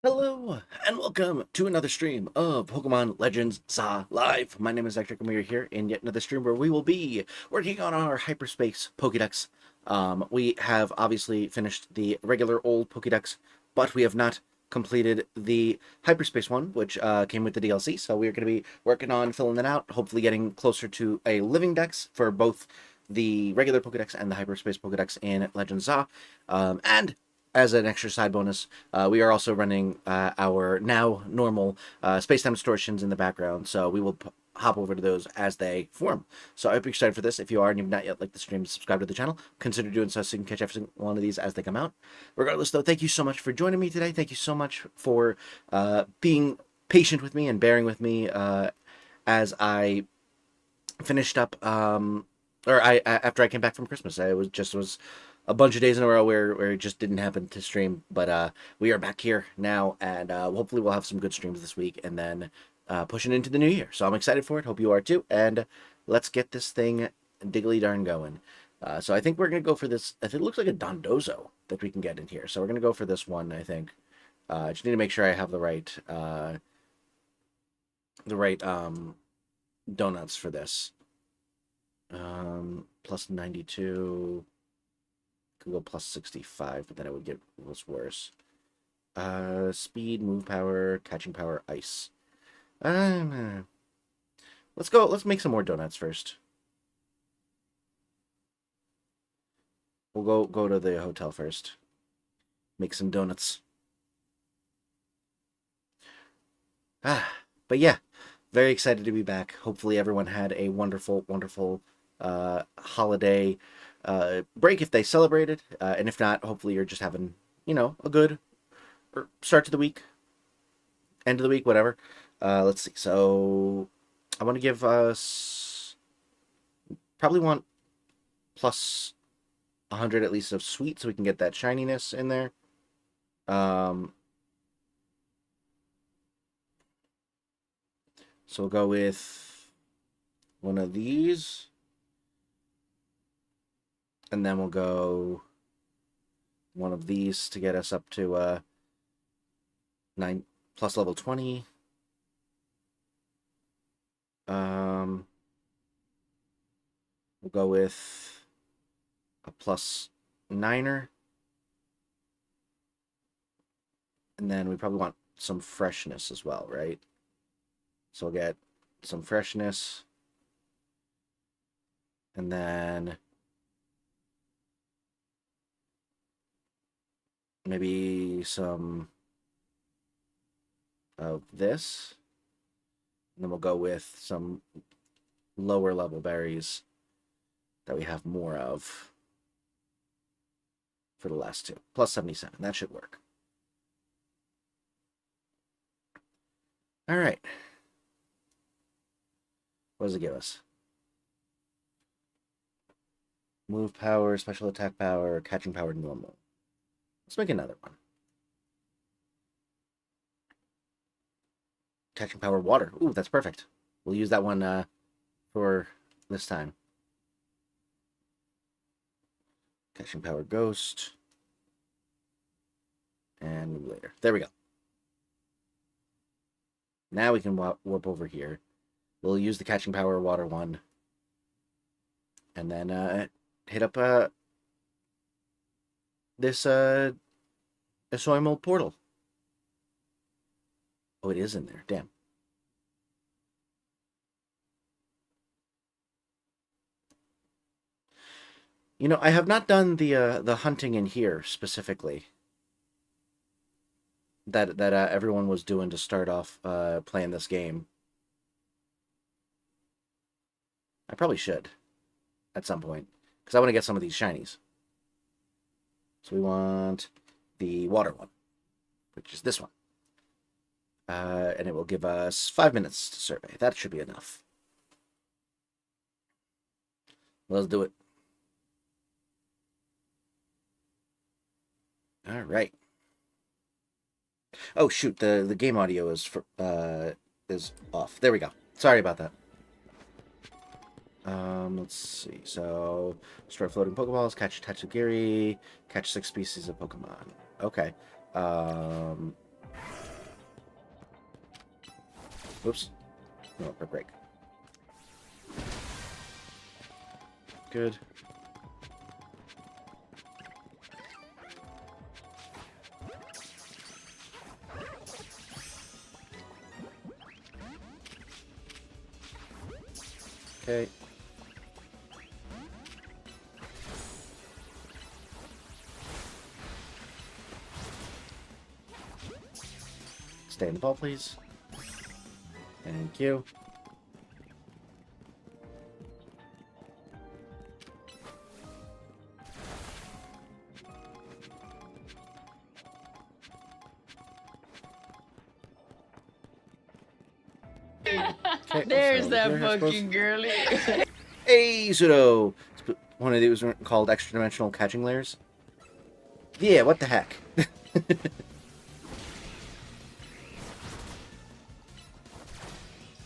Hello, and welcome to another stream of Pokemon Legends Za Live. My name is Ectric, and we are here in yet another stream where we will be working on our Hyperspace Pokedex. We have obviously finished the regular old Pokedex, but we have not completed the Hyperspace one, which came with the DLC, so we are going to be working on filling that out, hopefully getting closer to a living dex for both the regular Pokedex and the Hyperspace Pokedex in Legends Za. And as an extra side bonus, we are also running our now normal space-time distortions in the background, so we will hop over to those as they form. So I hope you're excited for this. If you are and you've not yet liked the stream, subscribe to the channel. Consider doing so you can catch every single one of these as they come out. Regardless, though, thank you so much for joining me today. Thank you so much for being patient with me and bearing with me as I finished up, after I came back from Christmas. I was a bunch of days in a row where it just didn't happen to stream, but we are back here now, and hopefully we'll have some good streams this week, and then pushing into the new year. So I'm excited for it. Hope you are too, and let's get this thing diggly darn going. So I think we're gonna go for this. I think it looks like a Dondozo that we can get in here. So we're gonna go for this one. I think. I just need to make sure I have the right donuts for this. Plus 92. Could go plus 65, but then it would get worse. Speed, move power, catching power, ice. Let's go. Let's make some more donuts first. We'll go to the hotel first. Make some donuts. But yeah, very excited to be back. Hopefully everyone had a wonderful, wonderful holiday break if they celebrated, and if not, hopefully you're just having, a good start to the week, end of the week, whatever. Let's see. So I want to give us probably want plus 100 at least of sweet so we can get that shininess in there. So we'll go with one of these. And then we'll go one of these to get us up to 9 plus level 20. We'll go with a plus 9er. And then we probably want some freshness as well, right? So we'll get some freshness. And then maybe some of this. And then we'll go with some lower level berries that we have more of for the last two. Plus 77. That should work. All right. What does it give us? Move power, special attack power, catching power, normal. Let's make another one. Catching power, water. Ooh, that's perfect. We'll use that one for this time. Catching power, ghost. And later. There we go. Now we can warp over here. We'll use the catching power, water one. And then hit up this Esoimal portal. Oh, it is in there. Damn. I have not done the hunting in here specifically that everyone was doing to start off playing this game. I probably should at some point because I want to get some of these shinies. So we want the water one, which is this one. And it will give us 5 minutes to survey. That should be enough. Let's do it. All right. Oh shoot, the game audio is off. There we go. Sorry about that. Let's see. So, store floating Pokeballs, catch Tatsugiri, catch 6 species of Pokemon. Okay. Oops. No, break. Good. Okay. Stay in the ball, please. Thank you. Okay, There's that fucking girly. Hey, Pseudo! One of these were called extra-dimensional catching layers. Yeah, what the heck?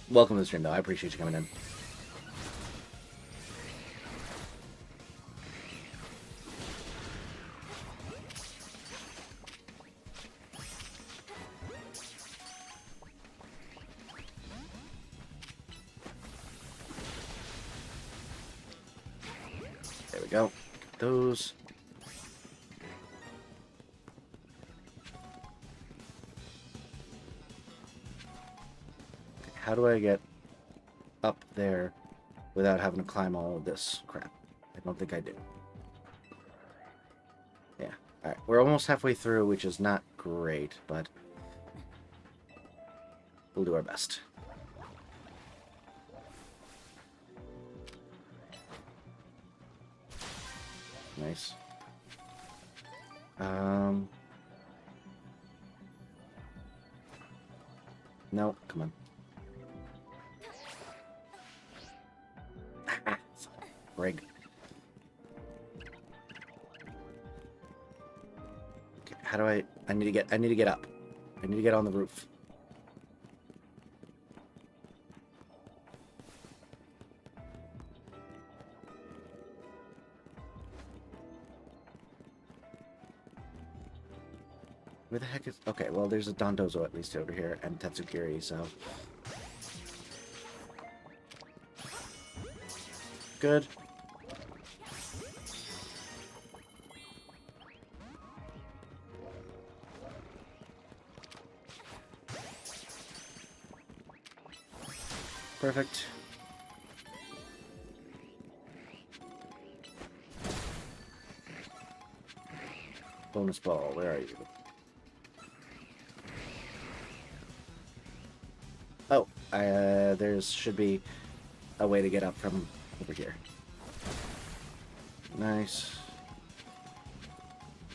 Welcome to the stream, though. I appreciate you coming in. There we go. Get those. How do I get up there without having to climb all of this crap? I don't think I do. Yeah. Alright, we're almost halfway through, which is not great, but we'll do our best. Nice. No, come on. Rig. Okay, how do I need to get up. I need to get on the roof. Where the heck is... Okay, well, there's a Dondozo at least over here, and Tetsukiri, so... Good. Perfect. Bonus ball, where are you? Oh, there should be a way to get up from over here. Nice.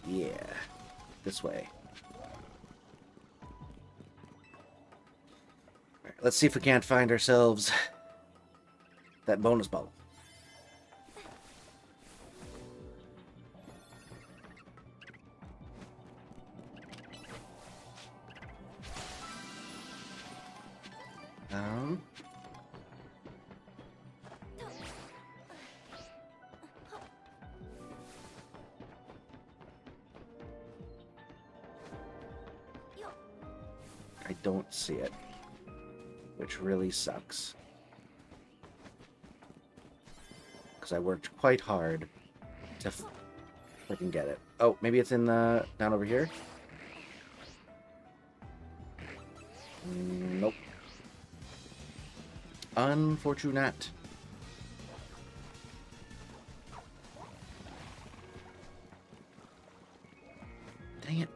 Yeah. This way. Alright, let's see if we can't find ourselves that bonus ball. I don't see it, which really sucks. Because I worked quite hard to freaking get it. Oh, maybe it's in the... down over here? Nope. Unfortunate. Dang it.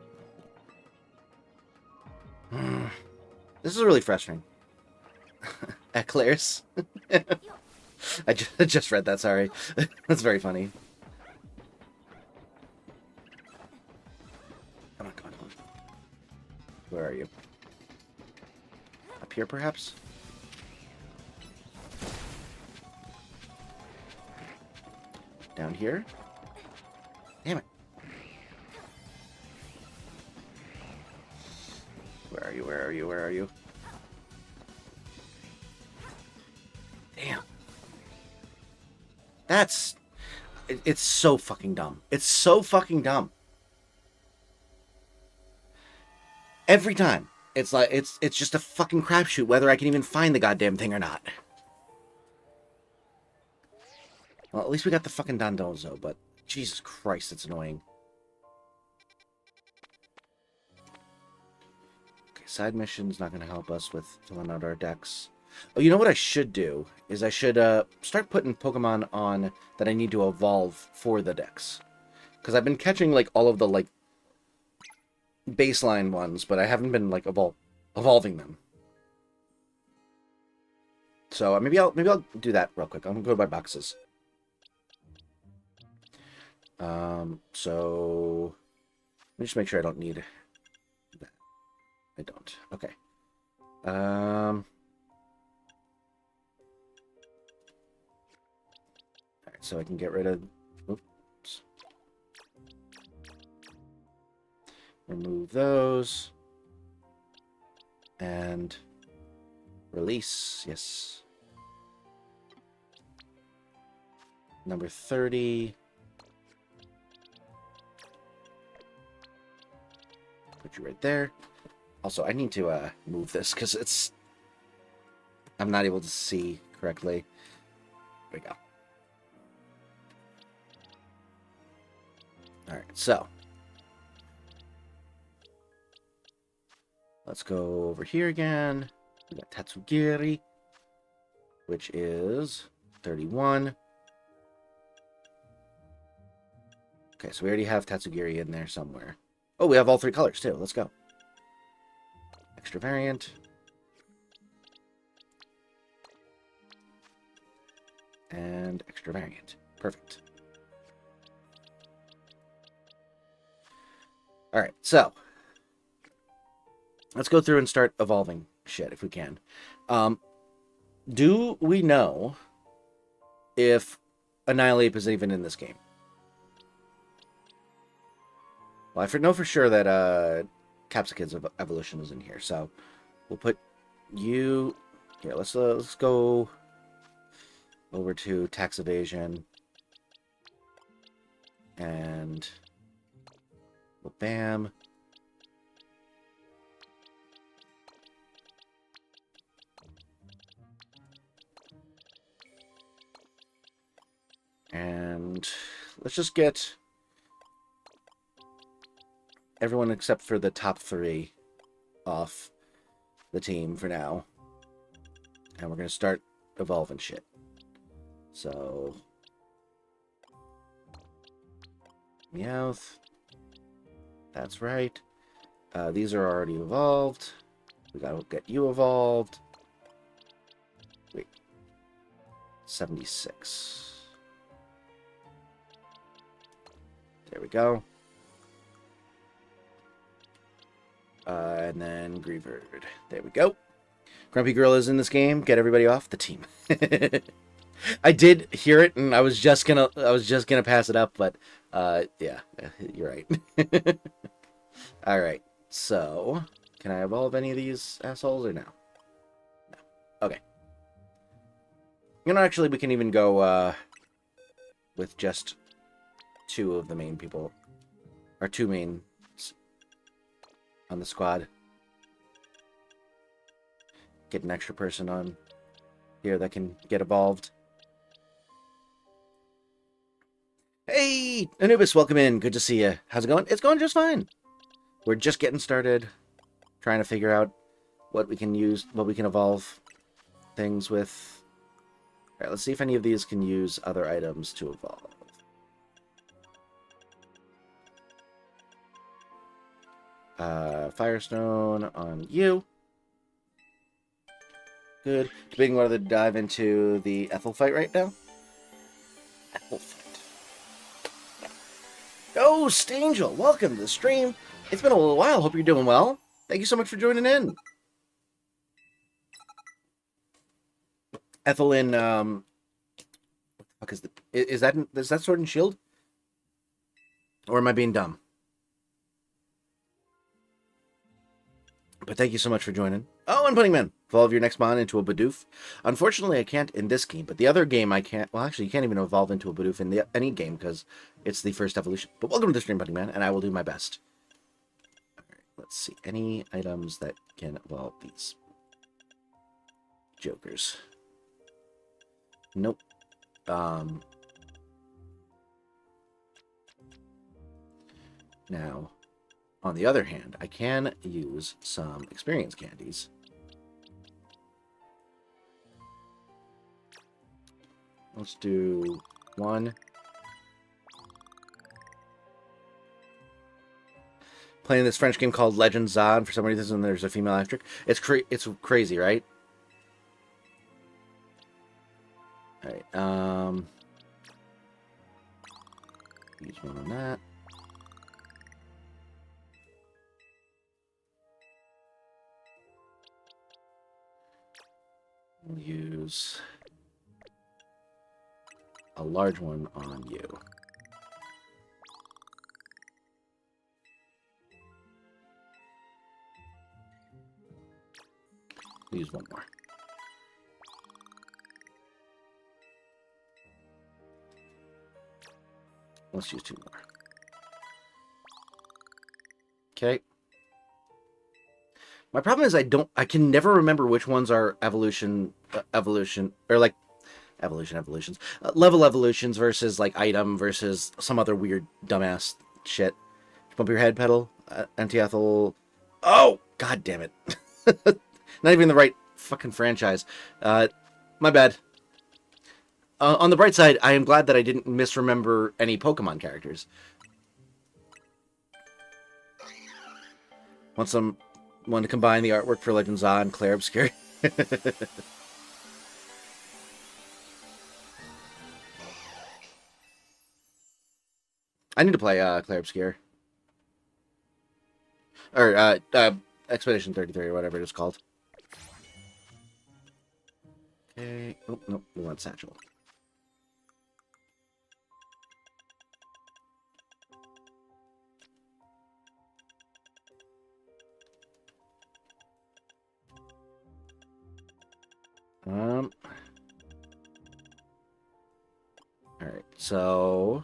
This is really frustrating. Eclairs. I just read that, sorry. That's very funny. Come on, come on, come on. Where are you? Up here, perhaps? Down here? Damn it. Where are you? Where are you? Where are you? Damn. That's... It's so fucking dumb. It's so fucking dumb. Every time. It's like it's just a fucking crapshoot whether I can even find the goddamn thing or not. Well, at least we got the fucking Dondozo, but Jesus Christ, it's annoying. Okay, side mission's not going to help us with filling out our decks. Oh, you know what I should do? Is I should start putting Pokemon on that I need to evolve for the decks. Because I've been catching, like, all of the, like, baseline ones, but I haven't been, like, evolving them. So maybe I'll do that real quick. I'm going to go to my boxes. So let me just make sure I don't need that. I don't. Okay. All right, so I can get rid of. Oops. Remove those. And release. Yes. Number 30. Put you right there. Also, I need to move this because I'm not able to see correctly. There we go. All right, so let's go over here again. We got Tatsugiri, which is 31. Okay, so we already have Tatsugiri in there somewhere. Oh, we have all three colors, too. Let's go. Extra variant. And extra variant. Perfect. Alright, so. Let's go through and start evolving shit, if we can. Do we know if Annihilate is even in this game? Well, I know for sure that Capsicum's evolution is in here, so we'll put you here. Let's go over to tax evasion, and we'll bam. And let's just get everyone except for the top 3 off the team for now. And we're going to start evolving shit. So, Meowth. That's right. These are already evolved. We got to get you evolved. Wait. 76. There we go. And then Greavard. There we go. Grumpy Gorilla's in this game. Get everybody off the team. I did hear it, and I was just gonna pass it up, but yeah, you're right. All right. So, can I evolve any of these assholes or no? No. Okay. You know, actually, we can even go with just 2 of the main people, or 2 main on the squad. Get an extra person on here that can get evolved. Hey, Anubis, welcome in. Good to see you. How's it going? It's going just fine. We're just getting started, trying to figure out what we can use, what we can evolve things with. All right, let's see if any of these can use other items to evolve. Firestone on you. Good. Debating whether to dive into the Ethel fight right now. Ethel fight. Oh, Stangel, welcome to the stream. It's been a little while. Hope you're doing well. Thank you so much for joining in. Ethel in what the fuck is that Sword and Shield? Or am I being dumb? But thank you so much for joining. Oh, and Puddingman, evolve your next mon into a Bidoof. Unfortunately, I can't in this game, but the other game I can't. Well, actually, you can't even evolve into a Bidoof in any game because it's the first evolution. But welcome to the stream, Puddingman, and I will do my best. All right, let's see. Any items that can... Well, these jokers. Nope. Now, on the other hand, I can use some experience candies. Let's do 1. Playing this French game called Legend Za, and for some reason there's a female Ectric. It's crazy, right? Alright, use 1 on that. We'll use a large one on you. Use 1 more. Let's use 2 more. Okay. My problem is I can never remember which ones are evolutions, level evolutions versus like item versus some other weird dumbass shit. Bump your head pedal, anti-ethel. Oh, god damn it. Not even the right fucking franchise. My bad. On the bright side, I am glad that I didn't misremember any Pokemon characters. Want to combine the artwork for Legend Za and Claire Obscure? I need to play Claire Obscure. Or Expedition 33 or whatever it's called. Okay. Oh, no, we want Satchel. Alright, so...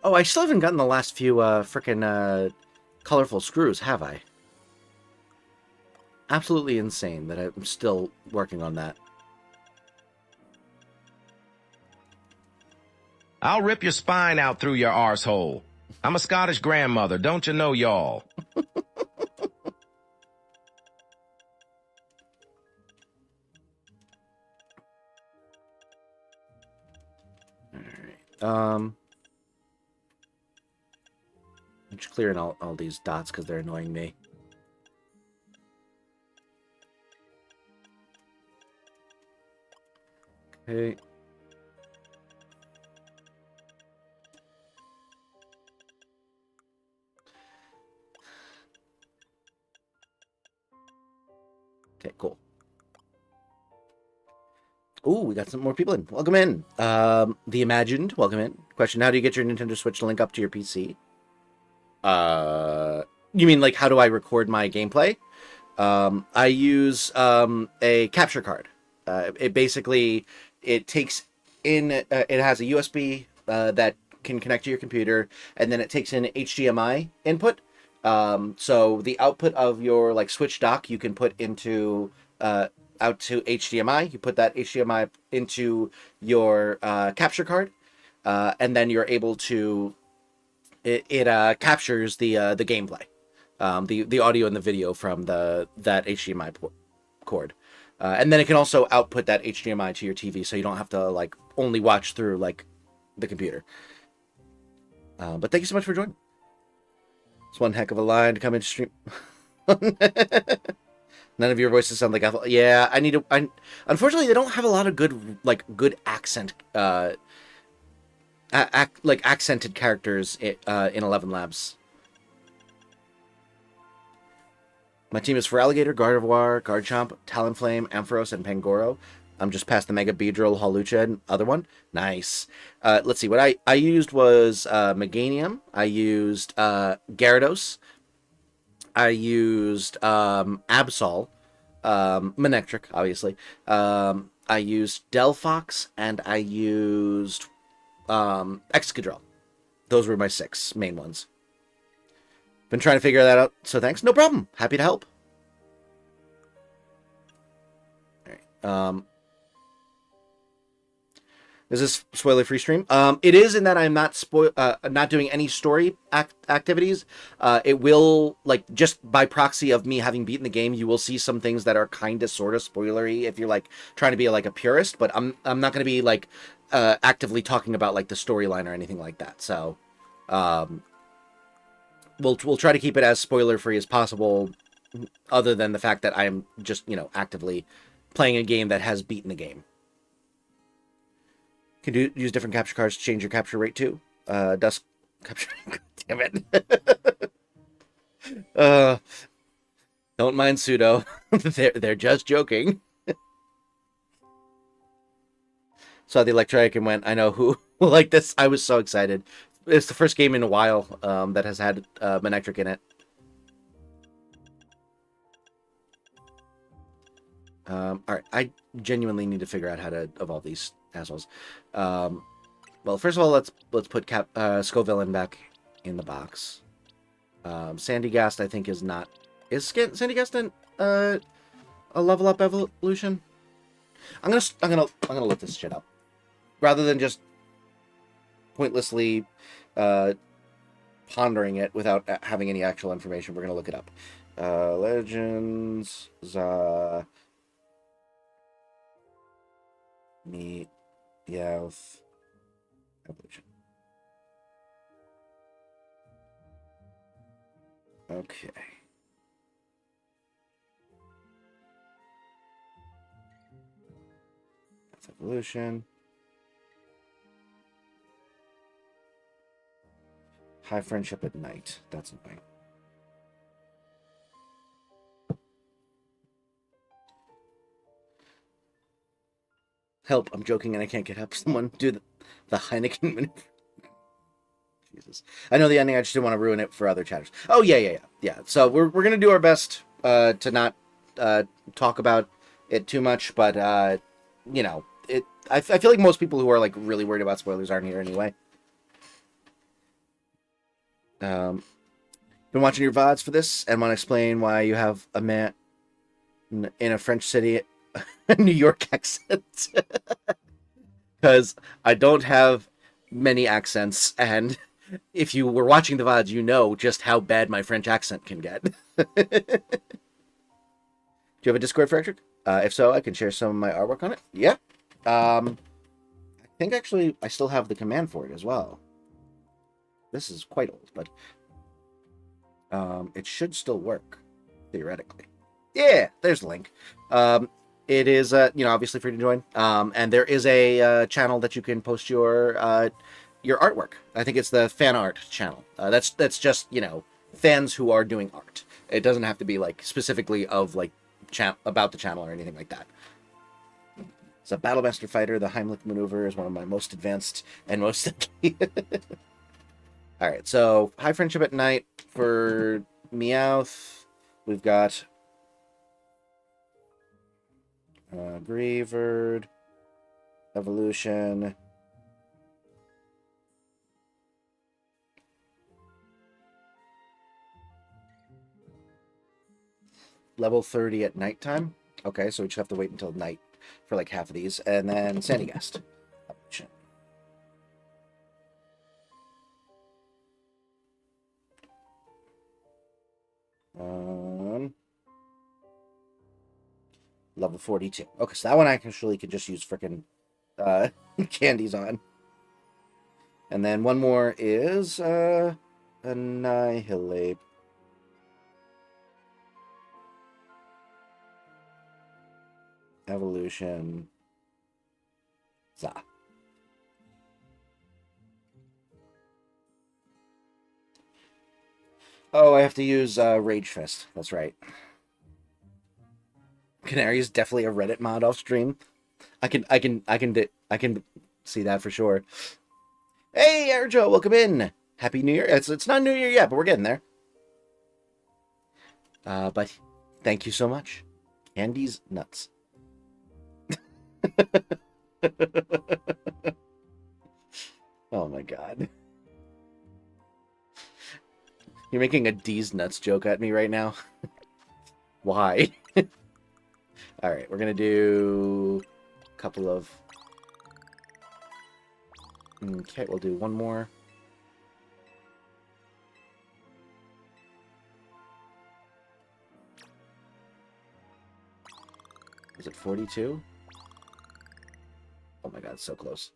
Oh, I still haven't gotten the last few frickin' colorful screws, have I? Absolutely insane that I'm still working on that. I'll rip your spine out through your arsehole. I'm a Scottish grandmother, don't you know, y'all? Alright, I'm just clearing all these dots because they're annoying me. Okay. Okay, cool. Ooh, we got some more people in. Welcome in. The Imagined, welcome in. Question, how do you get your Nintendo Switch to link up to your PC? You mean like how do I record my gameplay? I use a capture card. It basically, it takes in, it has a USB that can connect to your computer, and then it takes in HDMI input. So the output of your like Switch dock you can put into out to HDMI. You put that HDMI into your capture card, and then you're able to it captures the gameplay, the audio and the video from that HDMI cord, and then it can also output that HDMI to your TV, so you don't have to like only watch through like the computer. But thank you so much for joining. It's one heck of a line to come into stream. None of your voices sound like Ethel. Yeah, I need to. Unfortunately, they don't have a lot of good accent, accented characters in 11 Labs. My team is Feraligatr, Gardevoir, Garchomp, Talonflame, Ampharos, and Pangoro. I'm just past the Mega Beedrill, Hawlucha, and other one. Nice. Let's see. What I used was Meganium. I used Gyarados. I used Absol. Electric, obviously. I used Delphox, and I used Excadrill. Those were my 6 main ones. Been trying to figure that out, so thanks. No problem. Happy to help. All right. Is this spoiler-free stream? It is, in that I'm not not doing any story activities. It will, like, just by proxy of me having beaten the game, you will see some things that are kind of sort of spoilery if you're like trying to be like a purist. But I'm not going to be like actively talking about like the storyline or anything like that. So we'll try to keep it as spoiler-free as possible, other than the fact that I'm just, you know, actively playing a game that has beaten the game. Can use different capture cards to change your capture rate too. Dusk capture. Damn it. Don't mind pseudo. they're just joking. Saw the Electric and went, I know who will like this. I was so excited. It's the first game in a while that has had Electric in it. All right, I genuinely need to figure out how to evolve these assholes. Well, first of all, let's put Scovillain back in the box. Sandygast, I think, is not. Is Sandygast a level up evolution? I'm gonna look this shit up, rather than just pointlessly pondering it without having any actual information. We're gonna look it up. Legends. Meet Youth evolution. Okay. That's evolution. High friendship at night. That's annoying. Help, I'm joking and I can't get help. Someone do the Heineken maneuver. Jesus. I know the ending, I just didn't want to ruin it for other chatters. Oh, yeah. So we're going to do our best to not talk about it too much, but, you know, I feel like most people who are, like, really worried about spoilers aren't here anyway. Been watching your VODs for this and want to explain why you have a man in a French city a New York accent. Because I don't have many accents, and if you were watching the VODs, you know just how bad my French accent can get. Do you have a Discord for Ectric? If so, I can share some of my artwork on it. Yeah. I think actually I still have the command for it as well. This is quite old, but it should still work, theoretically. Yeah, there's the link. It is, you know, obviously free to join. And there is a channel that you can post your artwork. I think it's the fan art channel. That's just, you know, fans who are doing art. It doesn't have to be like specifically of like about the channel or anything like that. It's a Battlemaster fighter. The Heimlich maneuver is one of my most advanced and most. All right, so high friendship at night for Meowth. We've got Greavard, evolution. Level 30 at nighttime. Okay, so we just have to wait until night for like half of these. And then Sandygast. Level 42. Okay, so that one I actually could just use frickin' candies on. And then one more is Annihilate. Evolution. Za. Oh, I have to use Rage Fist. That's right. Canary is definitely a Reddit mod off stream. I can see that for sure. Hey, Airjo, welcome in. Happy New Year. It's not New Year yet, but we're getting there. But thank you so much. Handy's nuts. Oh my god. You're making a D's nuts joke at me right now? Why? Alright, we're gonna do a couple of... Okay, we'll do one more. Is it 42? Oh my god, so close.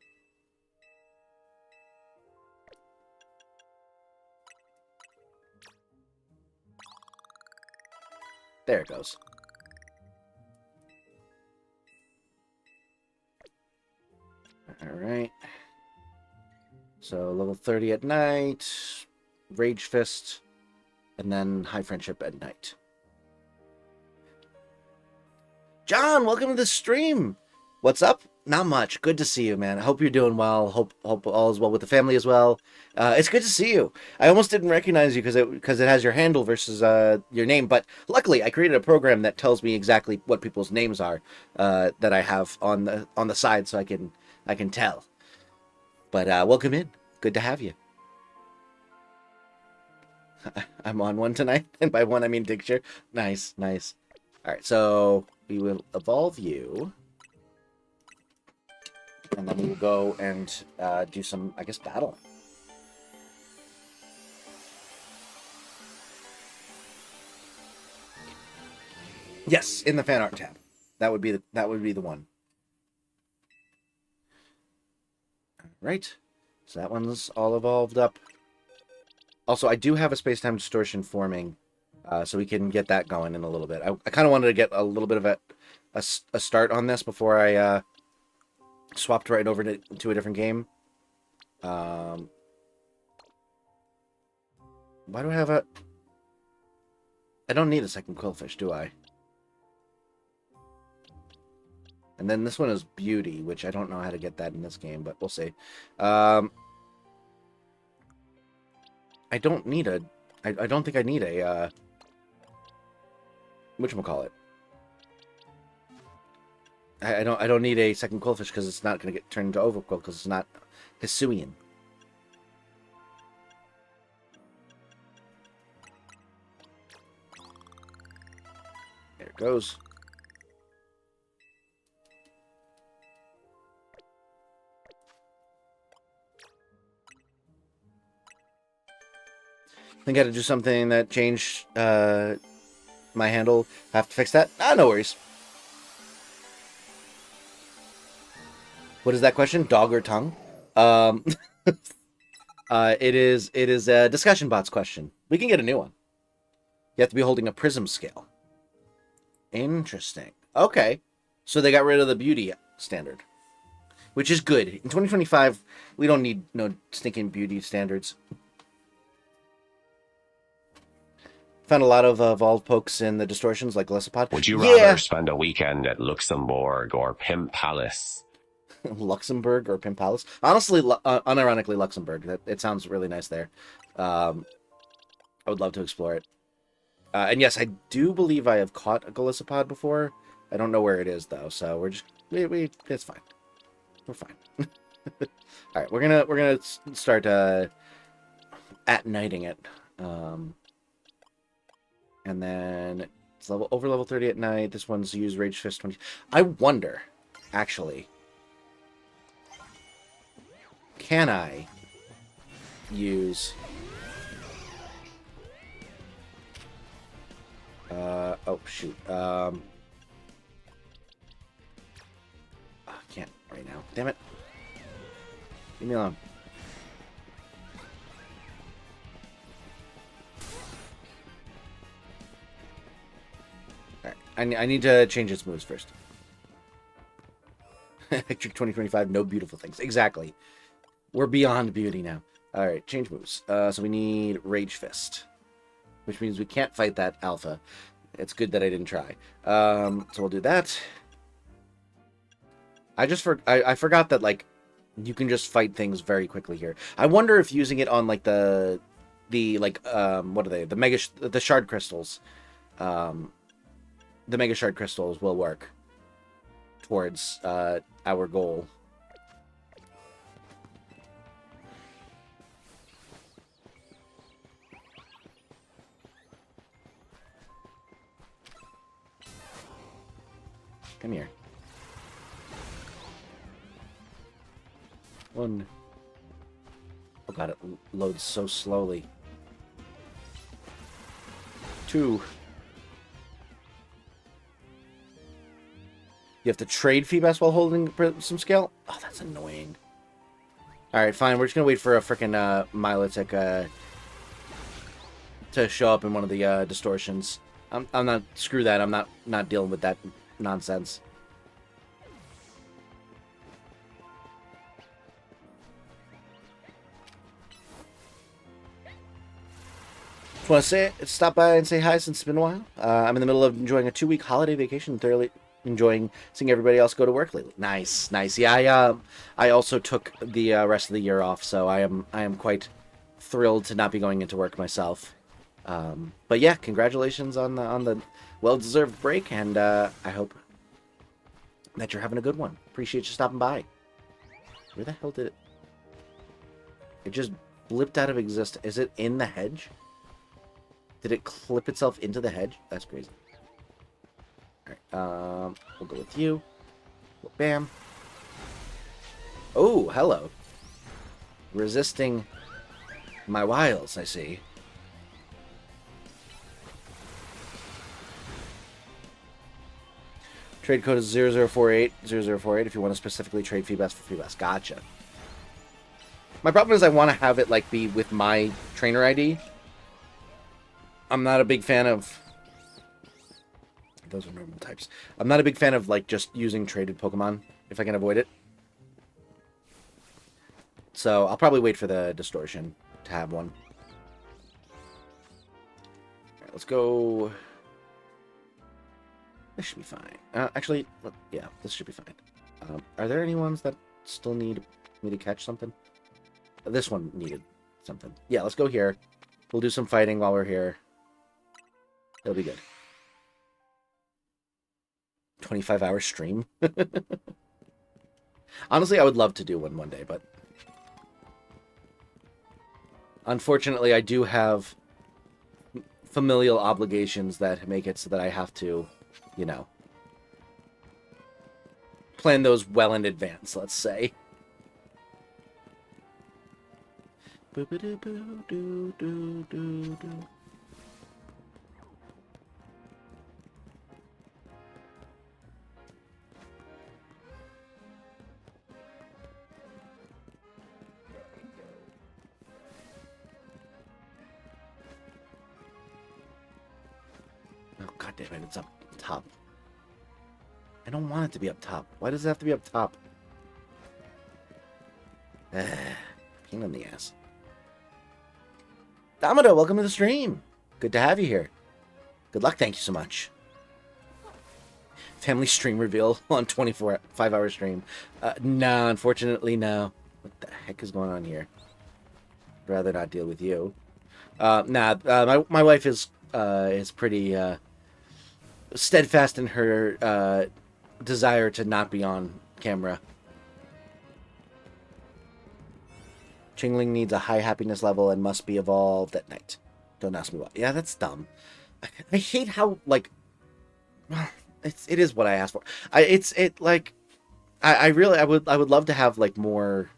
There it goes. Alright. So, level 30 at night, Rage Fist, and then High Friendship at night. John, welcome to the stream! What's up? Not much. Good to see you, man. I hope you're doing well. Hope all is well with the family as well. It's good to see you. I almost didn't recognize you because it has your handle versus your name, but luckily I created a program that tells me exactly what people's names are that I have on the side, so I can tell. But welcome in. Good to have you. I'm on one tonight, and by one I mean Dicture. Nice, nice. All right, so we will evolve you. And then we will go and do some, I guess, battle. Yes, in the fan art tab. That would be the one. All right. So that one's all evolved up. Also, I do have a space-time distortion forming, so we can get that going in a little bit. I kind of wanted to get a little bit of a start on this before I swapped right over to a different game. Why do I have a... I don't need a second Quillfish, do I? And then this one is Beauty, which I don't know how to get that in this game, but we'll see. I don't need a... I don't think I need a... whatchamacallit? I don't need a second Quillfish because it's not going to get turned into Overquill because it's not Hisuian. There it goes. I think I had to do something that changed my handle. Have to fix that? Ah, no worries. What is that question? Dog or tongue? It is a discussion bots question. We can get a new one. You have to be holding a prism scale. Interesting. Okay. So they got rid of the beauty standard. Which is good. In 2025, we don't need no stinking beauty standards. Found a lot of evolved pokes in the distortions, like Glisopod. Would you rather spend a weekend at Luxembourg or Pimp Palace? Luxembourg or Pimp Palace? Honestly, unironically, Luxembourg. It sounds really nice there. I would love to explore it. And yes, I do believe I have caught a Glisopod before. I don't know where it is though, so we're just it's fine. We're fine. All right, we're gonna start at nighting it. And then it's over level 30 at night. This one's use Rage Fist 20. I wonder, actually, can I use... oh, shoot. I can't right now. Damn it. Leave me alone. I need to change its moves first. Ectric 2025, no beautiful things. Exactly. We're beyond beauty now. Alright, change moves. So we need Rage Fist. Which means we can't fight that alpha. It's good that I didn't try. So we'll do that. I forgot that, like, you can just fight things very quickly here. I wonder if using it on, like, the what are they? The shard crystals. the Mega Shard crystals will work towards our goal. Come here. One. Oh god, it loads so slowly. 2. You have to trade Feebas while holding some scale? Oh, that's annoying. Alright, fine. We're just gonna wait for a frickin' Milotic to show up in one of the distortions. I'm not... Screw that. I'm not dealing with that nonsense. Just want to stop by and say hi since it's been a while. I'm in the middle of enjoying a 2-week holiday vacation, thoroughly enjoying seeing everybody else go to work lately. Nice, nice. Yeah, I also took the rest of the year off, so I am quite thrilled to not be going into work myself. But yeah, congratulations on the well-deserved break, and I hope that you're having a good one. Appreciate you stopping by. Where the hell did it? It just blipped out of existence. Is it in the hedge? Did it clip itself into the hedge? That's crazy. Alright, we'll go with you. Bam. Oh, hello. Resisting my wiles, I see. Trade code is 0048 0048 if you want to specifically trade Feebas for Feebas. Gotcha. My problem is I want to have it like be with my trainer ID. I'm not a big fan of... Those are normal types. I'm not a big fan of like just using traded Pokemon if I can avoid it. So I'll probably wait for the distortion to have one. Alright, let's go... This should be fine. Actually, yeah, this should be fine. Are there any ones that still need me to catch something? This one needed something. Yeah, let's go here. We'll do some fighting while we're here. It'll be good. 25-hour stream. Honestly, I would love to do one day, but... Unfortunately, I do have familial obligations that make it so that I have to, you know, plan those well in advance, let's say. Oh, god damn it, it's up top. I don't want it to be up top. Why does it have to be up top? Pain in the ass. Domino, welcome to the stream. Good to have you here. Good luck, thank you so much. Family stream reveal on 5-hour stream. No, unfortunately, no. What the heck is going on here? I'd rather not deal with you. My wife is pretty steadfast in her desire to not be on camera. Chingling needs a high happiness level and must be evolved at night. Don't ask me why. Yeah, that's dumb. I hate how, like... It is what I asked for. I would love to have, like, more...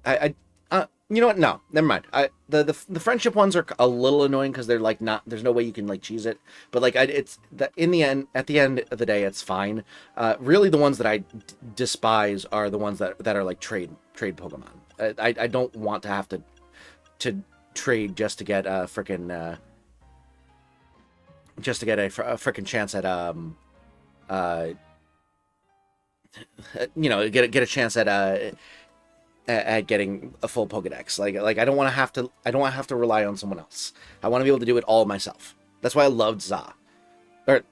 you know what? No, never mind. The friendship ones are a little annoying because they're like not. There's no way you can like cheese it. But like in the end, at the end of the day, it's fine. Really, the ones that I despise are the ones that are like trade Pokemon. I don't want to have to trade just to get a frickin' chance at you know, get a chance at getting a full Pokedex. Like I don't want to have to rely on someone else. I want to be able to do it all myself. That's why I loved ZA or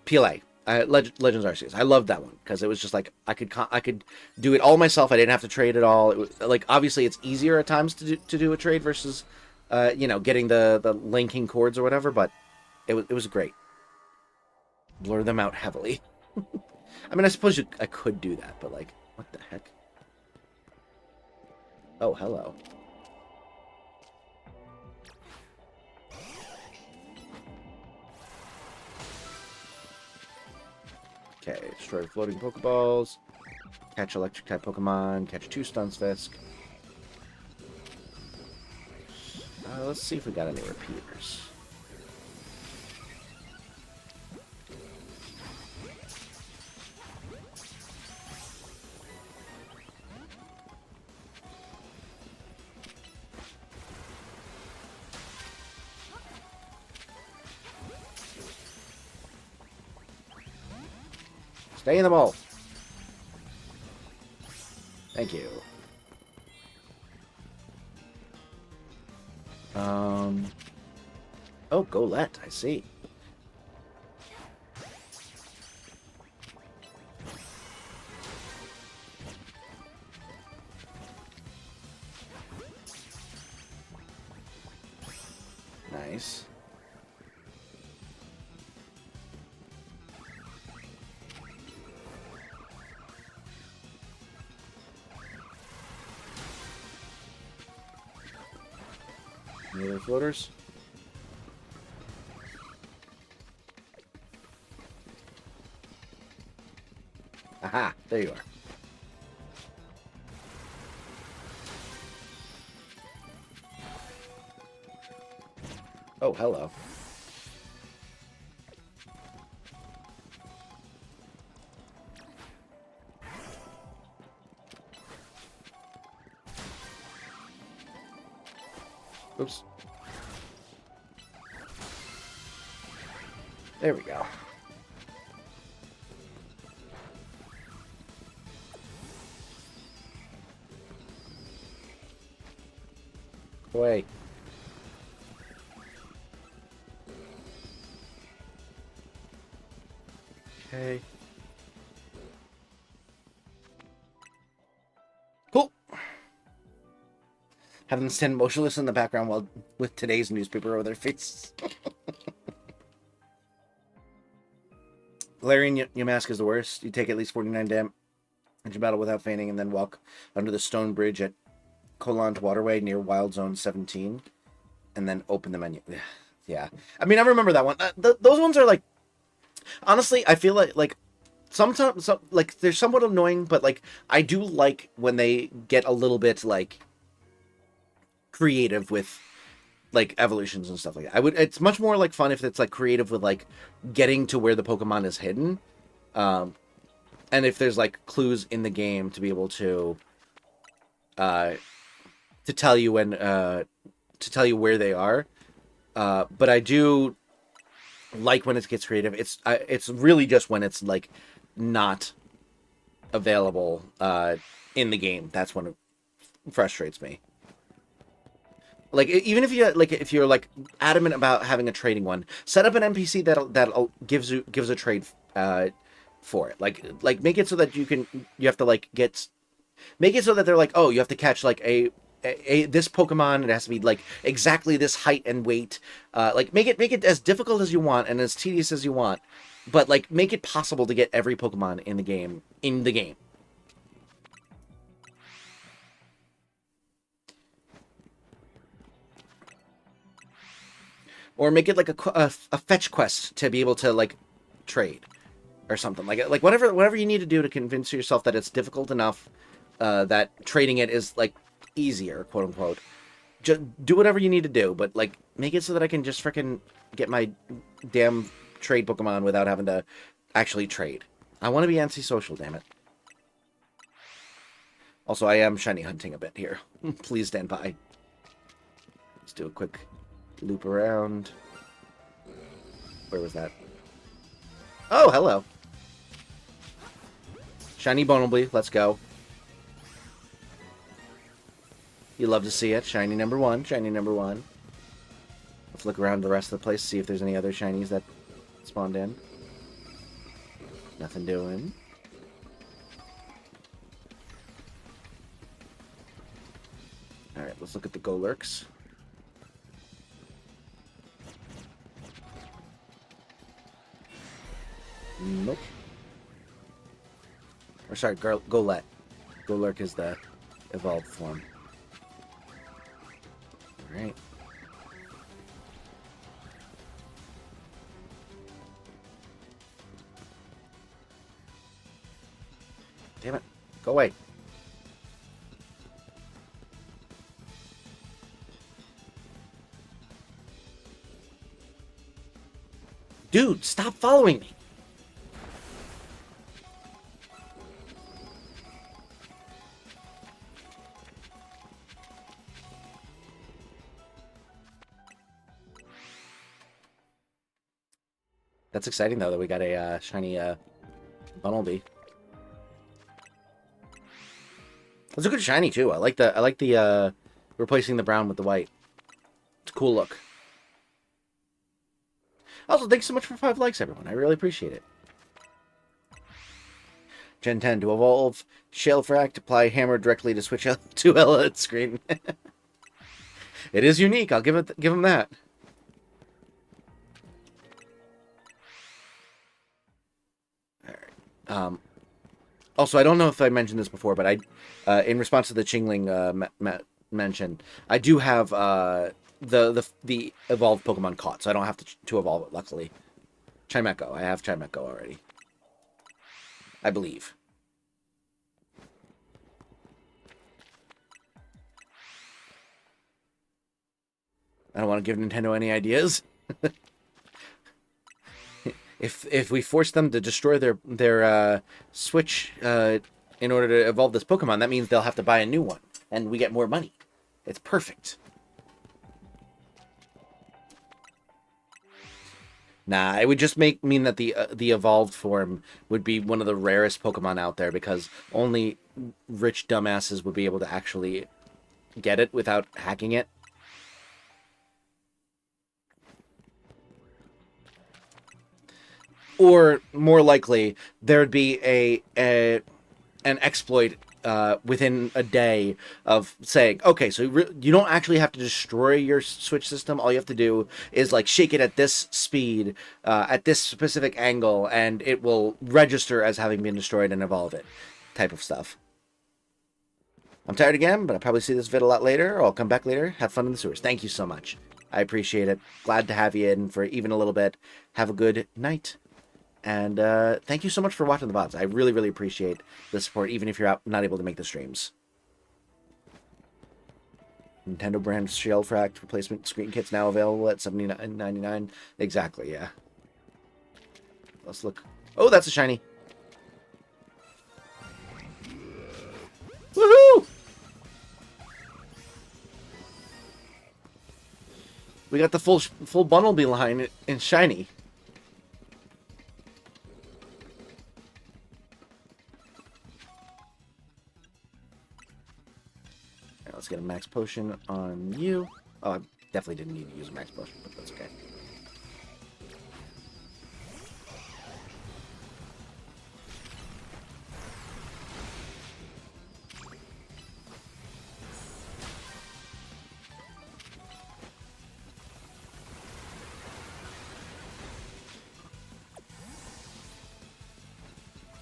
PLA. Legends Arceus. I loved that one because it was just like I could do it all myself. I didn't have to trade at all. It was like obviously it's easier at times to do a trade versus you know, getting the linking cords or whatever, but it was great. blur them out heavily. I mean, I suppose I could do that, but like, what the heck? Oh, hello. Okay, destroy floating Pokeballs. Catch electric type Pokemon. Catch 2 Stunfisk. Let's see if we got any repeaters. Stay in the ball. Thank you. Oh, Golett, I see. Nice. Any other floaters? Aha, there you are. Oh, hello. Oops. There we go. Away. Okay. Cool. Have them stand motionless in the background while with today's newspaper over their faces. Galarian Yamask is the worst. You take at least 49 damage in battle without fainting, and then walk under the stone bridge at Colon's Waterway near Wild Zone 17, and then open the menu. Yeah. I mean, I remember that one. Those ones are like, honestly, I feel like sometimes like they're somewhat annoying, but like I do like when they get a little bit like creative with like evolutions and stuff like that. It's much more like fun if it's like creative with like getting to where the Pokemon is hidden, and if there's like clues in the game to be able to tell you when to tell you where they are. But I do like when it gets creative. It's really just when it's like not available in the game. That's when it frustrates me. Like, even if you're like adamant about having a trading one, set up an NPC that gives a trade for it. Like make it so that you have to like make it so that they're like, oh, you have to catch like a this Pokemon. It has to be like exactly this height and weight. Like make it as difficult as you want and as tedious as you want, but like make it possible to get every Pokemon in the game Or make it like a fetch quest to be able to like trade or something like whatever you need to do to convince yourself that it's difficult enough that trading it is like easier, quote unquote. Just do whatever you need to do, but like make it so that I can just frickin' get my damn trade Pokemon without having to actually trade. I want to be antisocial, damn it. Also, I am shiny hunting a bit here. Please stand by. Let's do a quick loop around. Where was that? Oh, hello. Shiny Bonobly, let's go. You love to see it. Shiny number one. Shiny number one. Let's look around the rest of the place, see if there's any other shinies that spawned in. Nothing doing. Alright, let's look at the Golurks. Nope. Or sorry, Golett. Golurk is the evolved form. Alright. Damn it. Go away. Dude, stop following me. That's exciting, though, that we got a shiny Bunnelby. It's a good shiny too. I like the replacing the brown with the white. It's a cool look. Also, thanks so much for 5 likes, everyone. I really appreciate it. Gen 10 to evolve Shalefract, apply hammer directly to switch out to Ella at screen. It is unique. I'll give him that. Also, I don't know if I mentioned this before, but in response to the Chingling mention, I do have the evolved Pokemon caught, so I don't have to evolve it. Luckily, Chimecho. I have Chimecho already, I believe. I don't want to give Nintendo any ideas. If we force them to destroy their Switch in order to evolve this Pokemon, that means they'll have to buy a new one, and we get more money. It's perfect. Nah, it would just mean that the evolved form would be one of the rarest Pokemon out there, because only rich dumbasses would be able to actually get it without hacking it. Or, more likely, there'd be an exploit within a day of saying, okay, so you don't actually have to destroy your Switch system. All you have to do is, like, shake it at this speed, at this specific angle, and it will register as having been destroyed and evolve it. Type of stuff. I'm tired again, but I'll probably see this vid a lot later, or I'll come back later. Have fun in the sewers. Thank you so much. I appreciate it. Glad to have you in for even a little bit. Have a good night. And thank you so much for watching the VODs. I really, really appreciate the support, even if you're not able to make the streams. Nintendo brand Shalefract replacement screen kits now available at $79.99. Exactly, yeah. Let's look. Oh, that's a shiny. Woohoo! We got the full Bunnelby line in shiny. Let's get a max potion on you. Oh, I definitely didn't need to use a max potion, but that's okay.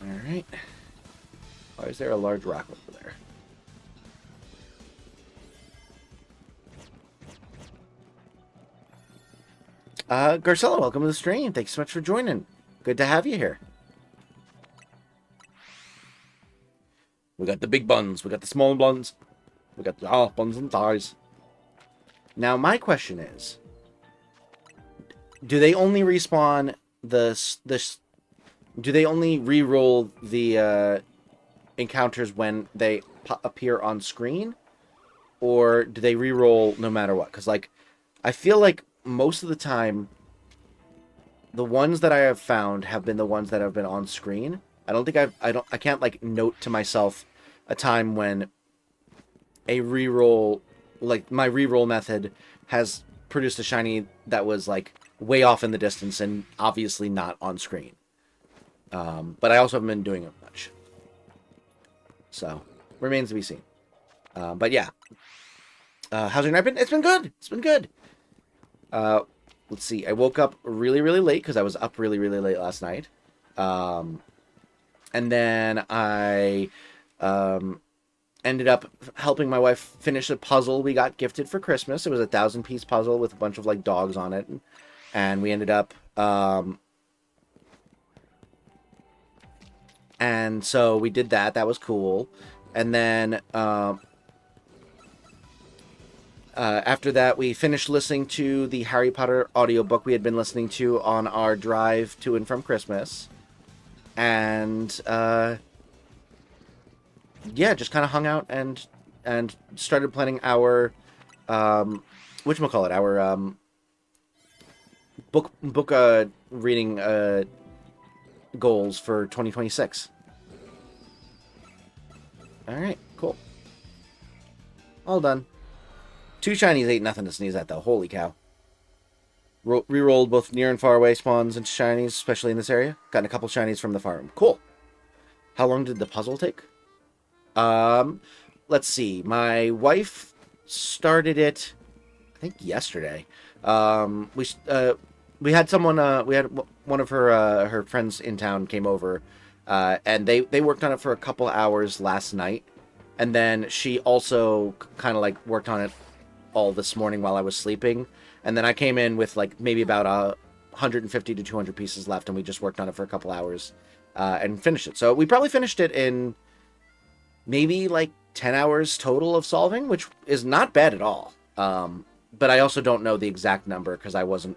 Alright. Why is there a large rock over there? Garcella, welcome to the stream. Thanks so much for joining. Good to have you here. We got the big buns. We got the small buns. We got the buns and thighs. Now, my question is, do they only respawn do they only re-roll the encounters when they appear on screen? Or do they re-roll no matter what? Because, like, I feel like most of the time, the ones that I have found have been the ones that have been on screen. I don't think I can't, like, note to myself a time when a reroll, like, my reroll method has produced a shiny that was, like, way off in the distance and obviously not on screen. But I also haven't been doing it much. So, remains to be seen. But yeah. How's your night been? It's been good. It's been good. Let's see. I woke up really, really late because I was up really, really late last night. And then I ended up helping my wife finish a puzzle we got gifted for Christmas. It was a 1,000-piece puzzle with a bunch of like dogs on it, and we ended up. And so we did that. That was cool. And then after that, we finished listening to the Harry Potter audiobook we had been listening to on our drive to and from Christmas. And yeah, just kind of hung out and started planning our whatchamacallit, our book reading goals for 2026. Alright, cool. All done. 2 shinies ain't nothing to sneeze at, though. Holy cow. Rerolled both near and far away spawns into shinies, especially in this area. Gotten a couple shinies from the farm. Cool. How long did the puzzle take? Let's see. My wife started it, I think, yesterday. We had someone, we had one of her friends in town came over, and they worked on it for a couple hours last night, and then she also kind of like worked on it all this morning while I was sleeping, and then I came in with like maybe about 150 to 200 pieces left, and we just worked on it for a couple hours, and finished it. So we probably finished it in maybe like 10 hours total of solving, which is not bad at all. But I also don't know the exact number because I wasn't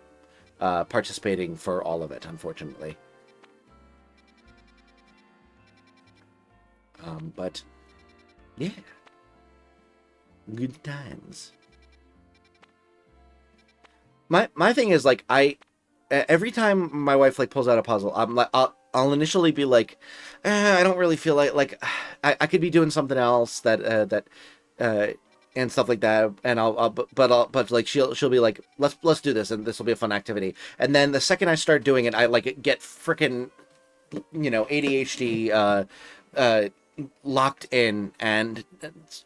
participating for all of it, unfortunately. But yeah, good times. My thing is like every time my wife like pulls out a puzzle, I'm like I'll initially be like, I don't really feel like I could be doing something else that and stuff like that, and but like she'll be like, let's do this, and this will be a fun activity. And then the second I start doing it, I like get freaking, ADHD locked in, and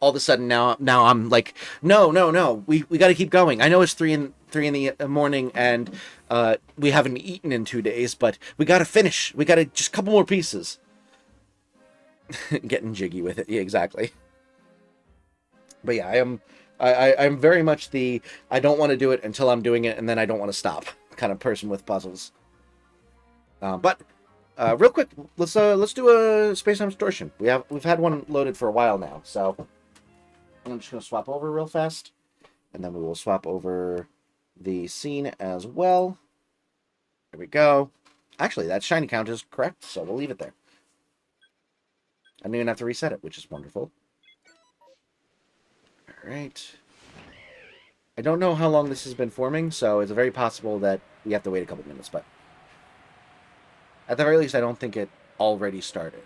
all of a sudden now I'm like, no, we got to keep going. I know it's 3 in the morning, and we haven't eaten in 2 days, but we got to finish. We got to just a couple more pieces. Getting jiggy with it, yeah, exactly. But yeah, I'm very much the I don't want to do it until I'm doing it, and then I don't want to stop kind of person with puzzles. But real quick, let's do a space-time distortion. We've had one loaded for a while now, so I'm just gonna swap over real fast, and then we will swap over the scene as well. There we go. Actually, that shiny count is correct, so we'll leave it there. I didn't even have to reset it, which is wonderful. Alright. I don't know how long this has been forming, so it's very possible that we have to wait a couple minutes, but at the very least, I don't think it already started.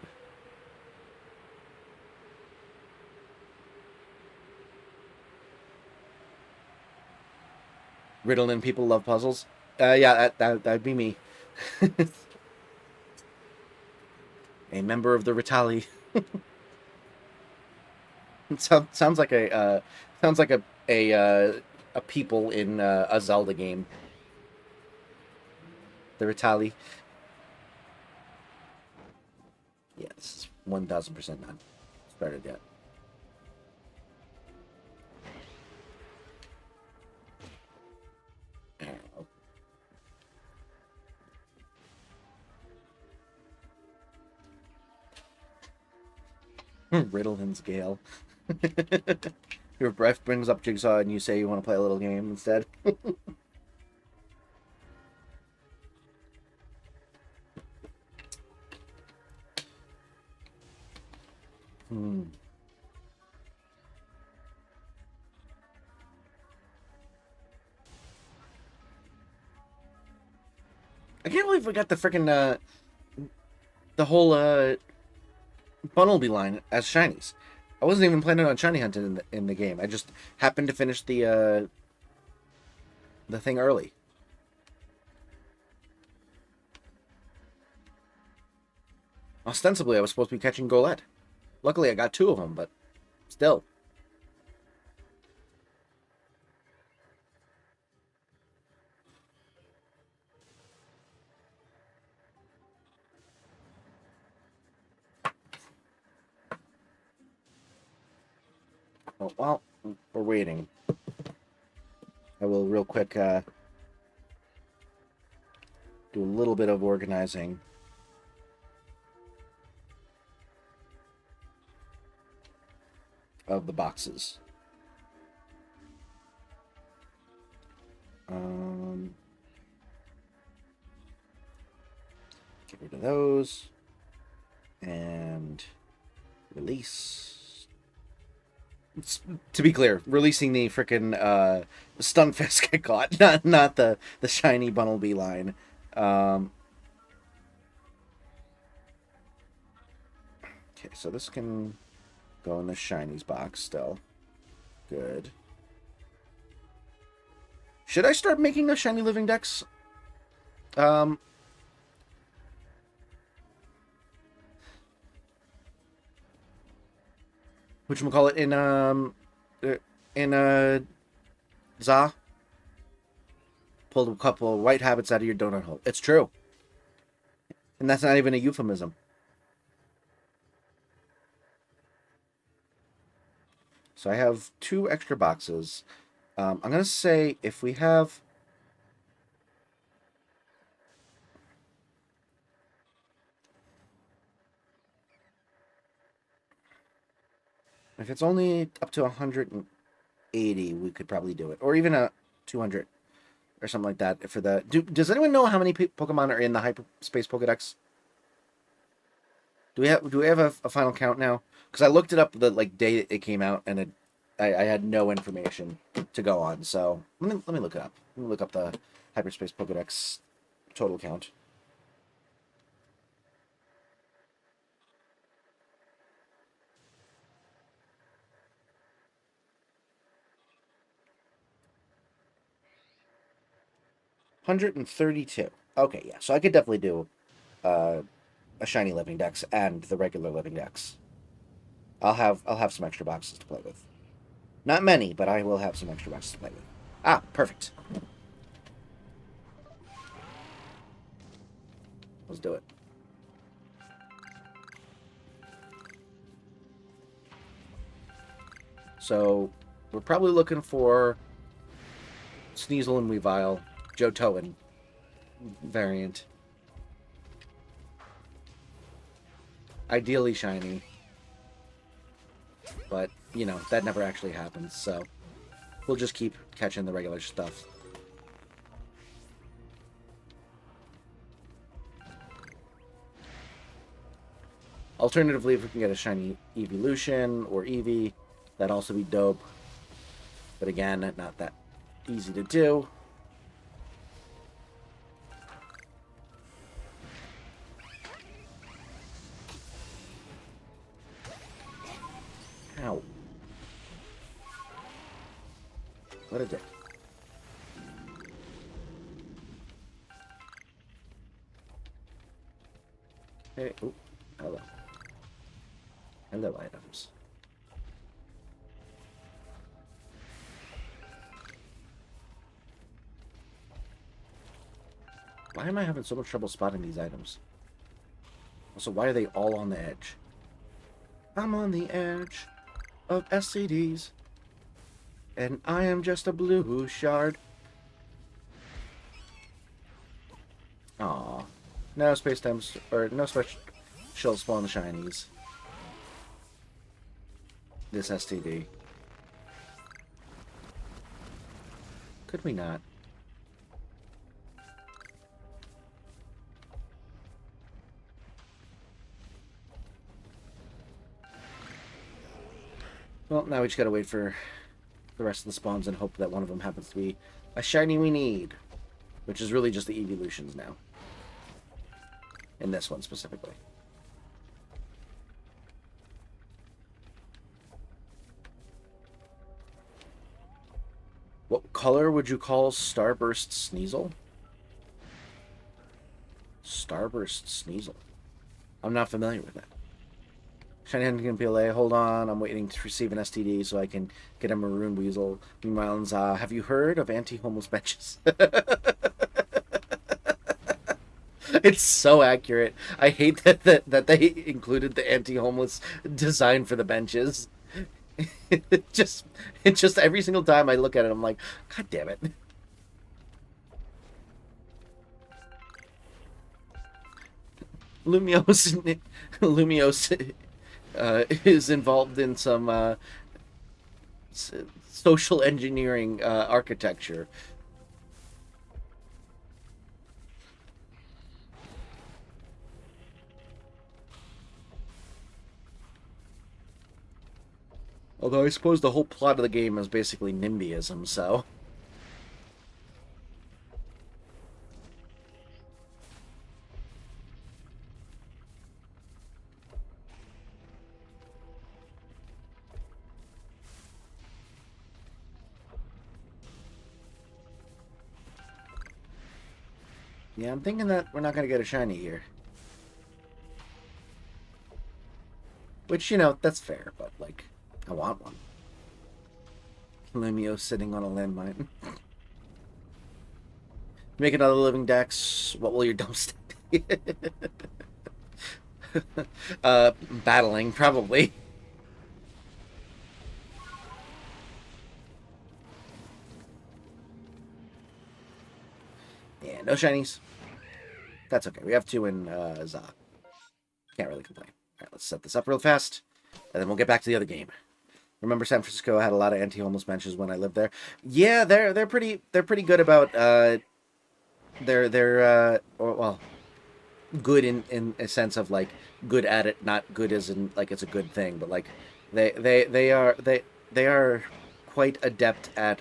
Riddling people love puzzles. Yeah, that'd be me. A member of the Ritali. It sounds like a people in a Zelda game. The Ritali. Yeah, this is 1,000% not started yet. Riddleton's Gale. Your breath brings up Jigsaw and you say you want to play a little game instead. I can't believe we got the freaking the whole Bunnelby line as shinies. I wasn't even planning on shiny hunting in the game. I just happened to finish the thing early. Ostensibly, I was supposed to be catching Golett. Luckily, I got 2 of them, but still. Oh, well, we're waiting. I will real quick do a little bit of organizing. Of the boxes. Get rid of those. And release. To be clear, releasing the frickin' Stunfisk I got, not the shiny Bunnelby line. Okay, so this can go in the shinies box still. Good. Should I start making the shiny living decks? Whatchamacallit, in Za? Pulled a couple of white habits out of your donut hole. It's true. And that's not even a euphemism. So I have 2 extra boxes. I'm going to say if we have... If it's only up to 180, we could probably do it. Or even a 200 or something like that. For the does anyone know how many Pokemon are in the Hyperspace Pokedex? Do we have a final count now? Because I looked it up the day it came out, and I had no information to go on. So let me look it up. Let me look up the Hyperspace Pokedex total count. $132. Okay, yeah. So I could definitely do a shiny living dex and the regular living dex. I'll have some extra boxes to play with. Not many, but I will have some extra boxes to play with. Ah, perfect. Let's do it. So we're probably looking for Sneasel and Weavile, Johtoan variant. Ideally shiny. But, you know, that never actually happens, so we'll just keep catching the regular stuff. Alternatively, if we can get a shiny Evolution or Eevee, that'd also be dope. But again, not that easy to do. Ow. What a dick. Hey, oh, hello. Hello, items. Why am I having so much trouble spotting these items? Also, why are they all on the edge? I'm on the edge of SCDs, and I am just a blue shard. Aw. No space times, or no special spawn shinies. This STD. Could we not? Well, now we just gotta wait for the rest of the spawns and hope that one of them happens to be a shiny we need. Which is really just the evolutions now. In this one specifically. What color would you call Starburst Sneasel? Starburst Sneasel. I'm not familiar with that. Shiny Huntington PLA, hold on, I'm waiting to receive an STD so I can get a Maroon Weasel. Meanwhile, have you heard of anti-homeless benches? It's so accurate. I hate that they included the anti-homeless design for the benches. It just every single time I look at it, I'm like, God damn it. Lumiose, Lumiose is involved in some social engineering architecture. Although I suppose the whole plot of the game is basically NIMBYism, so... Yeah, I'm thinking that we're not going to get a shiny here. Which, you know, that's fair, but, like, I want one. Lumio sitting on a landmine. Make another living dex. What will your dumpster be? Battling, probably. Yeah, no shinies. That's okay. We have two in Za. Can't really complain. All right, let's set this up real fast, and then we'll get back to the other game. Remember, San Francisco had a lot of anti-homeless benches when I lived there. Yeah, they're pretty good about well, good in a sense of like good at it, not good as in like it's a good thing, but like they are quite adept at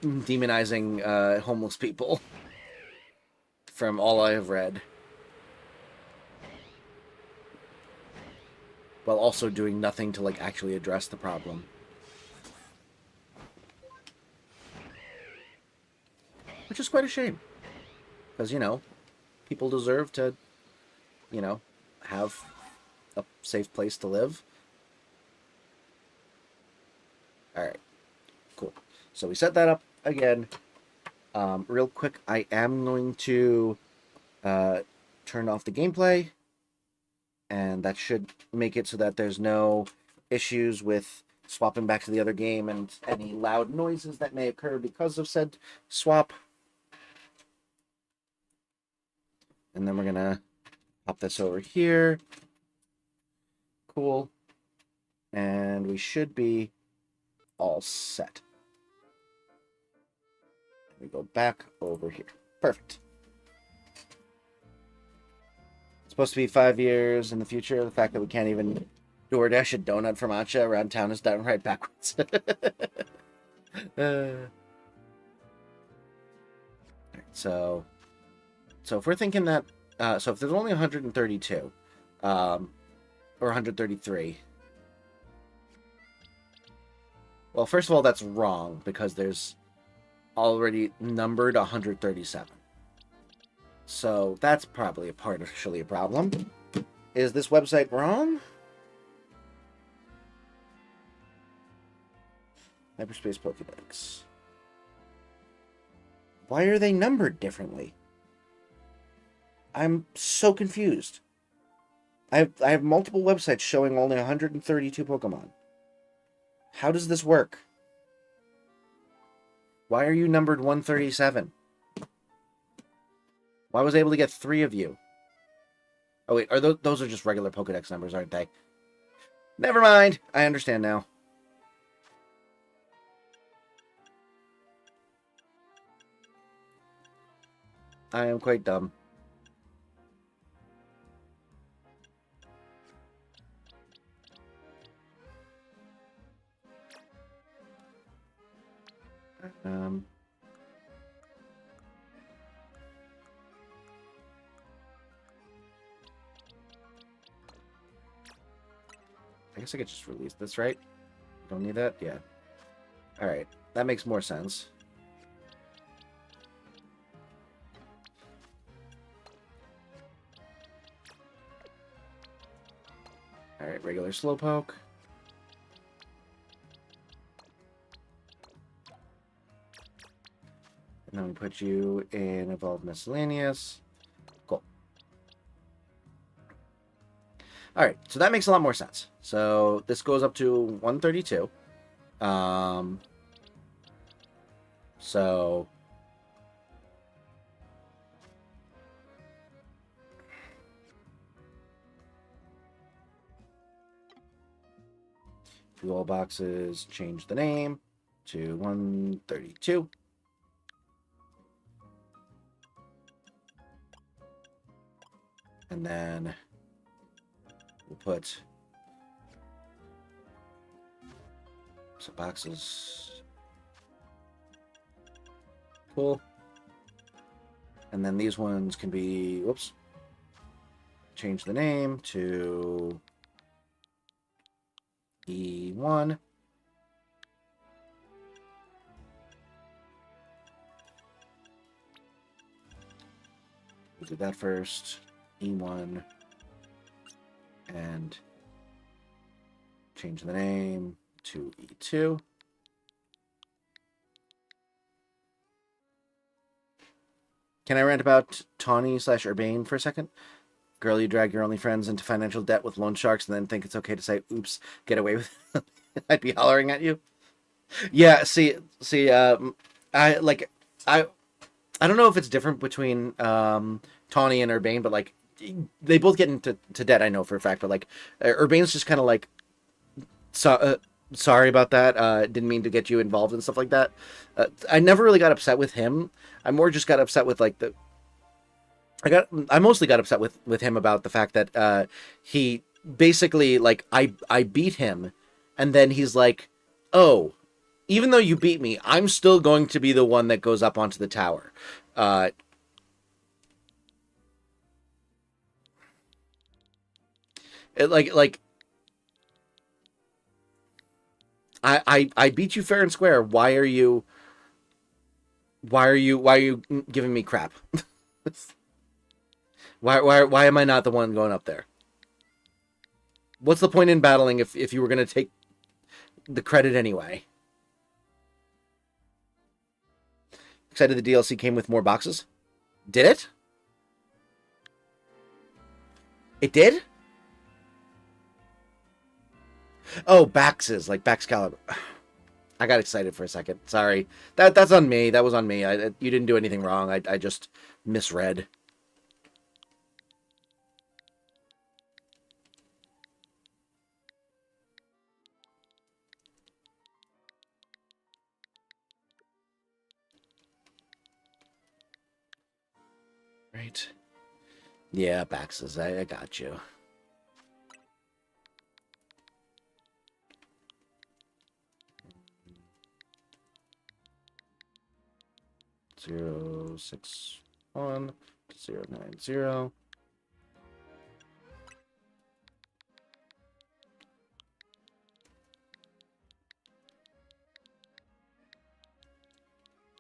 demonizing homeless people. From all I have read. While also doing nothing to, like, actually address the problem. Which is quite a shame. Because, you know, people deserve to, you know, have a safe place to live. Alright. Cool. So we set that up again. Real quick, I am going to turn off the gameplay, and that should make it so that there's no issues with swapping back to the other game and any loud noises that may occur because of said swap. And then we're gonna pop this over here. Cool. And we should be all set. We go back over here. Perfect. It's supposed to be 5 years in the future. The fact that we can't even DoorDash a donut from Acha around town is downright backwards. So if we're thinking that, so if there's only 132, or 133, well, first of all, that's wrong because there's already numbered 137. So that's probably partially a problem. Is this website wrong? Hyperspace Pokedex. Why are they numbered differently? I'm so confused. I have multiple websites showing only 132 Pokemon. How does this work? Why are you numbered 137? Why was I able to get 3 of you? Oh wait, are those are just regular Pokedex numbers, aren't they? Never mind. I understand now. I am quite dumb. I guess I could just release this, right? Don't need that? Yeah. Alright. That makes more sense. Alright, regular Slowpoke. And then we put you in Evolved Miscellaneous. Cool. All right, so that makes a lot more sense. So this goes up to 132. So fuel boxes, change the name to 132. And then we'll put some boxes. Cool. And then these ones can be, whoops, change the name to E1. We'll do that first. E1. And change the name to E2. Can I rant about Tawny / Urbane for a second? Girl, you drag your only friends into financial debt with loan sharks and then think it's okay to say, oops, get away with it. I'd be hollering at you. Yeah, see, I don't know if it's different between Tawny and Urbane, but like they both get into debt, I know for a fact, but like Urbane's just kind of like sorry about that. Didn't mean to get you involved and stuff like that. I never really got upset with him. I more just got upset with like I mostly got upset with him about the fact that he basically like I beat him, and then he's like, oh, even though you beat me, I'm still going to be the one that goes up onto the tower. I beat you fair and square. Why are you giving me crap? Why am I not the one going up there? What's the point in battling if you were going to take the credit anyway? Excited the DLC came with more boxes? Did it? It did? Oh, Baxes, like Baxcalibur. I got excited for a second. Sorry. That's on me. That was on me. You didn't do anything wrong. I just misread. Right. Yeah, Baxes. I got you. Zero 6 1 0 9 0.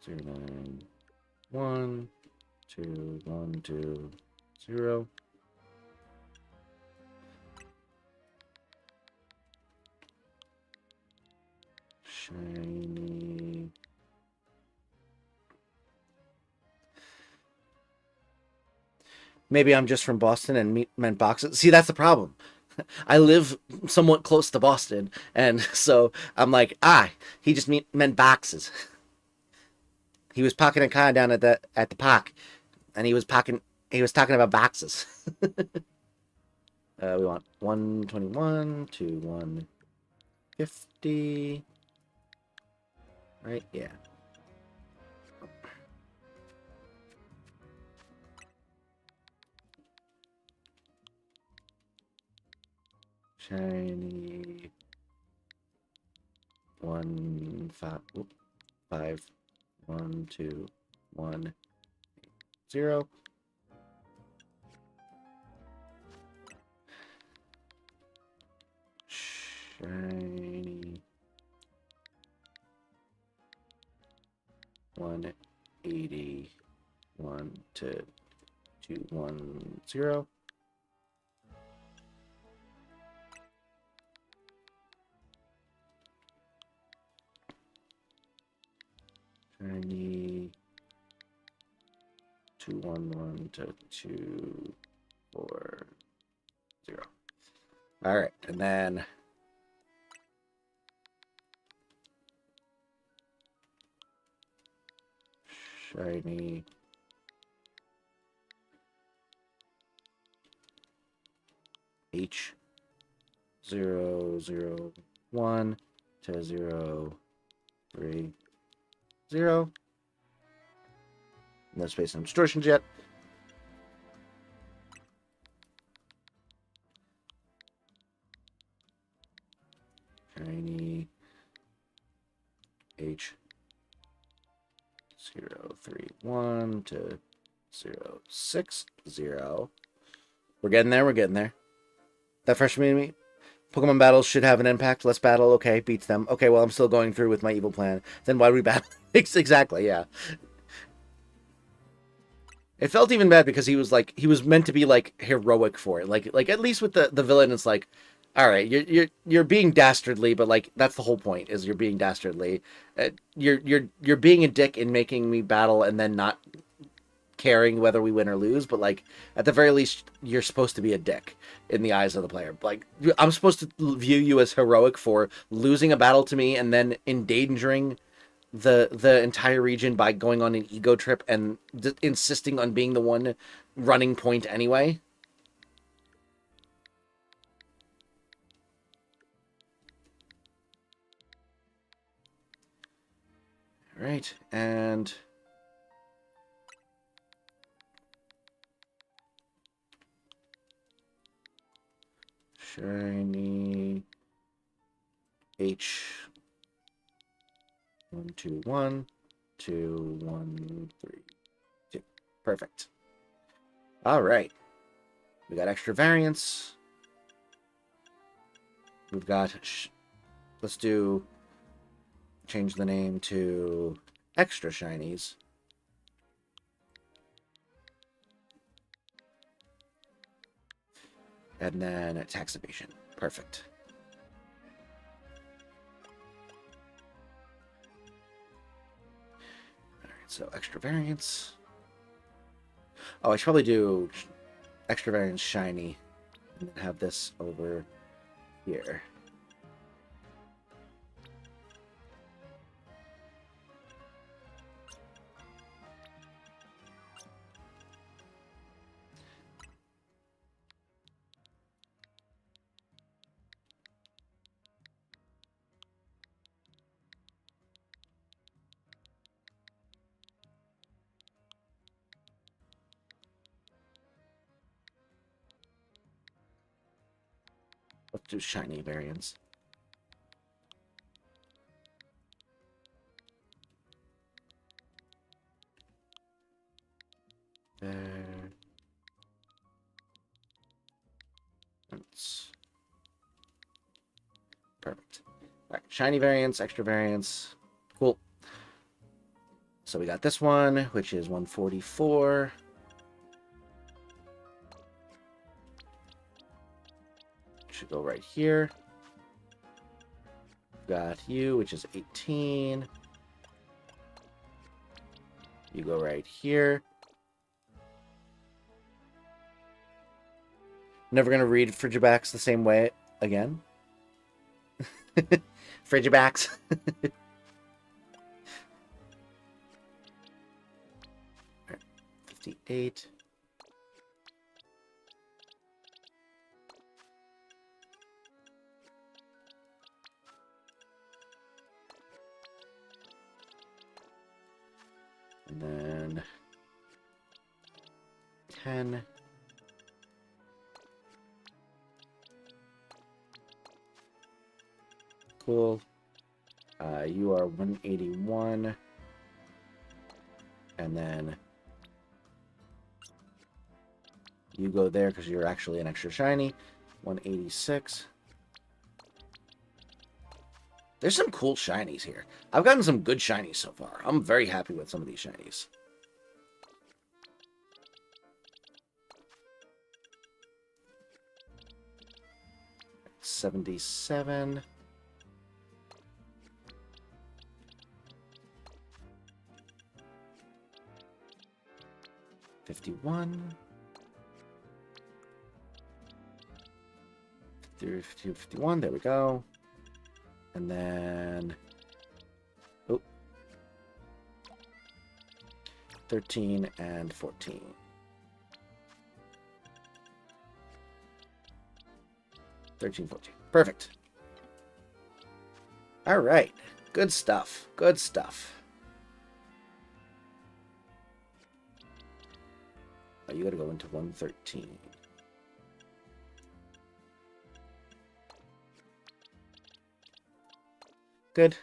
Zero 9 1 2 1 2 0. Shiny. Maybe I'm just from Boston and meant boxes. See, that's the problem. I live somewhat close to Boston, and so I'm like, he just meant boxes. He was pocketing kind down at the park, and he was talking about boxes. We want 121 to 150. Right? Yeah. Shiny. 1 5 5 1 2 1 0. Shiny. 180 1 to 2 1 0. Shiny 2 1 1 to 2 4 0. All right, and then shiny H001 to 030. No space and distortions yet. Shiny H031 to 060. We're getting there. We're getting there. That freshman me. Pokemon battles should have an impact. Let's battle. Okay, beats them. Okay, well, I'm still going through with my evil plan. Then why do we battle? Exactly, yeah. It felt even bad because he was meant to be like heroic for it. Like at least with the villain, it's like, all right, you're being dastardly, but like that's the whole point is you're being dastardly. You're being a dick in making me battle and then not caring whether we win or lose. But like at the very least, you're supposed to be a dick in the eyes of the player. Like I'm supposed to view you as heroic for losing a battle to me and then endangering the entire region by going on an ego trip and insisting on being the one running point anyway. All right, and shiny H121 2132. Perfect. All right. We got extra variants. We've got let's change the name to extra shinies. And then tax evasion. Perfect. All right, so extra variants. Oh, I should probably do extra variants shiny and then have this over here. Let's do shiny variants. There. That's perfect. All right, shiny variants, extra variants. Cool. So we got this one, which is 144. Should go right here. Got you, which is 18. You go right here. Never gonna read Frigibacks the same way again. Frigibacks. 58. And then 10. Cool. You are 181. And then you go there because you're actually an extra shiny. 186. There's some cool shinies here. I've gotten some good shinies so far. I'm very happy with some of these shinies. $77. $51. 51, there we go. And then... Oh. 13 and 14. Perfect. All right. Good stuff. Good stuff. Oh, you gotta go into 113. Good.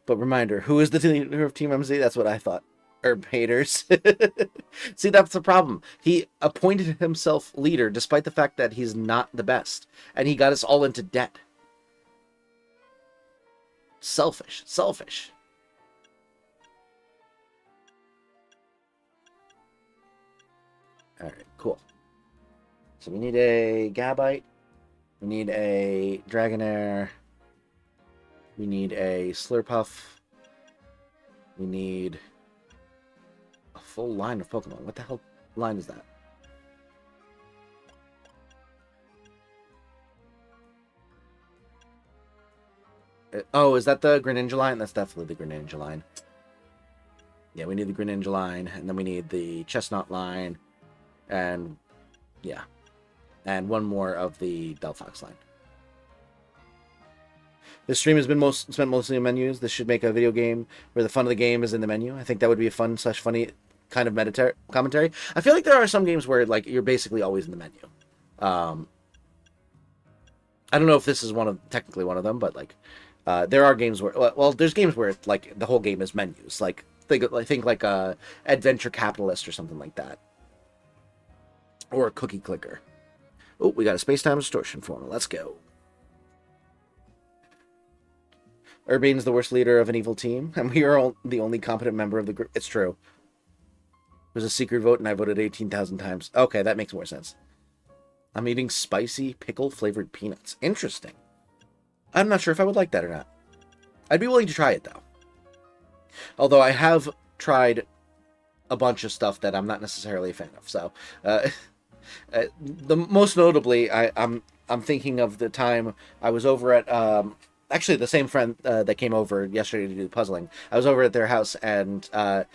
But reminder, who is the leader of Team MZ? That's what I thought. Or haters. See, that's the problem. He appointed himself leader despite the fact that he's not the best. And he got us all into debt. Selfish. Selfish. Alright, cool. So we need a Gabite. We need a Dragonair. We need a Slurpuff. We need a full line of Pokemon. What the hell line is that? Oh, is that the Greninja line? That's definitely the Greninja line. Yeah, we need the Greninja line, and then we need the Chestnut line, and yeah, and one more of the Delphox line. This stream has been spent mostly in menus. This should make a video game where the fun of the game is in the menu. I think that would be a fun / funny kind of commentary. I feel like there are some games where like you're basically always in the menu. I don't know if this is technically one of them, but like there are games where well, there's games where like the whole game is menus. Like think like a Adventure Capitalist or something like that, or a Cookie Clicker. Oh, we got a space-time distortion formula. Let's go. Urbane's the worst leader of an evil team, and we are the only competent member of the group. It's true. There's a secret vote, and I voted 18,000 times. Okay, that makes more sense. I'm eating spicy pickle-flavored peanuts. Interesting. I'm not sure if I would like that or not. I'd be willing to try it, though. Although I have tried a bunch of stuff that I'm not necessarily a fan of. So, the most notably, I'm thinking of the time I was over at... actually, the same friend that came over yesterday to do the puzzling. I was over at their house, and I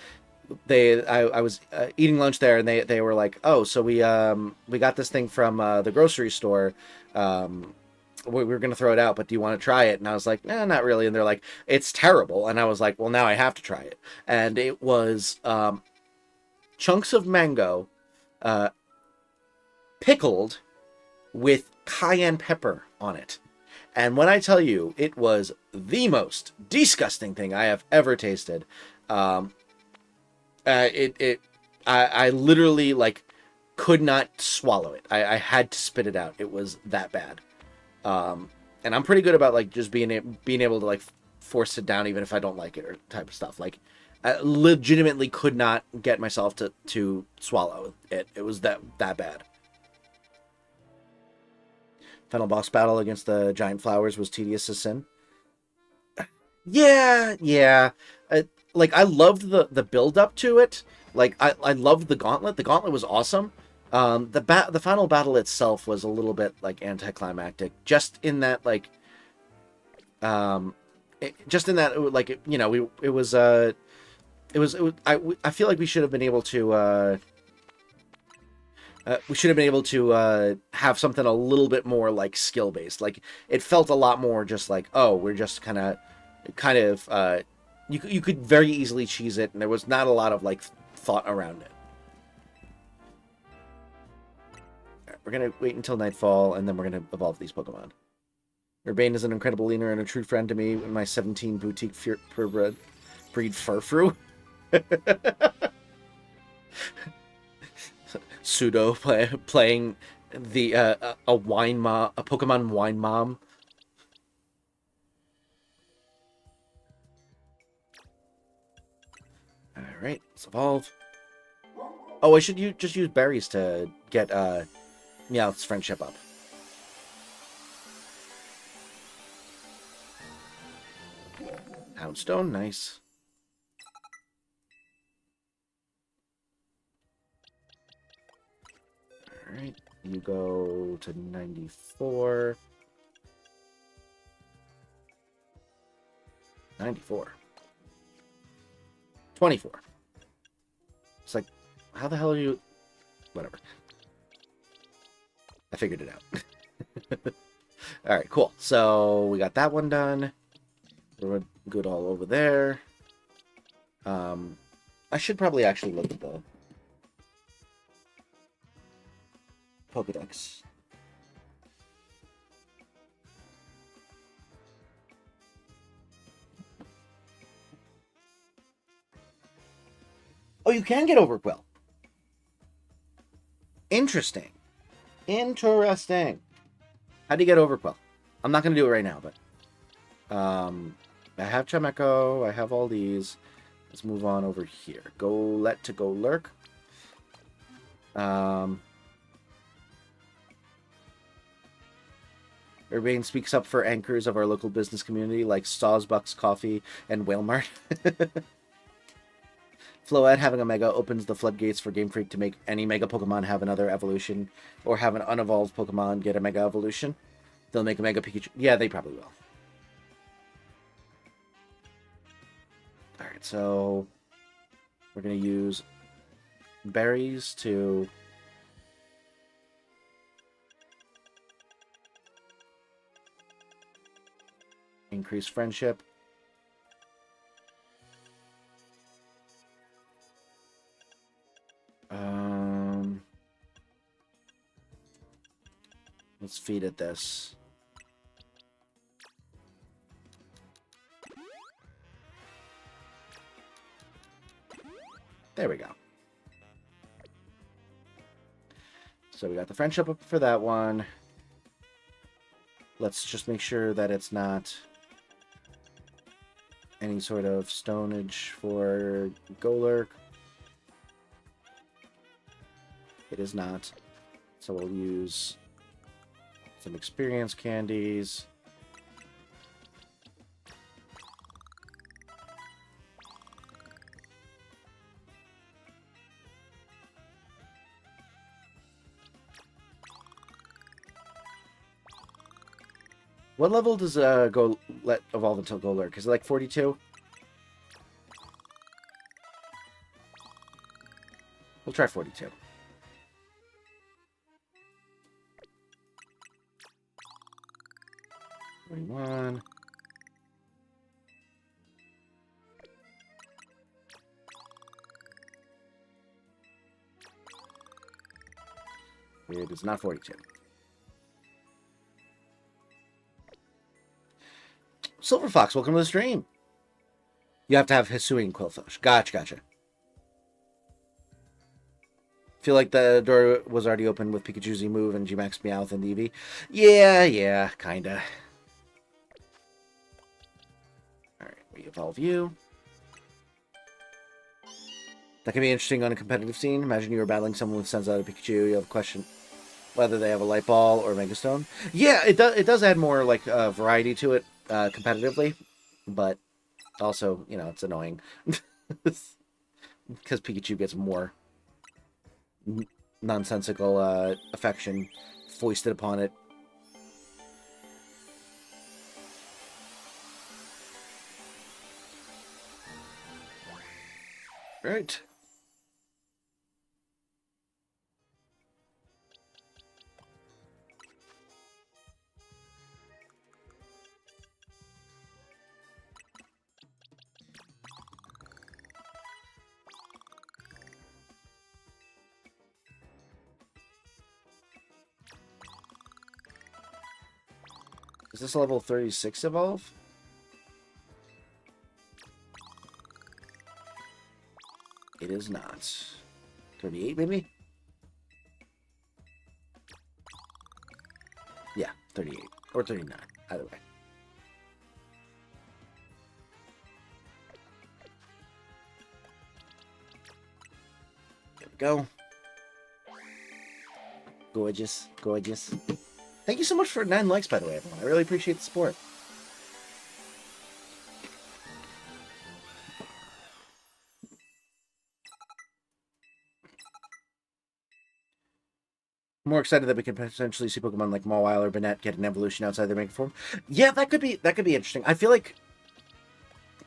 was eating lunch there, and they were like, "Oh, so we got this thing from the grocery store. We were gonna throw it out, but do you want to try it?" And I was like, "Nah, not really." And they're like, "It's terrible." And I was like, "Well, now I have to try it." And it was chunks of mango, pickled with cayenne pepper on it. And when I tell you, it was the most disgusting thing I have ever tasted. I literally like could not swallow it. I had to spit it out. It was that bad. And I'm pretty good about like just being able to like force it down even if I don't like it or type of stuff. Like I legitimately could not get myself to swallow it. It was that bad. Final boss battle against the giant flowers was tedious as sin. Yeah. Like I loved the build up to it. Like I loved the gauntlet. The gauntlet was awesome. The final battle itself was a little bit like anticlimactic. Just in that like, I feel like we should have been able to. We should have been able to have something a little bit more like skill based. Like it felt a lot more just like, oh, we're just kind of. You could very easily cheese it, and there was not a lot of like thought around it. Right, we're gonna wait until nightfall, and then we're gonna evolve these Pokemon. Urbane is an incredible leader and a true friend to me in my 17 boutique purebred breed Furfru. Pseudo playing the a Pokemon wine mom. All right, let's evolve. Oh, I should just use berries to get Meowth's friendship up. Houndstone, nice. Alright, You go to 94. 94. 24. It's like, how the hell are you... Whatever. I figured it out. Alright, cool. So, we got that one done. We're good all over there. I should probably actually look at the Pokedex. Oh, you can get Overquill. Interesting. Interesting. How do you get Overquill? I'm not going to do it right now, but... I have Chimecho. I have all these. Let's move on over here. Golett to Golurk. Urbane speaks up for anchors of our local business community like Stawsbucks Coffee and Whalemart. Floette having a Mega opens the floodgates for Game Freak to make any Mega Pokemon have another evolution, or have an unevolved Pokemon get a Mega evolution. They'll make a Mega Pikachu. Yeah, they probably will. Alright, so we're going to use berries to increase friendship. Let's feed it this. There we go. So we got the friendship up for that one. Let's just make sure that it's not any sort of stonage for Golurk. It is not. So we'll use some experience candies. What level does Golett evolve until Golurk? Is it like 42? We'll try 42. One. It is not 42. Silver Fox, welcome to the stream. You have to have Hisuian Quillfish. Gotcha. Feel like the door was already open with Pikachu's move and Gmax Meowth and Eevee. Yeah, kinda. Alright, we evolve you. That can be interesting on a competitive scene. Imagine you were battling someone with Sends Out a Pikachu. You have a question whether they have a Light Ball or Mega Stone. Yeah, it does add more like variety to it competitively, but also, you know, it's annoying because Pikachu gets more nonsensical affection foisted upon it. Right. Is this level 36 evolve? It is not. 38 maybe? Yeah, 38. Or 39. Either way. There we go. Gorgeous. Thank you so much for 9 likes, by the way, everyone. I really appreciate the support. more excited that we could potentially see Pokemon like Mawile or Banette get an evolution outside their main form. Yeah, that could be interesting. I feel like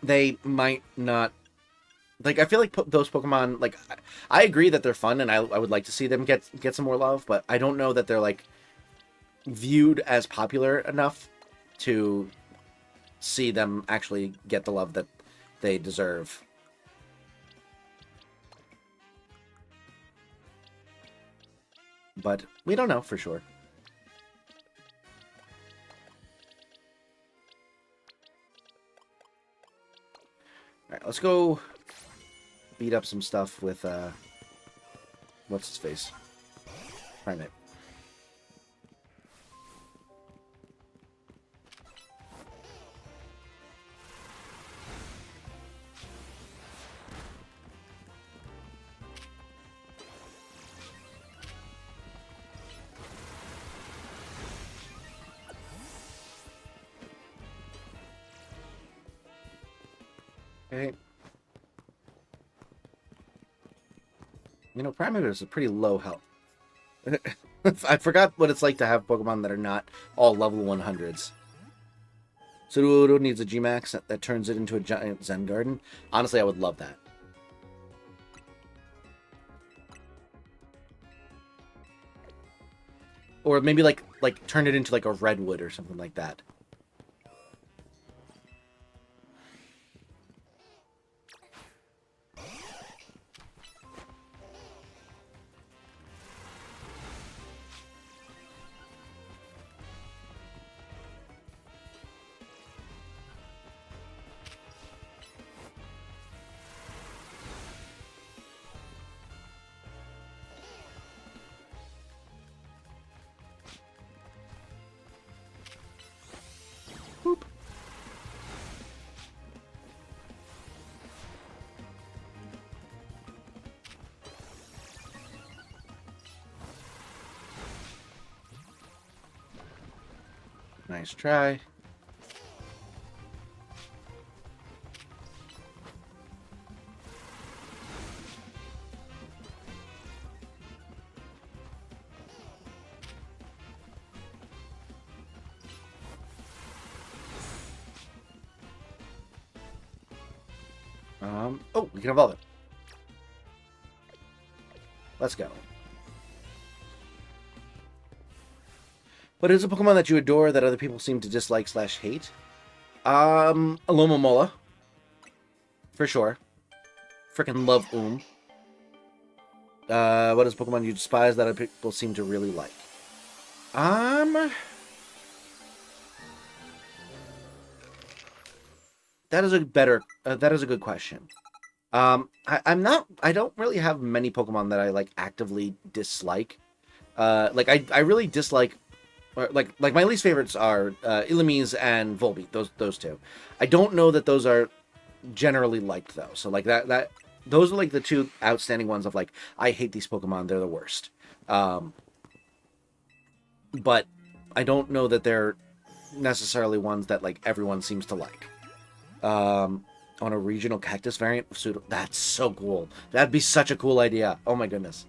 they might not. Like, I feel like those Pokemon, like, I agree that they're fun, and I would like to see them get some more love, but I don't know that they're, like, viewed as popular enough to see them actually get the love that they deserve. But we don't know for sure. Alright, let's go beat up some stuff with, what's his face? Primate. Okay. You know, Primate is a pretty low health. I forgot what it's like to have Pokemon that are not all level 100s. Sudowoodo needs a Gmax that turns it into a giant Zen Garden. Honestly, I would love that. Or maybe like turn it into like a Redwood or something like that. Boop. Nice try. Oh, we can evolve it. Let's go. But is a Pokemon that you adore that other people seem to dislike / hate? Alomomola. For sure. Freaking love what is Pokemon you despise that other people seem to really like? That is a good question. I don't really have many Pokemon that I like actively dislike. I really dislike, or like my least favorites are Illumise and Volbeat. Those two. I don't know that those are generally liked though. So like that those are like the two outstanding ones of like I hate these Pokemon. They're the worst. But I don't know that they're necessarily ones that like everyone seems to like. On a regional cactus variant of Pseudo. That's so cool. That'd be such a cool idea. Oh my goodness.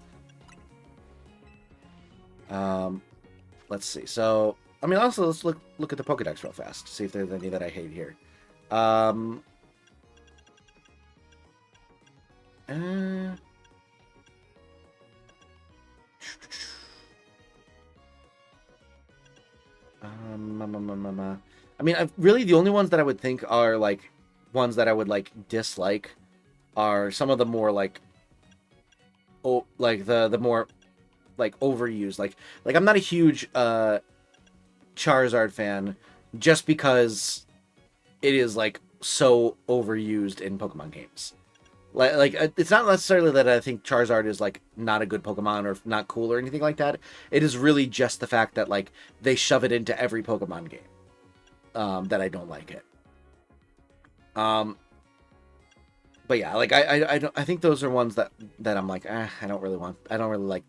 Let's see. So, I mean, also let's look at the Pokedex real fast. See if there's any that I hate here. I mean, really the only ones that I would think are like ones that I would like dislike are some of the more like the more like overused. Like I'm not a huge Charizard fan just because it is like so overused in Pokemon games. Like it's not necessarily that I think Charizard is like not a good Pokemon or not cool or anything like that. It is really just the fact that like they shove it into every Pokemon game. That I don't like it. But yeah, like I think those are ones that I'm like, I don't really like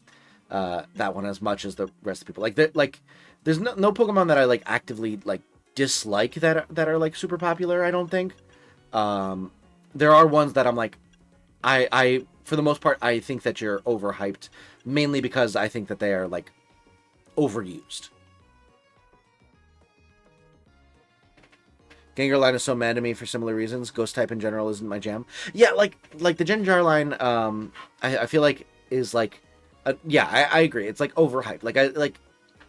that one as much as the rest of the people. There's no Pokemon that I like actively like dislike that are like super popular. I don't think. There are ones that I'm like, I for the most part I think that you're overhyped, mainly because I think that they are like overused. Gengar line is so mad at me for similar reasons. Ghost type in general isn't my jam. Yeah, like the Gengar line, I feel like is like, yeah, I agree. It's like overhyped.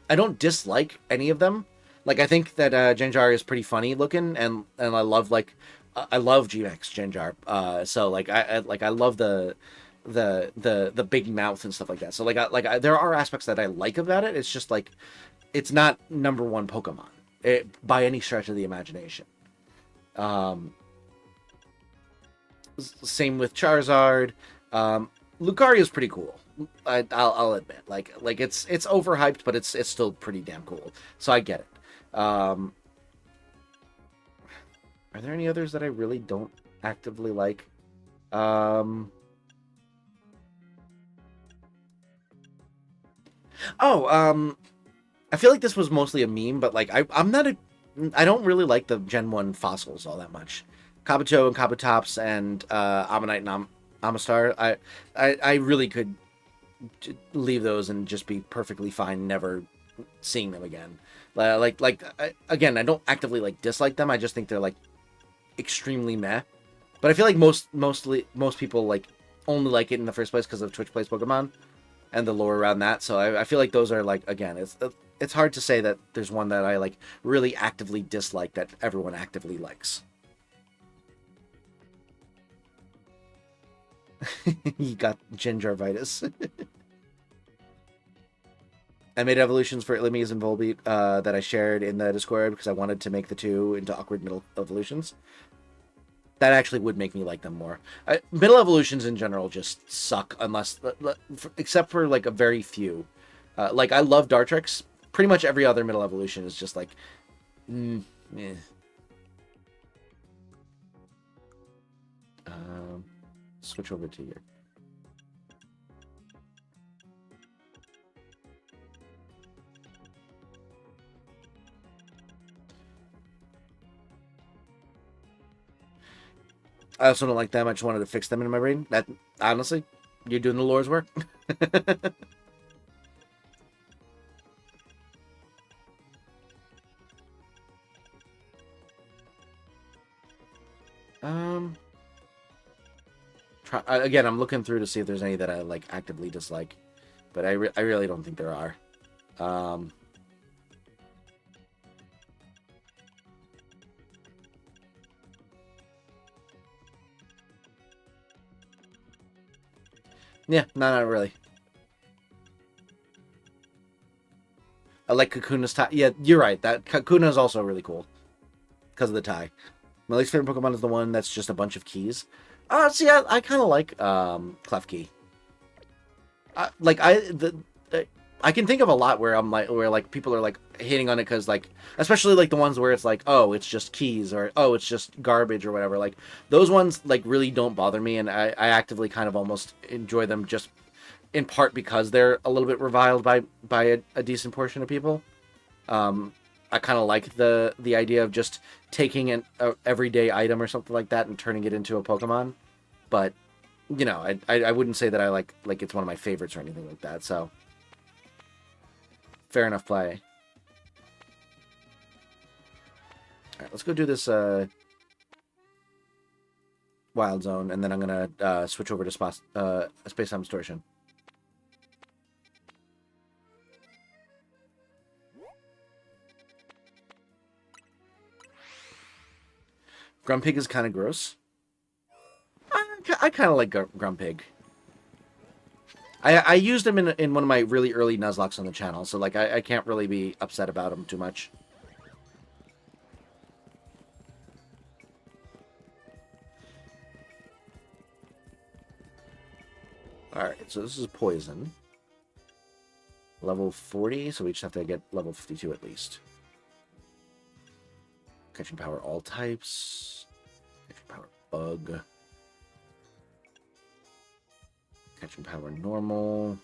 I don't dislike any of them. Like I think that Gengar is pretty funny looking, and I love I love GX Gengar. So like I love the big mouth and stuff like that. So there are aspects that I like about it. It's just like it's not number one Pokemon by any stretch of the imagination. Same with Charizard. Lucario is pretty cool. I'll admit, like it's overhyped, but it's still pretty damn cool. So I get it. Are there any others that I really don't actively like? I feel like this was mostly a meme, but like I don't really like the Gen 1 fossils all that much. Kabuto and Kabutops and Ammonite and Amistar. I really could leave those and just be perfectly fine never seeing them again. Again, I don't actively like dislike them. I just think they're like extremely meh. But I feel like most people like only like it in the first place because of Twitch Plays Pokemon and the lore around that. So I feel like those are like, again, it's hard to say that there's one that I like really actively dislike that everyone actively likes. You got gingivitis. I made evolutions for Illumise and Volbeat that I shared in the Discord because I wanted to make the two into awkward middle evolutions. That actually would make me like them more. Middle evolutions in general just suck unless, except for like a very few. Like I love Dartrix. Pretty much every other middle evolution is just like, eh. Switch over to your. I also don't like them. I just wanted to fix them in my brain. That honestly, you're doing the lore's work. Again, I'm looking through to see if there's any that I like actively dislike, but I really don't think there are. Yeah, not really. I like Kakuna's tie. Yeah, you're right. That Kakuna is also really cool because of the tie. My least favorite Pokemon is the one that's just a bunch of keys. See, I kind of like Klefki. I can think of a lot where I'm like, where like people are like hating on it because like, especially like the ones where it's like, oh, it's just keys or oh, it's just garbage or whatever. Like those ones like really don't bother me, and I actively kind of almost enjoy them just in part because they're a little bit reviled by a decent portion of people. I kind of like the idea of just taking an everyday item or something like that and turning it into a Pokemon, but you know, I wouldn't say that I like it's one of my favorites or anything like that. So. Fair enough play. Alright, let's go do this Wild Zone, and then I'm going to switch over to Space-Time Distortion. Grumpig is kind of gross. I kind of like Grumpig. I used him in one of my really early Nuzlocks on the channel, so like I can't really be upset about him too much. Alright, so this is Poison. Level 40, so we just have to get level 52 at least. Catching Power all types. Catching Power Bug. Catching Power normal.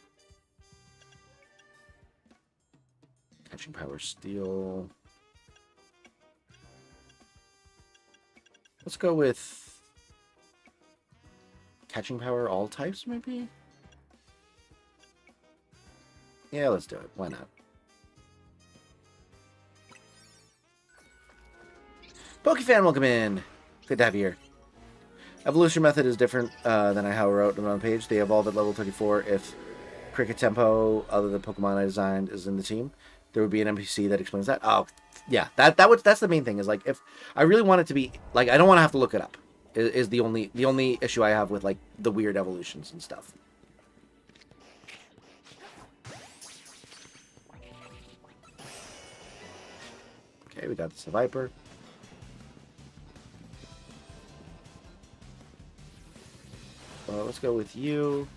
Catching Power steel. Let's go with Catching Power all types, maybe? Yeah, let's do it. Why not? Pokefan, welcome in. Good to have you here. Evolution method is different than how I wrote it on the page. They evolve at level 34 if Cricket Tempo, other than Pokemon I designed, is in the team. There would be an NPC that explains that. Oh, yeah, that's the main thing. Is like if I really want it to be like I don't want to have to look it up. Is the only issue I have with like the weird evolutions and stuff. Okay, we got the Viper. Well, let's go with you.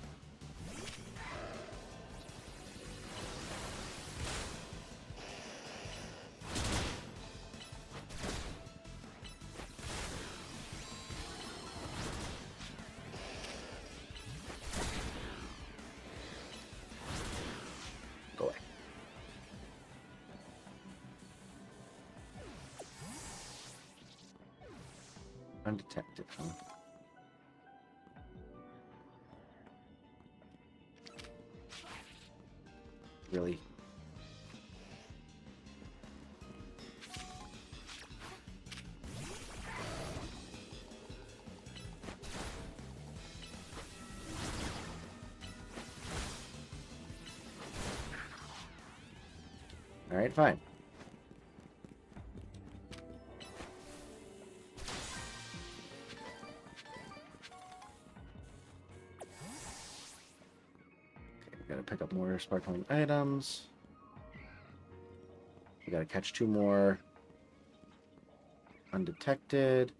Go away. Undetected, huh? Really? All right, fine. Gotta pick up more sparkling items. We gotta catch 2 more undetected.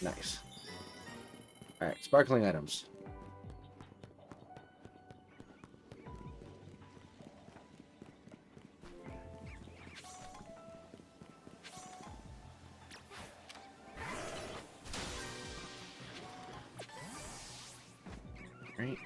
Nice. All right, sparkling items. Right.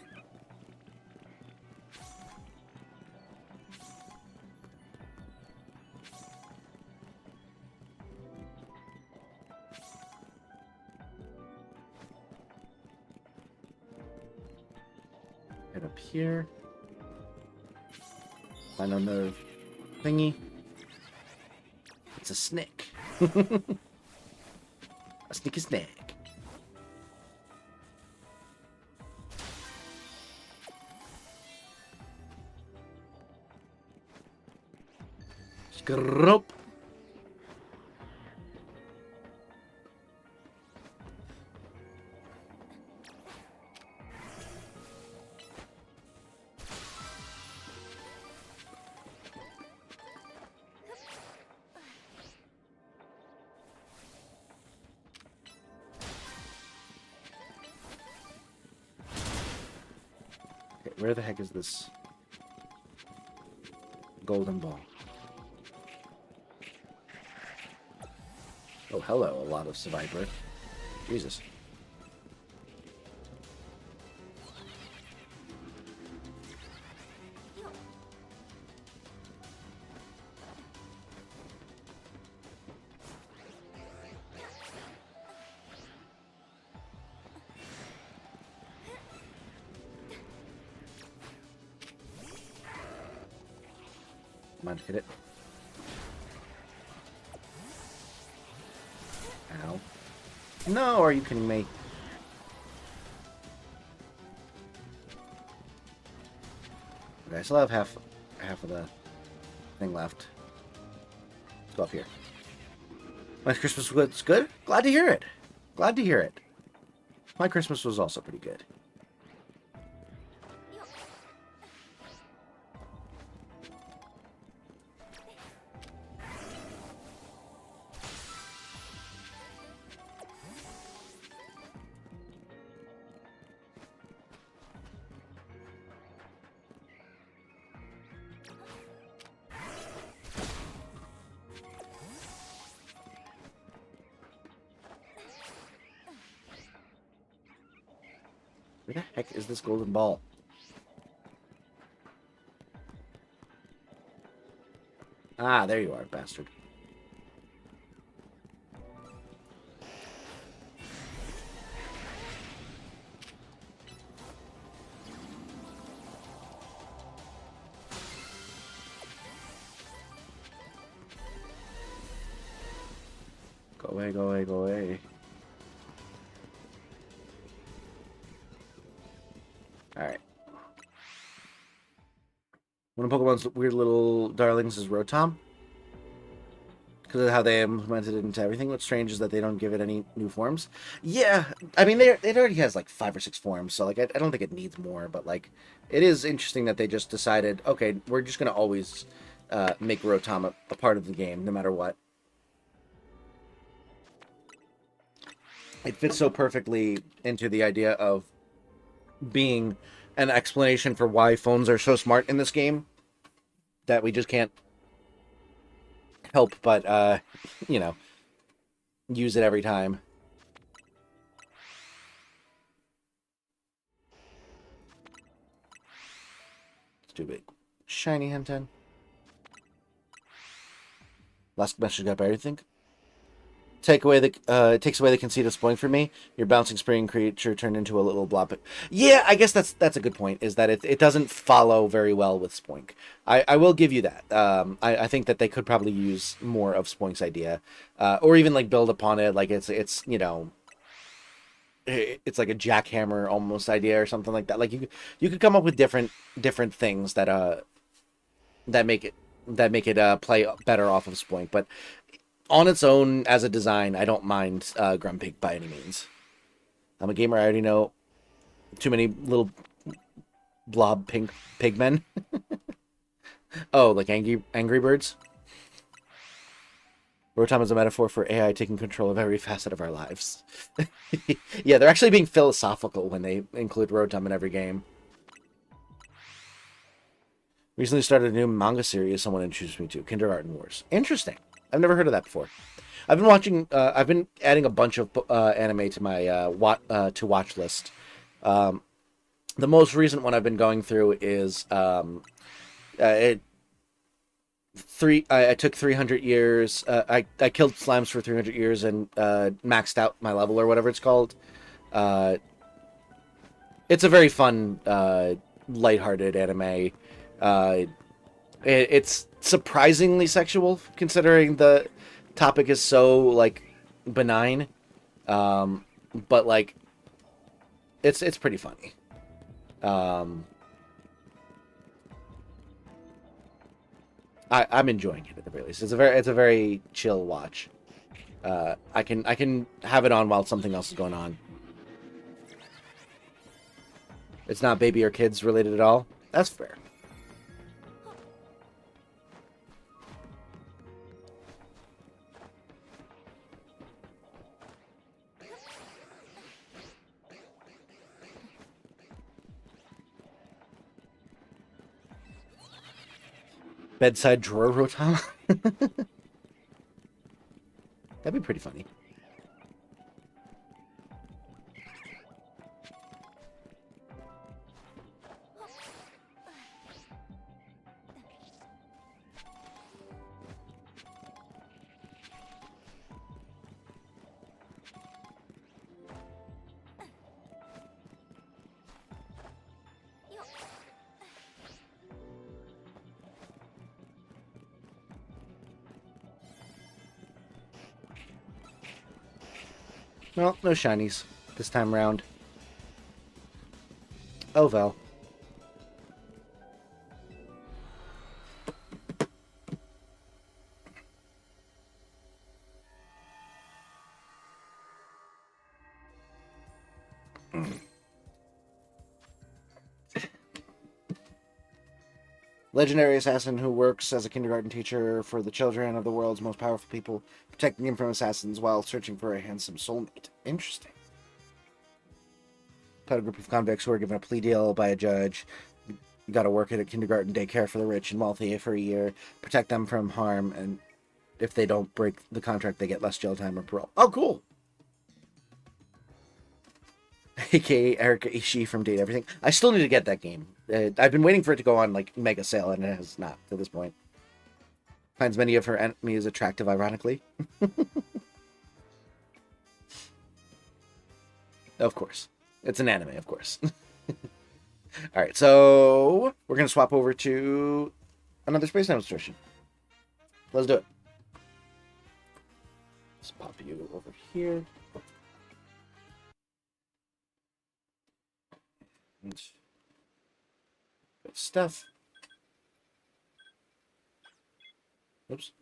Head up here. Find another thingy. It's a snake. A sneaky snake. Scrope. Okay, where the heck is this golden ball? Oh, hello, a lot of survivor. Jesus. Come on, hit it. Ow. No, are you kidding me? Okay, I still have half of the thing left. Let's go up here. My Christmas was good? Glad to hear it. Glad to hear it. My Christmas was also pretty good. Where the heck is this golden ball? Ah, there you are, bastard. Go away, go away, go away. Alright. One of Pokemon's weird little darlings is Rotom. Because of how they implemented it into everything. What's strange is that they don't give it any new forms. Yeah, I mean, it already has like 5 or 6 forms, so like I don't think it needs more, but like it is interesting that they just decided, okay, we're just going to always make Rotom a part of the game, no matter what. It fits so perfectly into the idea of being an explanation for why phones are so smart in this game that we just can't help but, you know, use it every time. It's too big. Shiny Henten. Last message got buried, I think. It takes away the conceit of spoink for me. Your bouncing spring creature turned into a little blob. Yeah, I guess that's a good point. Is that it doesn't follow very well with spoink. I will give you that. I think that they could probably use more of spoink's idea, or even like build upon it. Like it's you know, it's like a jackhammer almost idea or something like that. Like you could come up with different things that make it play better off of spoink, but on its own, as a design, I don't mind Grumpig by any means. I'm a gamer. I already know too many little blob pink pigmen. Oh, like angry birds? Rotom is a metaphor for AI taking control of every facet of our lives. Yeah, they're actually being philosophical when they include Rotom in every game. Recently started a new manga series someone introduced me to, Kindergarten Wars. Interesting. I've never heard of that before. I've been watching. I've been adding a bunch of anime to my watch list. The most recent one I've been going through is I took 300 years. I killed slimes for 300 years and maxed out my level or whatever it's called. It's a very fun, lighthearted anime. It's surprisingly sexual considering the topic is so like benign, but like it's pretty funny. I'm enjoying it at the very least. It's a very chill watch. I can have it on while something else is going on. It's not baby or kids related at all. That's fair. Bedside drawer Rotom? That'd be pretty funny. Well, no shinies this time around. Oh, well. Legendary assassin who works as a kindergarten teacher for the children of the world's most powerful people, protecting them from assassins while searching for a handsome soulmate. Interesting. About a group of convicts who are given a plea deal by a judge. You gotta work at a kindergarten daycare for the rich and wealthy for a year, protect them from harm, and if they don't break the contract, they get less jail time or parole. Oh, cool! AKA Erika Ishii from Date Everything. I still need to get that game. I've been waiting for it to go on like mega sale, and it has not to this point. Finds many of her enemies attractive, ironically. Of course. It's an anime, of course. Alright, so we're going to swap over to another space demonstration. Let's do it. Let's pop you over here. And good stuff. Oops.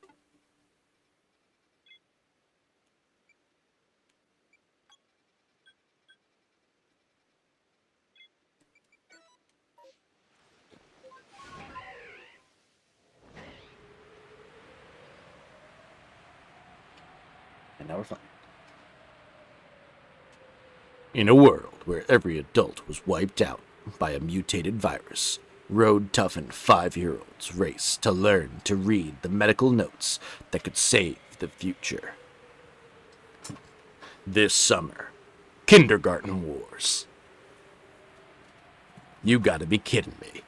And now we're fine. In a world where every adult was wiped out by a mutated virus, road-toughened 5-year-olds race to learn to read the medical notes that could save the future. This summer, Kindergarten Wars. You gotta be kidding me.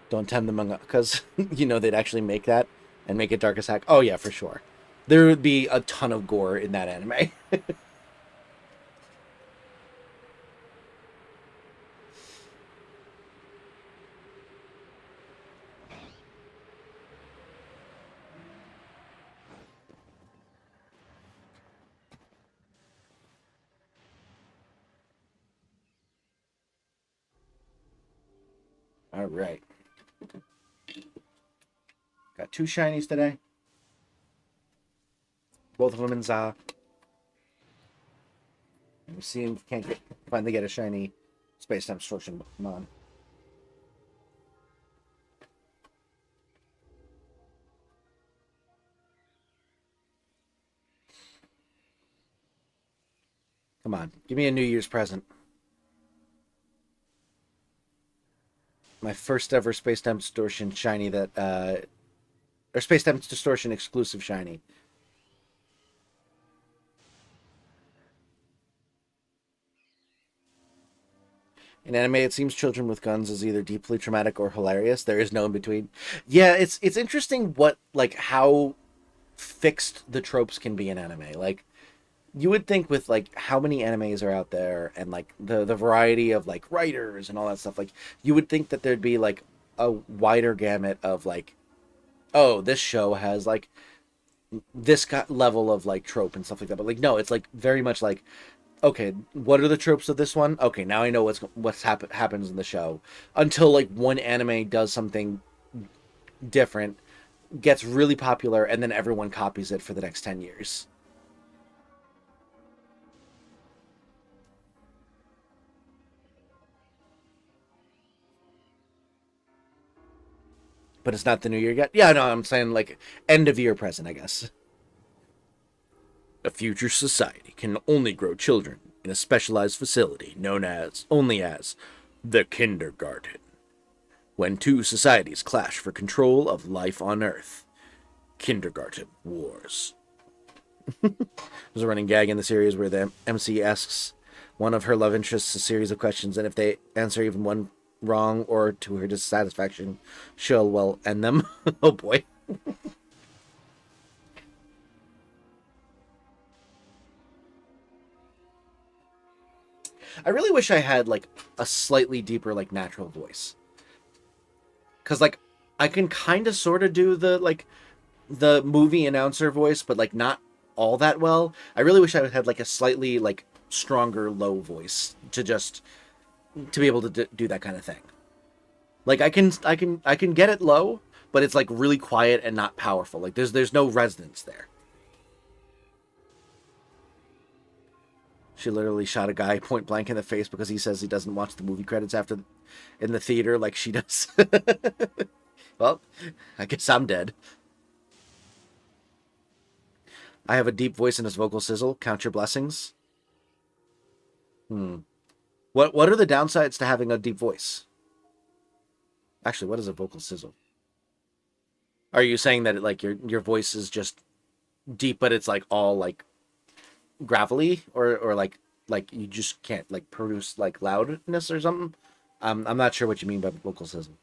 Don't tempt them because you know they'd actually make that and make it dark as heck. Oh yeah, for sure. There would be a ton of gore in that anime. All right. Got 2 shinies today. Both of them in Za. We're seeing if we can't finally get a shiny space-time distortion Mon. Come on, give me a New Year's present. My first ever space-time distortion shiny that, or space-time distortion exclusive shiny. In anime, it seems children with guns is either deeply traumatic or hilarious. There is no in between. Yeah, it's interesting what, like, how fixed the tropes can be in anime. Like, you would think with, like, how many animes are out there and, like, the variety of, like, writers and all that stuff, like, you would think that there'd be, like, a wider gamut of, like, oh, this show has, like, this level of, like, trope and stuff like that. But, like, no, it's, like, very much like, okay, what are the tropes of this one? Okay, now I know happens in the show. Until, like, one anime does something different, gets really popular, and then everyone copies it for the next 10 years. But it's not the new year yet? Yeah, no, I'm saying, like, end of year present, I guess. A future society can only grow children in a specialized facility known only as the kindergarten. When 2 societies clash for control of life on Earth. Kindergarten Wars. There's a running gag in the series where the MC asks one of her love interests a series of questions, and if they answer even one wrong or to her dissatisfaction, she'll, well, end them. Oh boy. I really wish I had, like, a slightly deeper, like, natural voice. Because, like, I can kind of sort of do the, like, the movie announcer voice, but, like, not all that well. I really wish I had, like, a slightly, like, stronger low voice to be able to do that kind of thing. Like, I can get it low, but it's, like, really quiet and not powerful. Like, there's no resonance there. She literally shot a guy point blank in the face because he says he doesn't watch the movie credits in the theater like she does. Well, I guess I'm dead. I have a deep voice in his vocal sizzle. Count your blessings. What are the downsides to having a deep voice? Actually, what is a vocal sizzle? Are you saying that like your voice is just deep, but it's like all like gravelly, or like you just can't like produce like loudness or something? I'm not sure what you mean by vocal sizzle.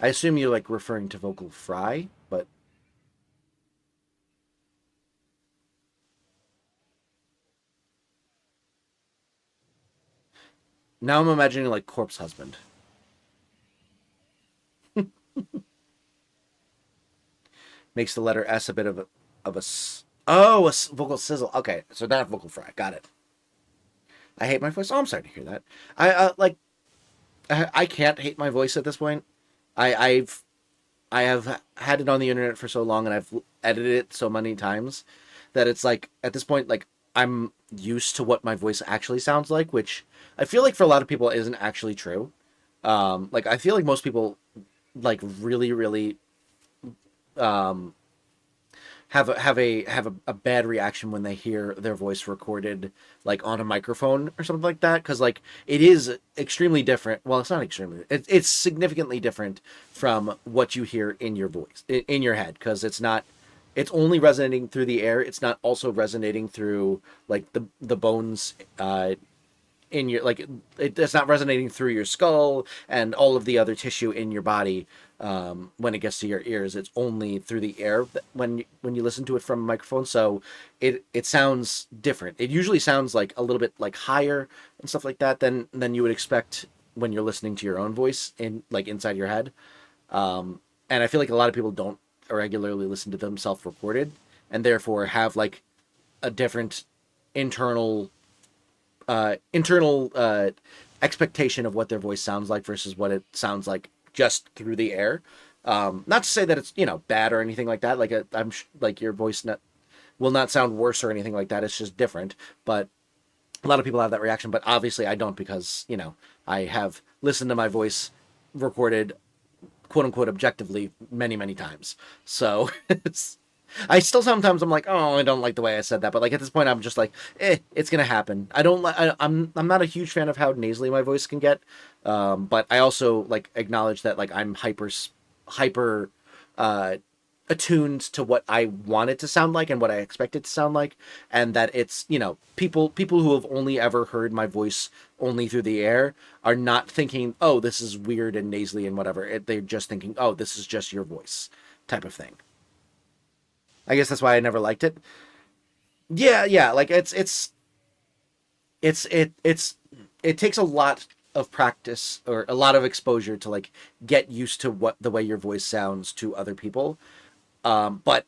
I assume you're like referring to vocal fry, but now I'm imagining like corpse husband. Makes the letter S a bit of vocal sizzle. Okay, so not vocal fry. Got it. I hate my voice. Oh, I'm sorry to hear that. I can't hate my voice at this point. I've I have had it on the internet for so long, and I've edited it so many times that it's like at this point, like I'm used to what my voice actually sounds like, which I feel like for a lot of people isn't actually true. Like I feel like most people like really, really um, have a bad reaction when they hear their voice recorded like on a microphone or something like that, because like it is extremely different. Well, it's not extremely, it's significantly different from what you hear in your voice in your head, because it's only resonating through the air. It's not also resonating through like the bones in your like it's not resonating through your skull and all of the other tissue in your body. When it gets to your ears, it's only through the air when you listen to it from a microphone. So it sounds different. It usually sounds like a little bit like higher and stuff like that than you would expect when you're listening to your own voice in like inside your head. And I feel like a lot of people don't regularly listen to themselves recorded, and therefore have like a different internal expectation of what their voice sounds like versus what it sounds like just through the air. Not to say that it's bad or anything like that. Like like your voice will not sound worse or anything like that. It's just different. But a lot of people have that reaction. But obviously I don't, because I have listened to my voice recorded, quote unquote, objectively many times. So I still sometimes I'm like, oh, I don't like the way I said that, but like at this point I'm just like, it's gonna happen. I don't like. I'm not a huge fan of how nasally my voice can get, but I also like acknowledge that like I'm hyper attuned to what I want it to sound like and what I expect it to sound like, and that it's people who have only ever heard my voice only through the air are not thinking, oh, this is weird and nasally and whatever. They're just thinking, oh, this is just your voice type of thing. I guess that's why I never liked it. Yeah, like it takes a lot of practice or a lot of exposure to like get used to what the way your voice sounds to other people. But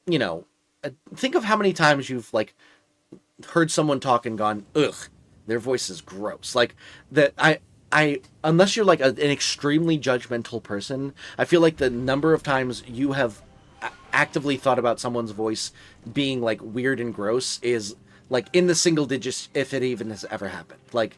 you know, think of how many times you've like heard someone talk and gone, ugh, their voice is gross. Like that I unless you're like an extremely judgmental person, I feel like the number of times you have actively thought about someone's voice being like weird and gross is like in the single digits, if it even has ever happened. Like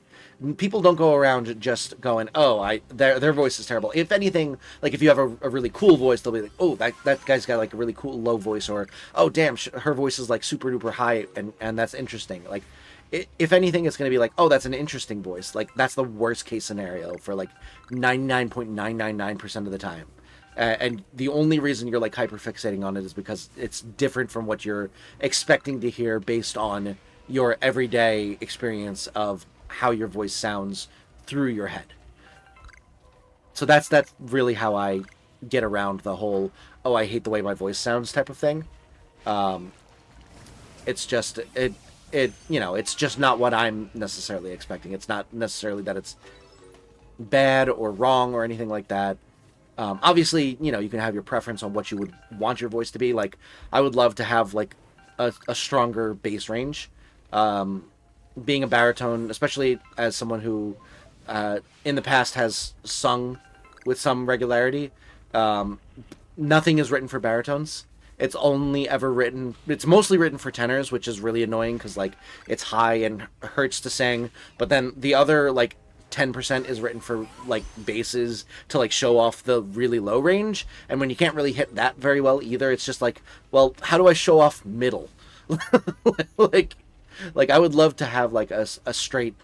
people don't go around just going, oh, their voice is terrible. If anything, like if you have a really cool voice, they'll be like, oh, that guy's got like a really cool low voice, or oh damn, her voice is like super duper high, and that's interesting. Like if anything, it's going to be like, oh, that's an interesting voice. Like that's the worst case scenario for like 99.999% of the time. And the only reason you're like hyperfixating on it is because it's different from what you're expecting to hear based on your everyday experience of how your voice sounds through your head. So that's really how I get around the whole, oh, I hate the way my voice sounds type of thing. It's just it's just not what I'm necessarily expecting. It's not necessarily that it's bad or wrong or anything like that. Obviously, you can have your preference on what you would want your voice to be. Like, I would love to have like a stronger bass range. Being a baritone, especially as someone who in the past has sung with some regularity, nothing is written for baritones. It's mostly written for tenors, which is really annoying because like it's high and hurts to sing. But then the other like 10% is written for like basses to like show off the really low range, and when you can't really hit that very well either, it's just like, well, how do I show off middle? like I would love to have like a straight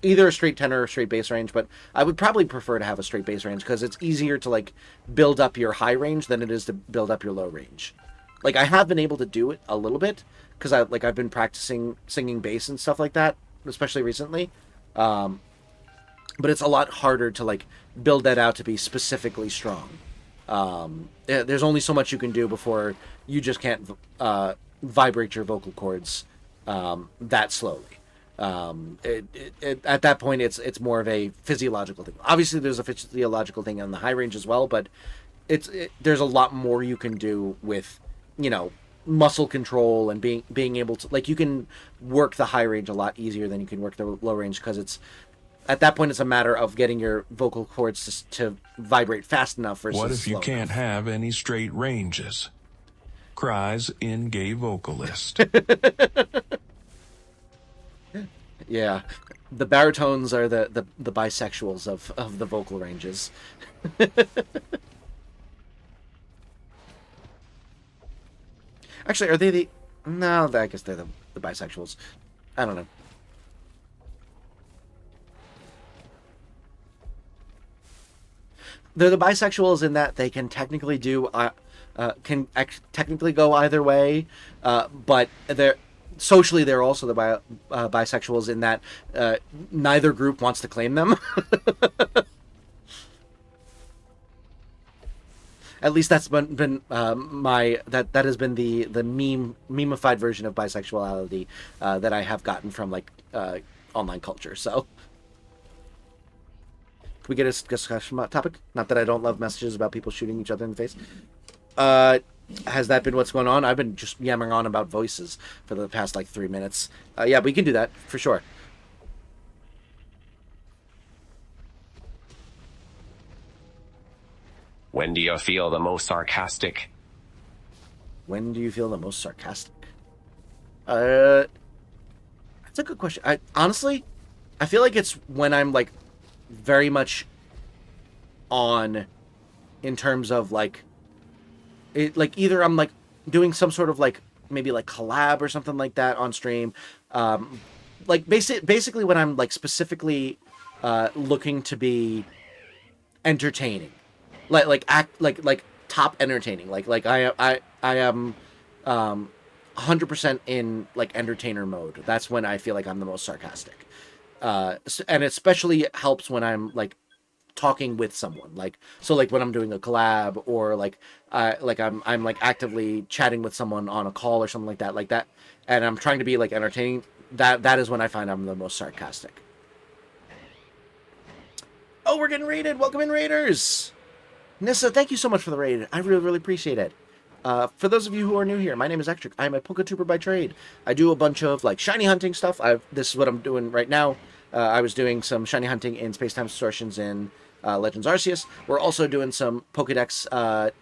either a straight tenor or straight bass range, but I would probably prefer to have a straight bass range because it's easier to like build up your high range than it is to build up your low range. Like I have been able to do it a little bit because I've been practicing singing bass and stuff like that, especially recently. but it's a lot harder to like build that out to be specifically strong. There's only so much you can do before you just can't vibrate your vocal cords that slowly. At that point, it's more of a physiological thing. Obviously, there's a physiological thing on the high range as well, but there's a lot more you can do with, muscle control and being able to, like, you can work the high range a lot easier than you can work the low range, because it's at that point it's a matter of getting your vocal cords to vibrate fast enough versus What if you slow can't enough. have any straight ranges? Cries in gay vocalist. Yeah, the baritones are the bisexuals of the vocal ranges. Actually, are they the? No, I guess they're the bisexuals. I don't know. They're the bisexuals in that they can technically technically go either way, but they're socially they're also the bisexuals in that neither group wants to claim them. At least that's been that has been the memeified version of bisexuality that I have gotten from like online culture. So, can we get a discussion about topic? Not that I don't love messages about people shooting each other in the face. Has that been what's going on? I've been just yammering on about voices for the past like 3 minutes. Yeah, we can do that for sure. When do you feel the most sarcastic? When do you feel the most sarcastic? That's a good question. Honestly, I feel like it's when I'm like very much on in terms of like it, like either I'm like doing some sort of like maybe like collab or something like that on stream. Like basically when I'm like specifically looking to be entertaining. Like top entertaining. Like I am 100% in like entertainer mode. That's when I feel like I'm the most sarcastic. And especially helps when I'm like talking with someone. Like when I'm doing a collab or like I'm like actively chatting with someone on a call or something like that, and I'm trying to be like entertaining. That is when I find I'm the most sarcastic. Oh, we're getting raided. Welcome in, raiders. Nissa, thank you so much for the raid. I really, really appreciate it. For those of you who are new here, my name is Ectric. I'm a Poketuber by trade. I do a bunch of like shiny hunting stuff. This is what I'm doing right now. I was doing some shiny hunting in Space-Time Distortions in Legends Arceus. We're also doing some Pokedex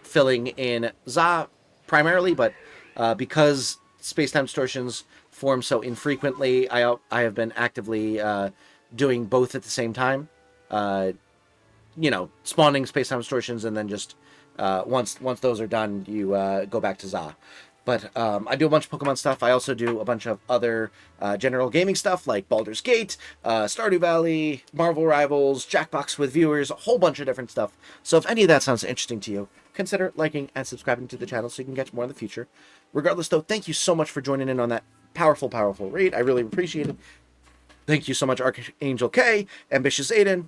filling in Za primarily, but because Space-Time Distortions form so infrequently, I have been actively doing both at the same time. Spawning space-time distortions, and then just once those are done, you go back to Za. But I do a bunch of Pokemon stuff. I also do a bunch of other general gaming stuff like Baldur's Gate, Stardew Valley, Marvel Rivals, Jackbox with viewers, a whole bunch of different stuff. So if any of that sounds interesting to you, consider liking and subscribing to the channel so you can catch more in the future. Regardless, though, thank you so much for joining in on that powerful raid. I really appreciate it. Thank you so much, Archangel K, Ambitious Aiden.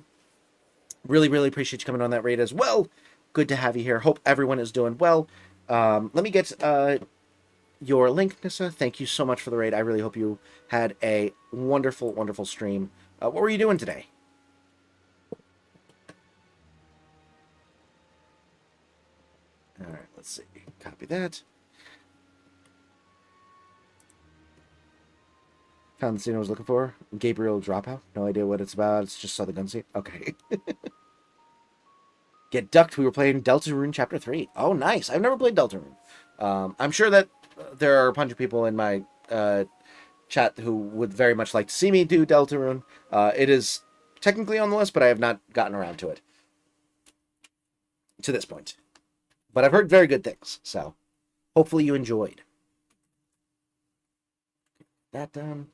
Really, really appreciate you coming on that raid as well. Good to have you here. Hope everyone is doing well. Let me get your link, Nissa. Thank you so much for the raid. I really hope you had a wonderful, wonderful stream. What were you doing today? All right, let's see. Copy that. Found the scene I was looking for. Gabriel Dropout. No idea what it's about. It's just saw the gun scene. Okay. Get ducked. We were playing Deltarune Chapter 3. Oh, nice. I've never played Deltarune. I'm sure that there are a bunch of people in my chat who would very much like to see me do Deltarune. It is technically on the list, but I have not gotten around to it to this point. But I've heard very good things, so hopefully you enjoyed. That done.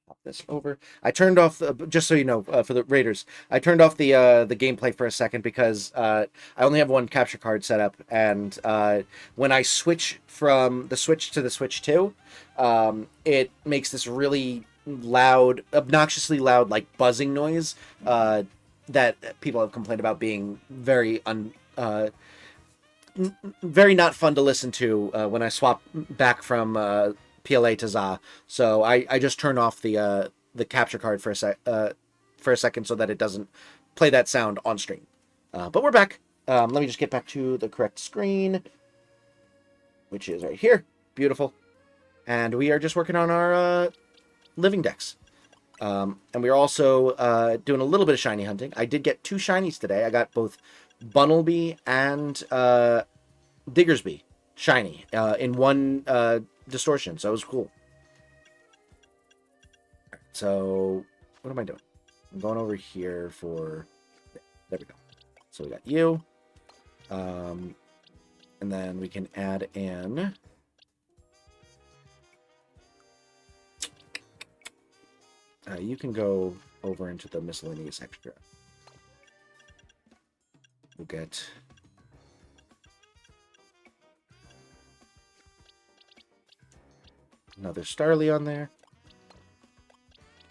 Pop this over. I turned off just so you know, for the Raiders, I turned off the gameplay for a second because I only have one capture card set up, and when I switch from the Switch to the Switch 2, it makes this really loud, obnoxiously loud, like buzzing noise that people have complained about being very very not fun to listen to when I swap back from PLA to ZA. So I just turn off the capture card for a second so that it doesn't play that sound on stream. But we're back. Let me just get back to the correct screen, which is right here. Beautiful. And we are just working on our living decks. And we're also doing a little bit of shiny hunting. I did get 2 shinies today. I got both Bunnelby and Diggersby shiny in one distortion, so it was cool. So what am I doing? I'm going over here for... There we go. So we got you. And then we can add in... you can go over into the miscellaneous extra. We'll get... another Starly on there.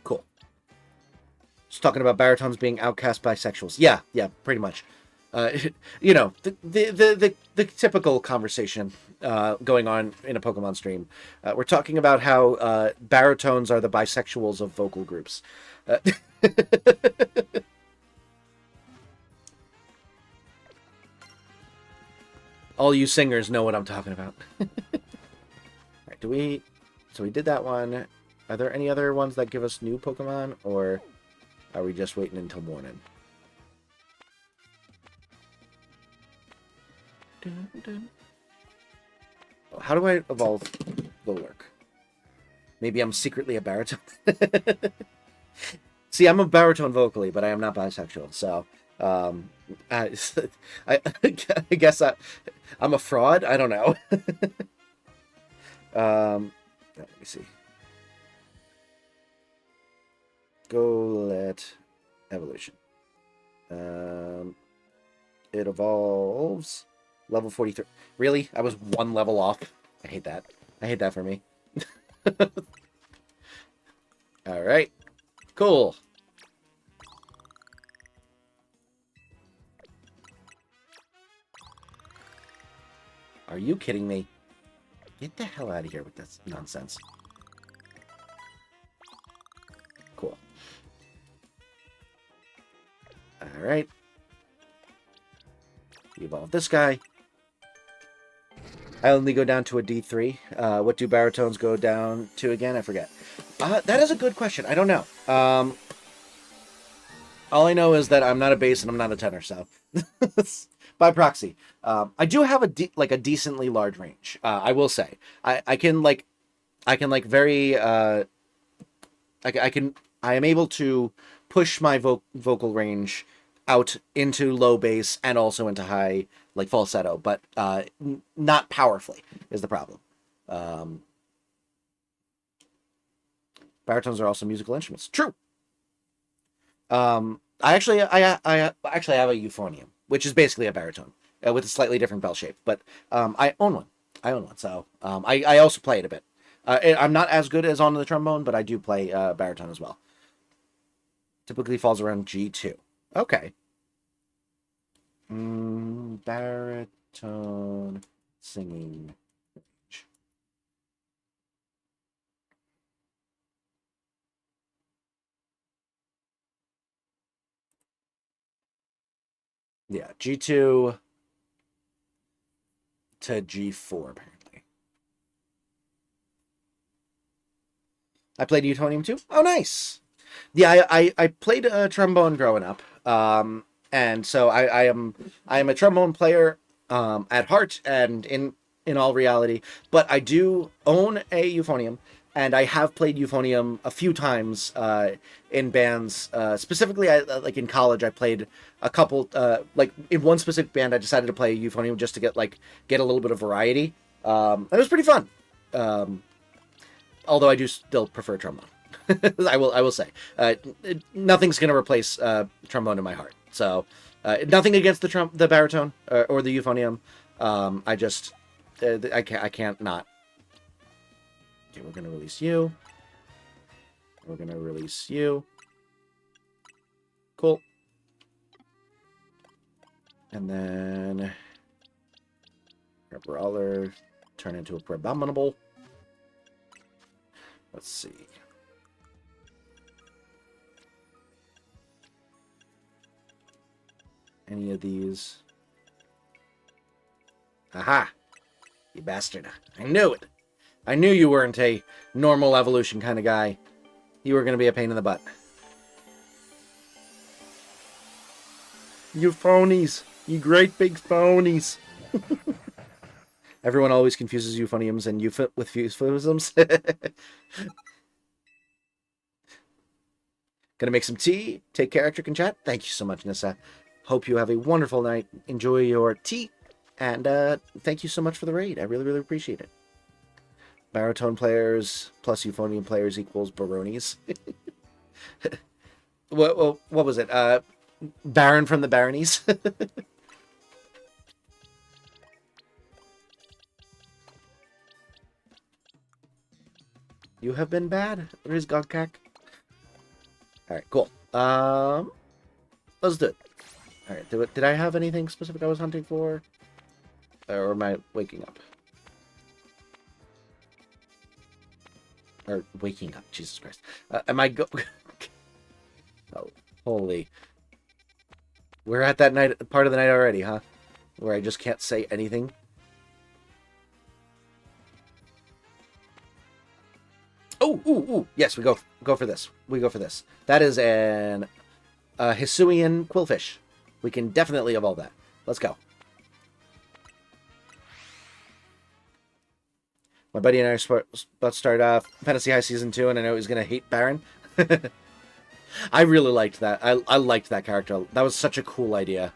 Cool. Just talking about baritones being outcast bisexuals. Yeah, pretty much. You know, the typical conversation going on in a Pokemon stream. We're talking about how baritones are the bisexuals of vocal groups. All you singers know what I'm talking about. Alright, so we did that one. Are there any other ones that give us new Pokemon, or are we just waiting until morning? How do I evolve Lurk? Maybe I'm secretly a baritone. See, I'm a baritone vocally, but I am not bisexual, so I guess I'm a fraud. I don't know. Let me see. Golett evolution. It evolves level 43. Really? I was 1 level off. I hate that. I hate that for me. All right. Cool. Are you kidding me? Get the hell out of here with this nonsense. Cool. Alright. Evolve this guy. I only go down to a D3. What do baritones go down to again? I forget. That is a good question. I don't know. All I know is that I'm not a bass and I'm not a tenor, so... By proxy. I do have a decently large range. I will say. I am able to push my vocal range out into low bass and also into high, like falsetto, but not powerfully is the problem. Baritones are also musical instruments. True. I actually have a euphonium, which is basically a baritone with a slightly different bell shape. But I own one. So I also play it a bit. I'm not as good as on the trombone, but I do play baritone as well. Typically falls around G2. Okay. Baritone singing. Yeah, G2 to G4, apparently. I played euphonium too? Oh, nice! Yeah, I played trombone growing up. And so I am a trombone player at heart and in all reality. But I do own a euphonium. And I have played euphonium a few times in bands. Specifically, like in college, I played a couple. Like in one specific band, I decided to play euphonium just to get a little bit of variety. It was pretty fun. Although I do still prefer trombone. I will say nothing's gonna replace trombone in my heart. So nothing against the baritone or the euphonium. I can't not. Okay, we're going to release you. We're going to release you. Cool. And then our brawler turn into a Abominable. Let's see. Any of these? Aha! You bastard. I knew it! I knew you weren't a normal evolution kind of guy. You were going to be a pain in the butt. You phonies! You great big phonies! Everyone always confuses euphoniums and with euphemisms. Gonna make some tea. Take care, Ectric, and chat. Thank you so much, Nissa. Hope you have a wonderful night. Enjoy your tea. And thank you so much for the raid. I really, really appreciate it. Baritone players plus euphonium players equals baronies. what was it? Baron from the baronies. You have been bad. Where's Gogkak? Alright, cool. Let's do it. Alright, did I have anything specific I was hunting for? Or am I waking up? Or waking up, Jesus Christ. Am I Oh, holy. We're at that part of the night already, huh? Where I just can't say anything. Oh, ooh, yes, we go for this. We go for this. That is an Hisuian Quillfish. We can definitely evolve that. Let's go. My buddy and I are about to start Fantasy High Season 2, and I know he's going to hate Baron. I really liked that. I liked that character. That was such a cool idea.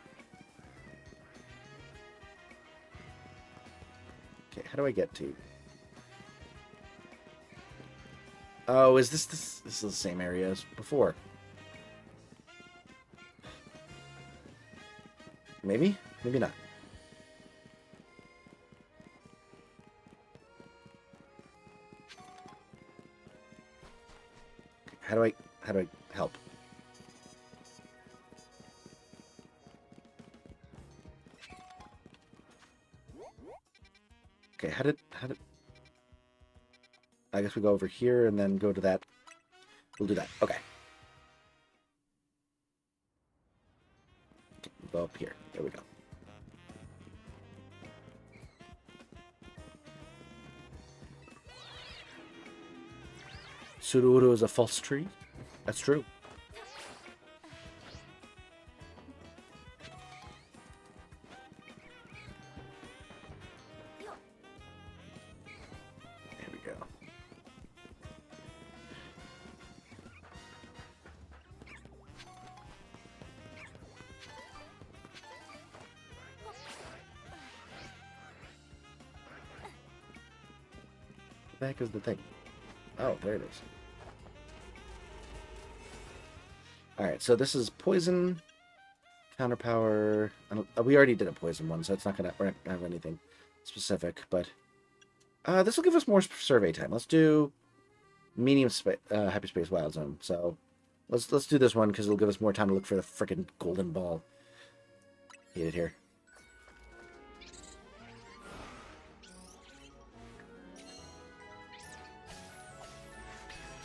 Okay, how do I get to... Oh, is this is the same area as before? Maybe? Maybe not. How do I help? Okay, how did I guess we go over here and then go to that. We'll do that. Okay. We'll go up here. There we go. Sudowoodo is a false tree? That's true. There we go. What the heck is the thing? Oh, there it is. Alright, so this is poison, counterpower. We already did a poison one, so it's not going to have anything specific, but this will give us more survey time. Let's do medium hyperspace wild zone. So let's do this one because it'll give us more time to look for the frickin' golden ball. Hate it here.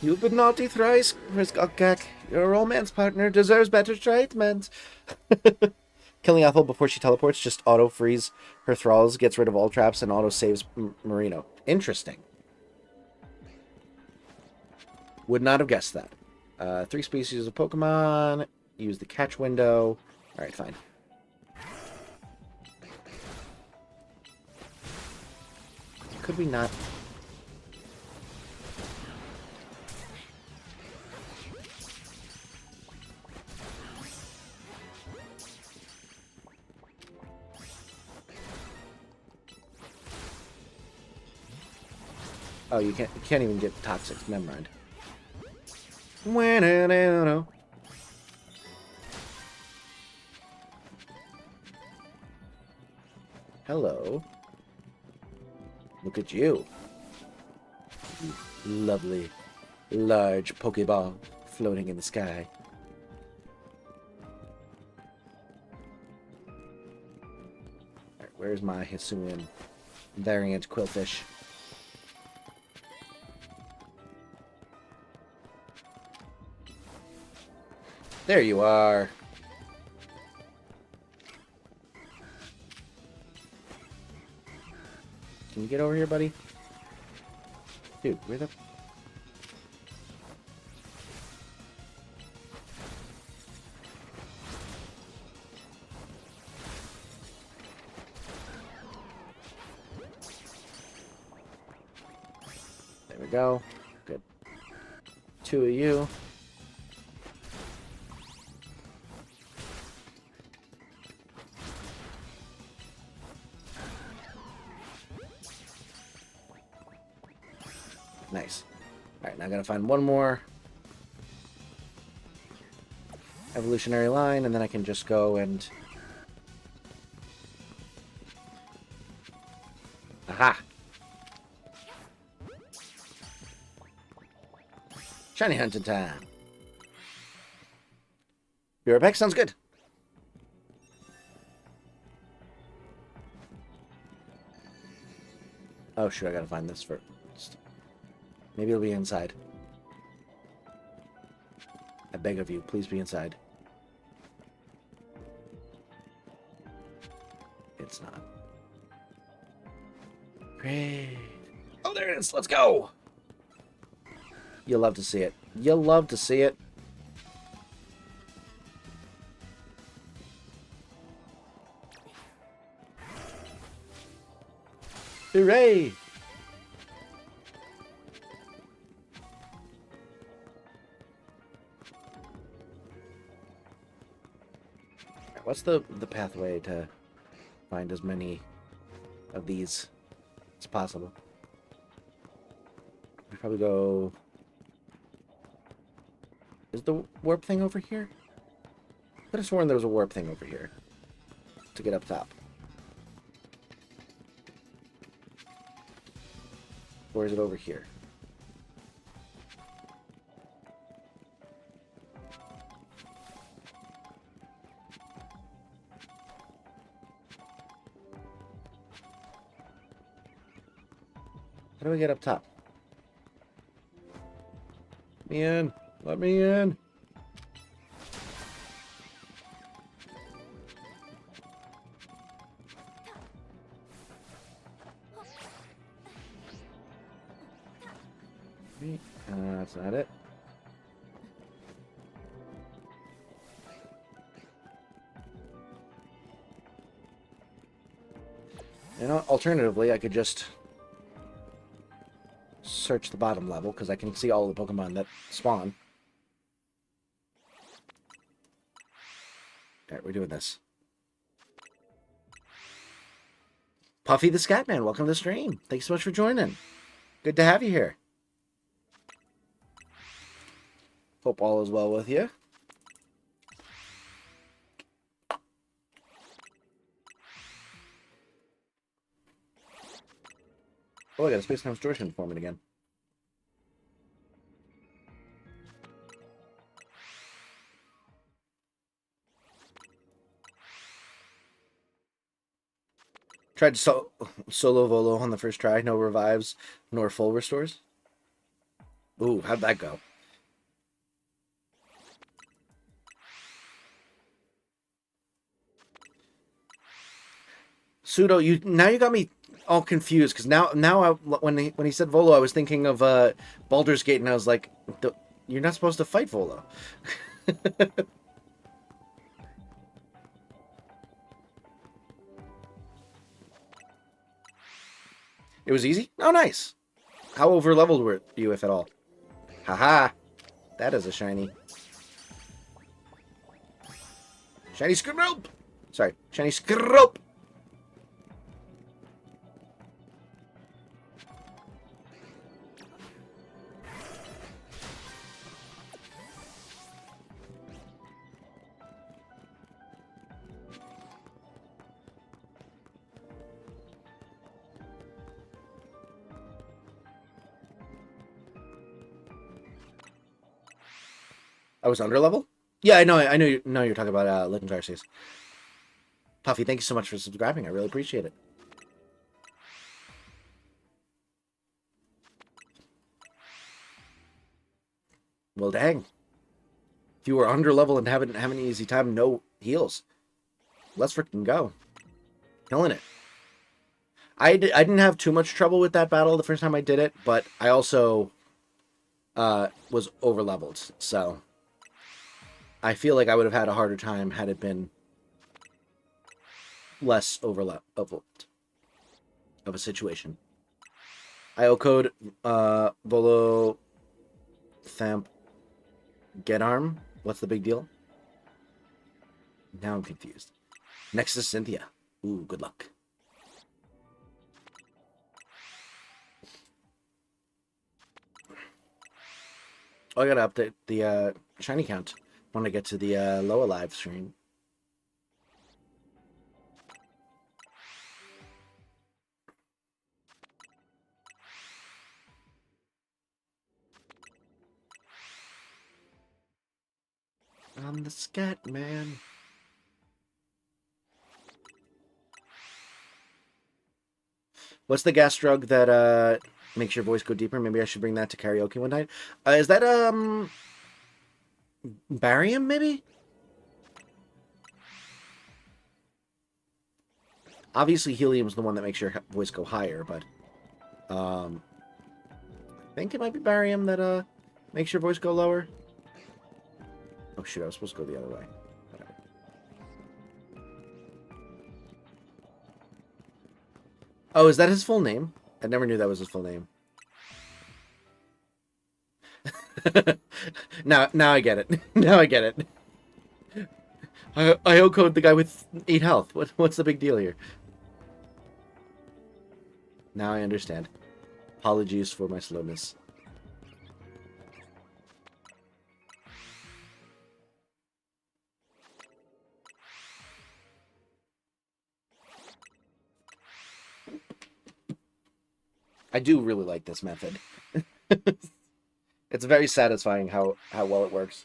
You've been naughty thrice, Riskokak. Your romance partner deserves better treatment. Killing Ethel before she teleports just auto-frees her thralls, gets rid of all traps, and auto-saves Marino. Interesting. Would not have guessed that. 3 species of Pokemon. Use the catch window. Alright, fine. Could we not... Oh, you can't even get toxic. Never mind. Hello. Look at you. Lovely large Pokeball floating in the sky. Alright, where's my Hisuian variant Quillfish? There you are. Can you get over here, buddy? Dude, where the... There we go. Good. 2 of you. Nice. Alright, now I gotta find one more evolutionary line, and then I can just go and... Aha! Shiny hunting time. Be right back, sounds good. Oh shoot, I gotta find this first. Maybe it'll be inside. I beg of you, please be inside. It's not. Great. Oh, there it is. Let's go. You'll love to see it. You'll love to see it. Hooray! What's the pathway to find as many of these as possible? We probably go... Is the warp thing over here? I could have sworn there was a warp thing over here to get up top. Or is it over here? How do we get up top? Let me in. Let me in. That's not it. You know, alternatively, I could just search the bottom level, because I can see all the Pokemon that spawn. Alright, we're doing this. Puffy the Scatman, welcome to the stream. Thanks so much for joining. Good to have you here. Hope all is well with you. Oh, I got a Space Time Distortion forming again. Tried to solo Volo on the first try. No revives, nor full restores. Ooh, how'd that go? Pseudo, you got me all confused, because when he said Volo, I was thinking of Baldur's Gate, and I was like, you're not supposed to fight Volo. It was easy? Oh, nice. How over-leveled were you, if at all? Haha. That is a shiny. Shiny Scrope! Sorry, shiny Scrope! I was under level? Yeah, I know. I know you're talking about Legends Arceus. Puffy, thank you so much for subscribing. I really appreciate it. Well, dang. If you were under level and having an easy time, no heals. Let's freaking go. Killing it. I didn't have too much trouble with that battle the first time I did it, but I also was over leveled, so I feel like I would have had a harder time had it been less leveled of a situation. IO code Volo Thamp Get Arm. What's the big deal? Now I'm confused. Next is Cynthia. Ooh, good luck. Oh, I gotta update the shiny count when I get to the lower live stream. I'm the scat man. What's the gas drug that makes your voice go deeper? Maybe I should bring that to karaoke one night. Is that barium maybe? Obviously helium is the one that makes your voice go higher, but I think it might be barium that makes your voice go lower. Oh shoot, I was supposed to go the other way. Whatever. Oh, is that his full name? I never knew that was his full name. now I get it. Now I get it. I code the guy with 8 health. What's the big deal here? Now I understand. Apologies for my slowness. I do really like this method. It's very satisfying how well it works.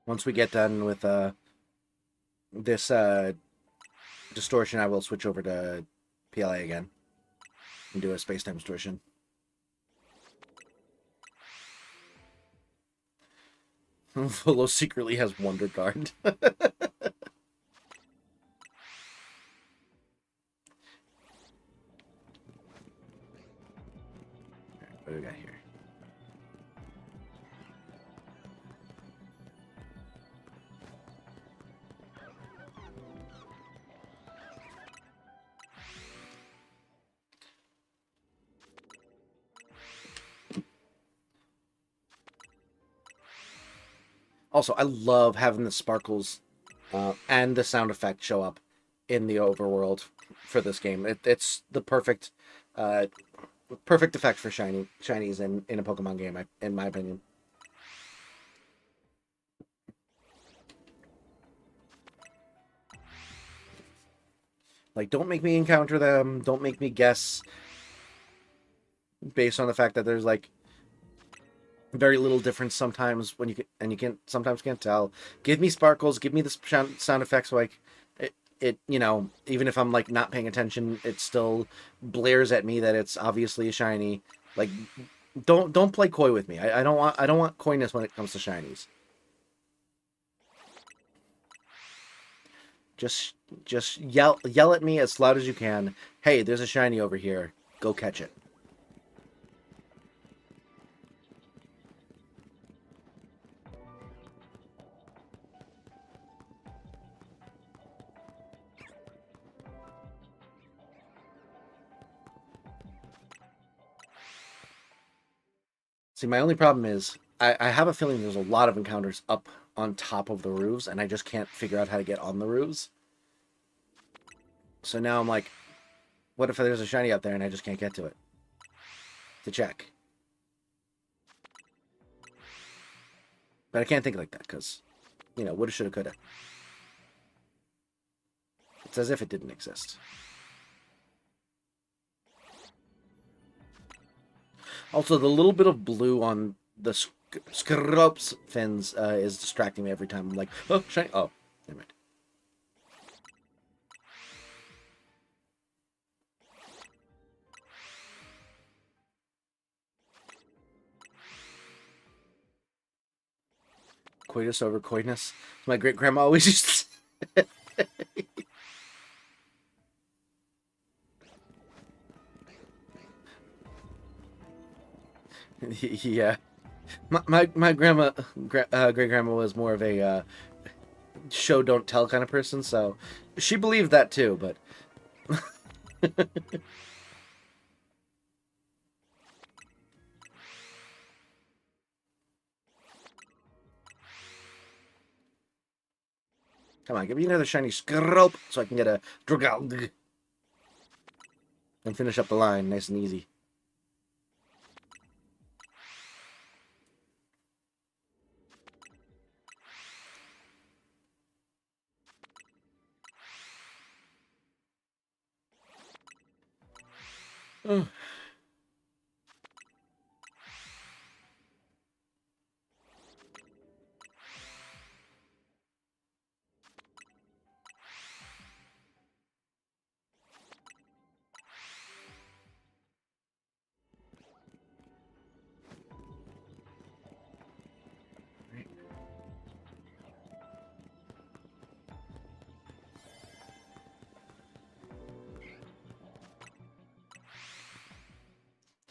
Once we get done with this distortion, I will switch over to PLA again and do a space-time distortion. Volo secretly has Wonder Guard. What do we got here? Also, I love having the sparkles and the sound effect show up in the overworld for this game. It's the perfect effect for shinies in a Pokemon game, in my opinion. Like, don't make me encounter them. Don't make me guess based on the fact that there's like very little difference sometimes when you sometimes can't tell. Give me sparkles, give me the sound effects, like it you know, even if I'm like not paying attention, it still blares at me that it's obviously a shiny. Like, don't play coy with me. I don't want coyness when it comes to shinies. Just yell at me as loud as you can. Hey, there's a shiny over here. Go catch it. See, my only problem is I have a feeling there's a lot of encounters up on top of the roofs, and I just can't figure out how to get on the roofs. So now I'm like, What if there's a shiny out there and I just can't get to it? To check. But I can't think like that, because, you know, woulda, shoulda, coulda. It's as if it didn't exist. Also, the little bit of blue on the Scrope's fins is distracting me every time. I'm like, oh, shiny. Oh, never mind. Coitus over coitus. My great grandma always used to say. Yeah, my grandma, great grandma was more of a show don't tell kind of person, so she believed that too. But come on, give me another shiny Scrope so I can get a Dragalg and finish up the line nice and easy. Oh.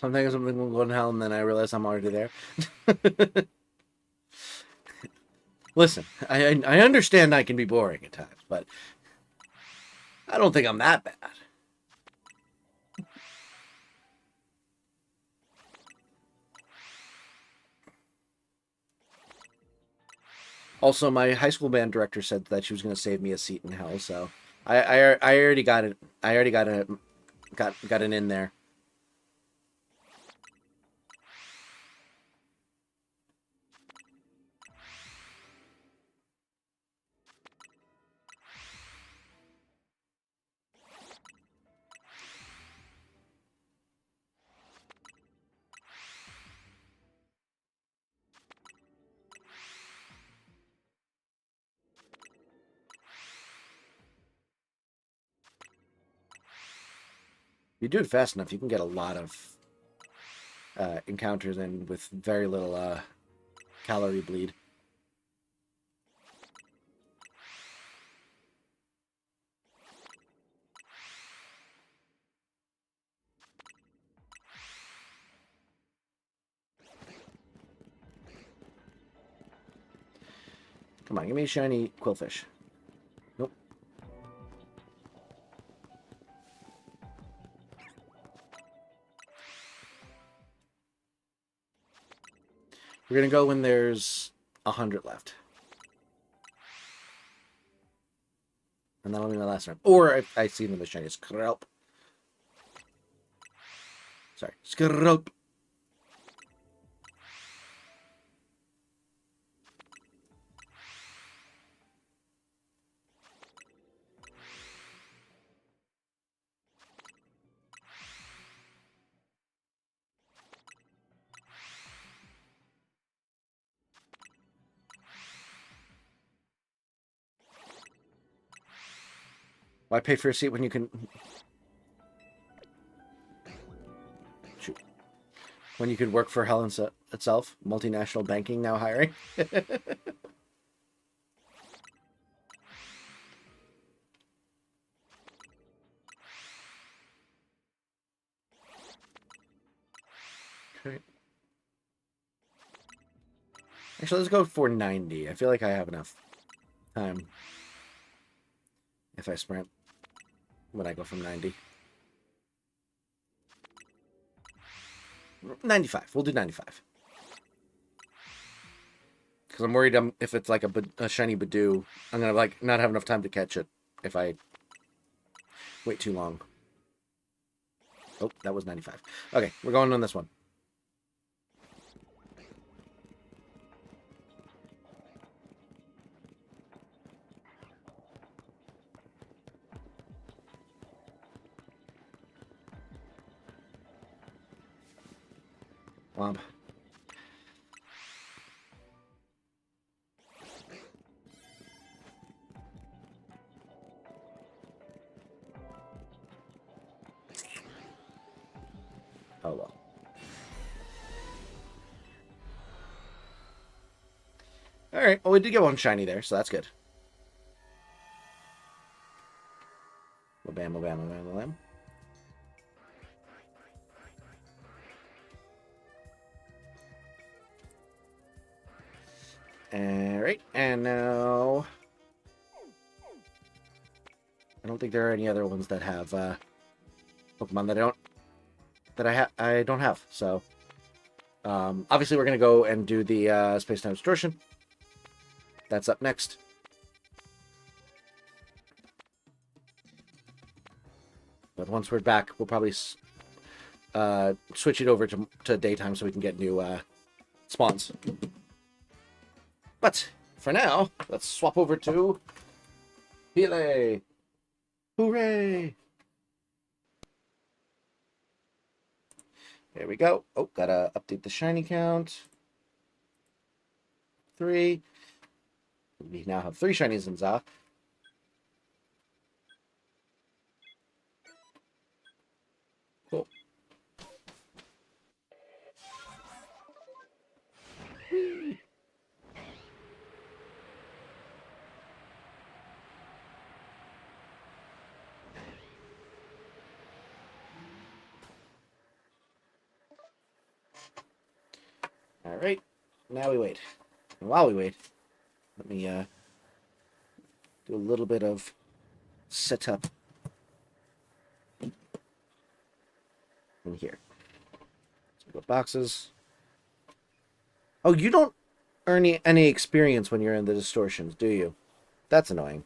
Sometimes something will go to hell, and then I realize I'm already there. Listen, I understand I can be boring at times, but I don't think I'm that bad. Also, my high school band director said that she was going to save me a seat in hell, so I already got it. I already got an in there. If you do it fast enough, you can get a lot of encounters in with very little calorie bleed. Come on, give me a shiny Quillfish. Nope. We're gonna go when there's 100 left. And that'll be my last round. Or if I see them as shiny Scrope. Sorry, Scrope. Why pay for a seat when you can... Shoot. When you could work for hell itself? Multinational banking now hiring? Okay. Actually, let's go for 90. I feel like I have enough time if I sprint when I go from 90. 95. We'll do 95. Because I'm worried if it's like a shiny Badoo, I'm going to like not have enough time to catch it if I wait too long. Oh, that was 95. Okay, we're going on this one. Womp. Oh well. Alright, well we did get one shiny there, so that's good. Bam, bam, bam, bam, bam. Alright, and now... I don't think there are any other ones that have Pokemon that I don't have. So obviously we're gonna go and do the Space-Time Distortion. That's up next. But once we're back, we'll probably switch it over to daytime so we can get new spawns. But for now, let's swap over to Pele. Hooray! There we go. Oh, gotta update the shiny count. 3. We now have 3 shinies in Za. Cool. All right. Now we wait. And while we wait, let me do a little bit of setup in here. So we got boxes. Oh, you don't earn any experience when you're in the distortions, do you? That's annoying.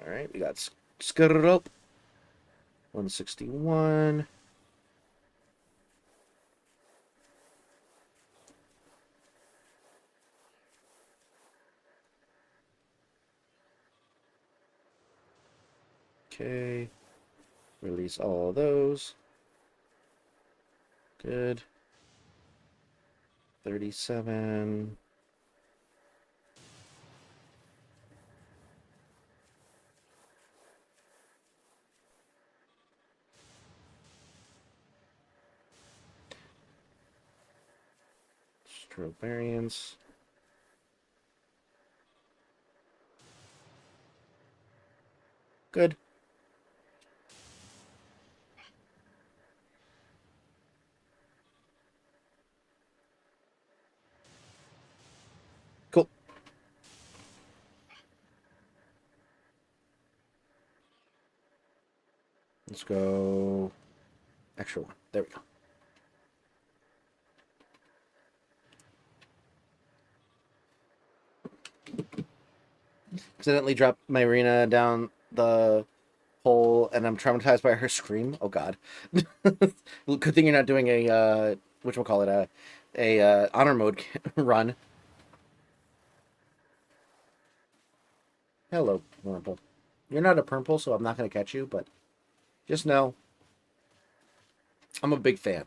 All right, we got Skirrope, 161. Okay, release all those. Good. 37. Stroke variance. Good. Cool. Let's go extra one. There we go. Accidentally dropped my arena down the hole and I'm traumatized by her scream. Oh god. Good thing you're not doing a whatchamacallit, a honor mode run. Hello, Purple. You're not a Purple, so I'm not gonna catch you, but just know I'm a big fan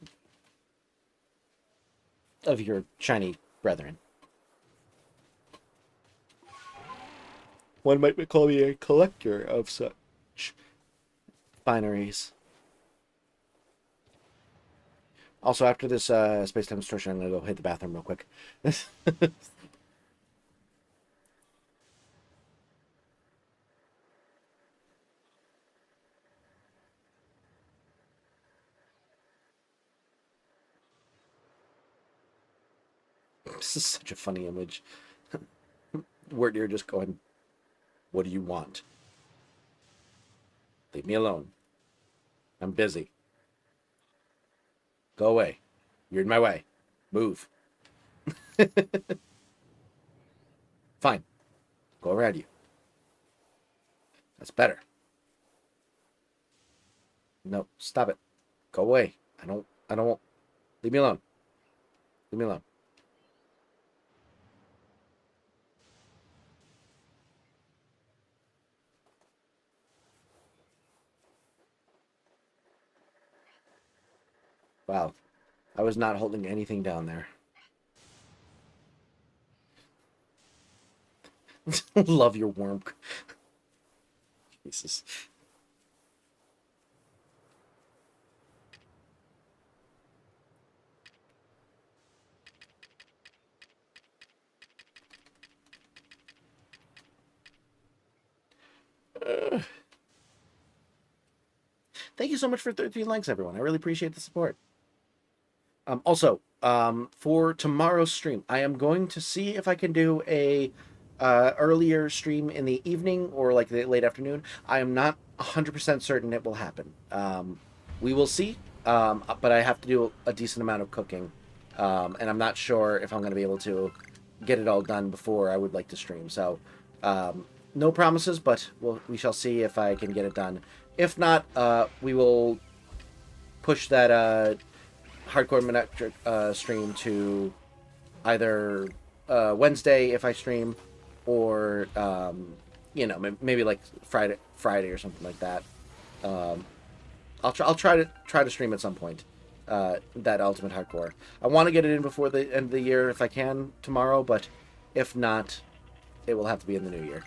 of your shiny brethren. One might call me a collector of such fineries. Also, after this space-time distortion, I'm gonna go hit the bathroom real quick. This is such a funny image. Where you're just going, what do you want? Leave me alone. I'm busy. Go away. You're in my way. Move. Fine. Go around you. That's better. No, stop it. Go away. I don't leave me alone. Leave me alone. Wow. I was not holding anything down there. Love your worm. Jesus. Thank you so much for 13 likes, everyone. I really appreciate the support. Also, for tomorrow's stream, I am going to see if I can do a earlier stream in the evening or like the late afternoon. I am not 100% certain it will happen. We will see, but I have to do a decent amount of cooking, and I'm not sure if I'm going to be able to get it all done before I would like to stream. So, no promises, but we shall see if I can get it done. If not, we will push that hardcore electric stream to either Wednesday if I stream, or you know, maybe like Friday or something like that. I'll try to stream at some point. That Ultimate Hardcore. I want to get it in before the end of the year if I can tomorrow, but if not, it will have to be in the new year.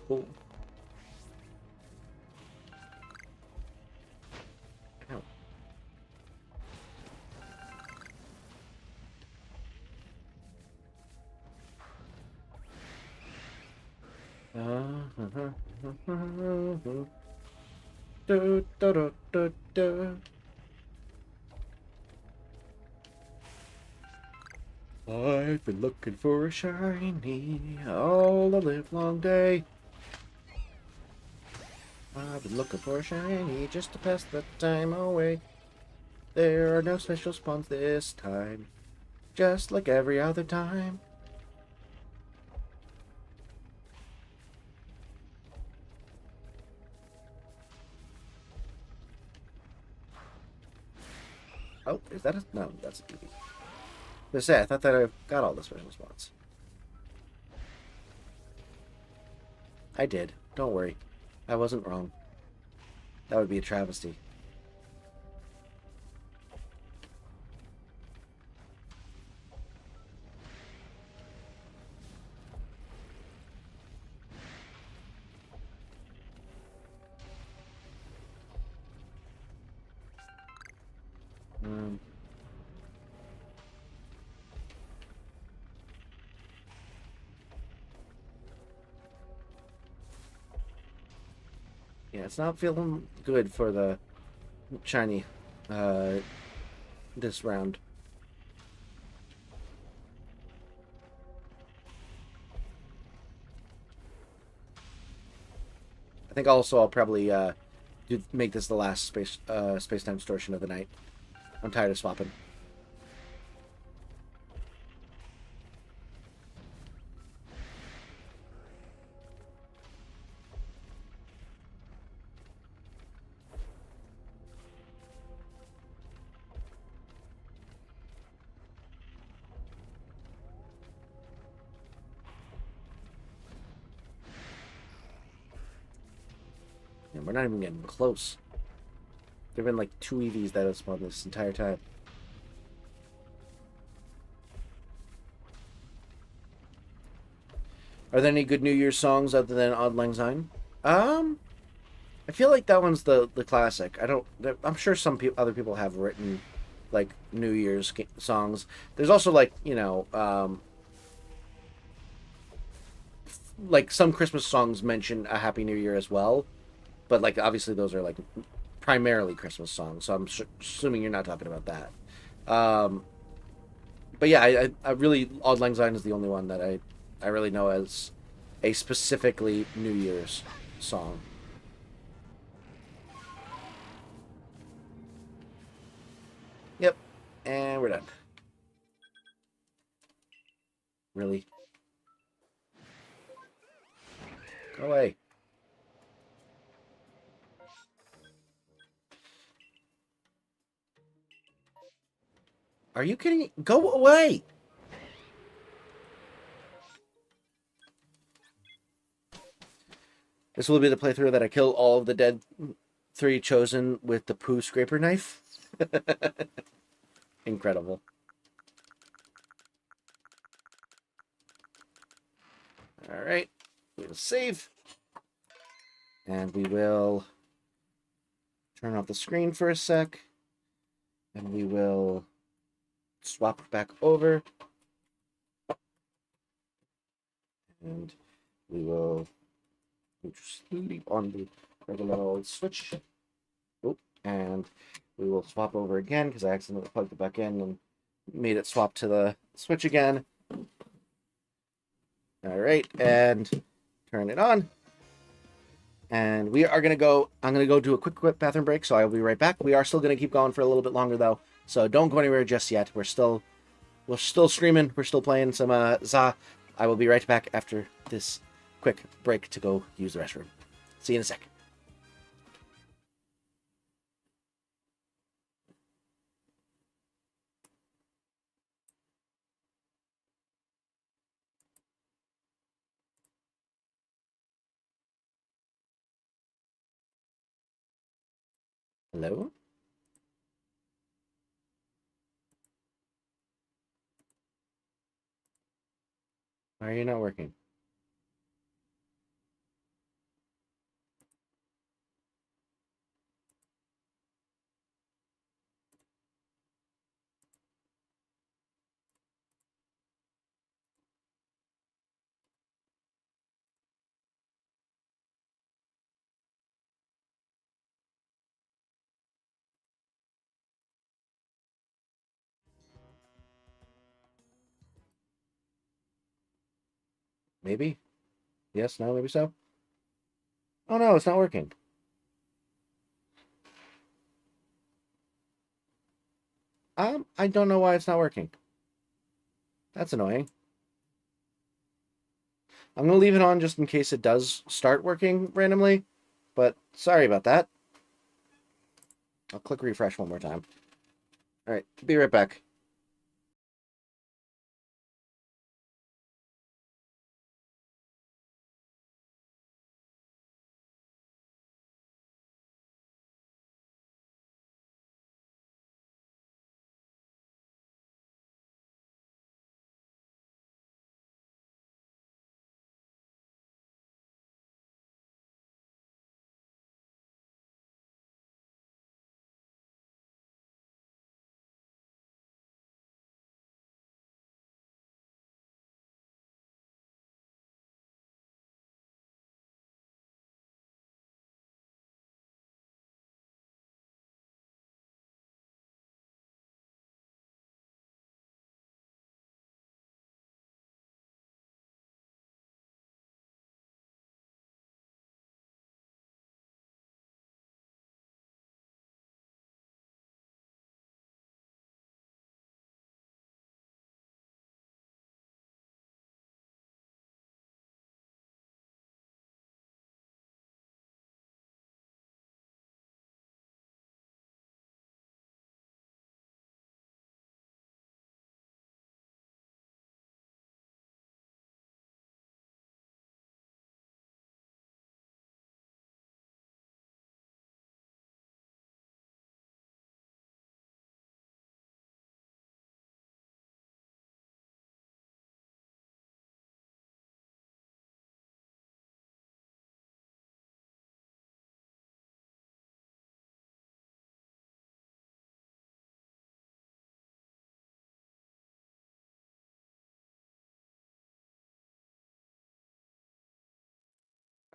Cool. Ow. Do, do, do, do, do. I've been looking for a shiny all the livelong day. I've been looking for a shiny just to pass the time away. There are no special spawns this time, just like every other time. Oh, is that a... No, that's a BB. I say, I thought that I got all the special spawns. I did. Don't worry. I wasn't wrong. That would be a travesty. Yeah, it's not feeling good for the shiny this round. I think also I'll probably make this the last space-time distortion of the night. I'm tired of swapping. Yeah, we're not even getting close. There have been like 2 EVs that have spawned this entire time. Are there any good New Year's songs other than Auld Lang Syne? I feel like that one's the classic. I'm sure some other people have written like New Year's songs. There's also like, you know, like some Christmas songs mention a Happy New Year as well, but like obviously those are like primarily Christmas songs, so I'm assuming you're not talking about that. But yeah, I really Auld Lang Syne is the only one that I really know as a specifically New Year's song. Yep, and we're done. Really? Go away. Are you kidding me? Go away! This will be the playthrough that I kill all of the dead 3 chosen with the poo scraper knife. Incredible. Alright, we'll save. And we will turn off the screen for a sec. And we will swap back over. And we will sleep on the regular old switch. Oh, and we will swap over again because I accidentally plugged it back in and made it swap to the switch again. Alright, and turn it on. And we are going to go, I'm going to go do a quick bathroom break, so I'll be right back. We are still going to keep going for a little bit longer, though, so don't go anywhere just yet. We're still streaming, we're still playing some Za. I will be right back after this quick break to go use the restroom. See you in a sec. Hello? Why are you not working? Maybe? Yes, no, maybe so? Oh no, it's not working. I don't know why it's not working. That's annoying. I'm going to leave it on just in case it does start working randomly, but sorry about that. I'll click refresh one more time. Alright, be right back.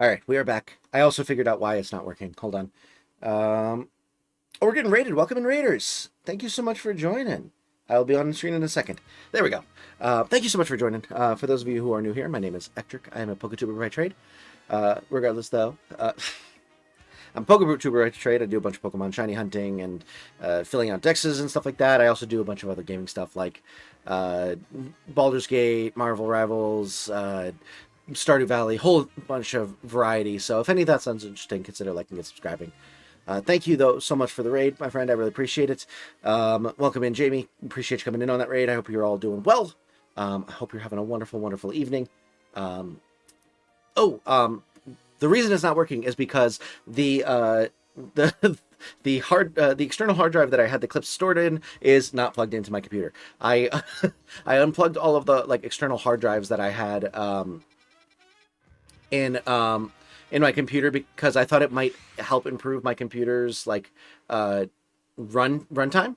Alright, we are back. I also figured out why it's not working. Hold on. Oh, we're getting raided. Welcome in, Raiders. Thank you so much for joining. I'll be on the screen in a second. There we go. Thank you so much for joining. For those of you who are new here, my name is Ectric. I am a Poketuber by trade. Regardless, though, I'm a Poketuber by trade. I do a bunch of Pokemon shiny hunting and filling out dexes and stuff like that. I also do a bunch of other gaming stuff like Baldur's Gate, Marvel Rivals, Stardew Valley, whole bunch of variety. So if any of that sounds interesting, consider liking and subscribing. Thank you, though, so much for the raid, my friend. I really appreciate it. Welcome in, Jamie. Appreciate you coming in on that raid. I hope you're all doing well. I hope you're having a wonderful, wonderful evening. The reason it's not working is because the external hard drive that I had the clips stored in is not plugged into my computer. I unplugged all of the external hard drives that I had in my computer because I thought it might help improve my computer's runtime.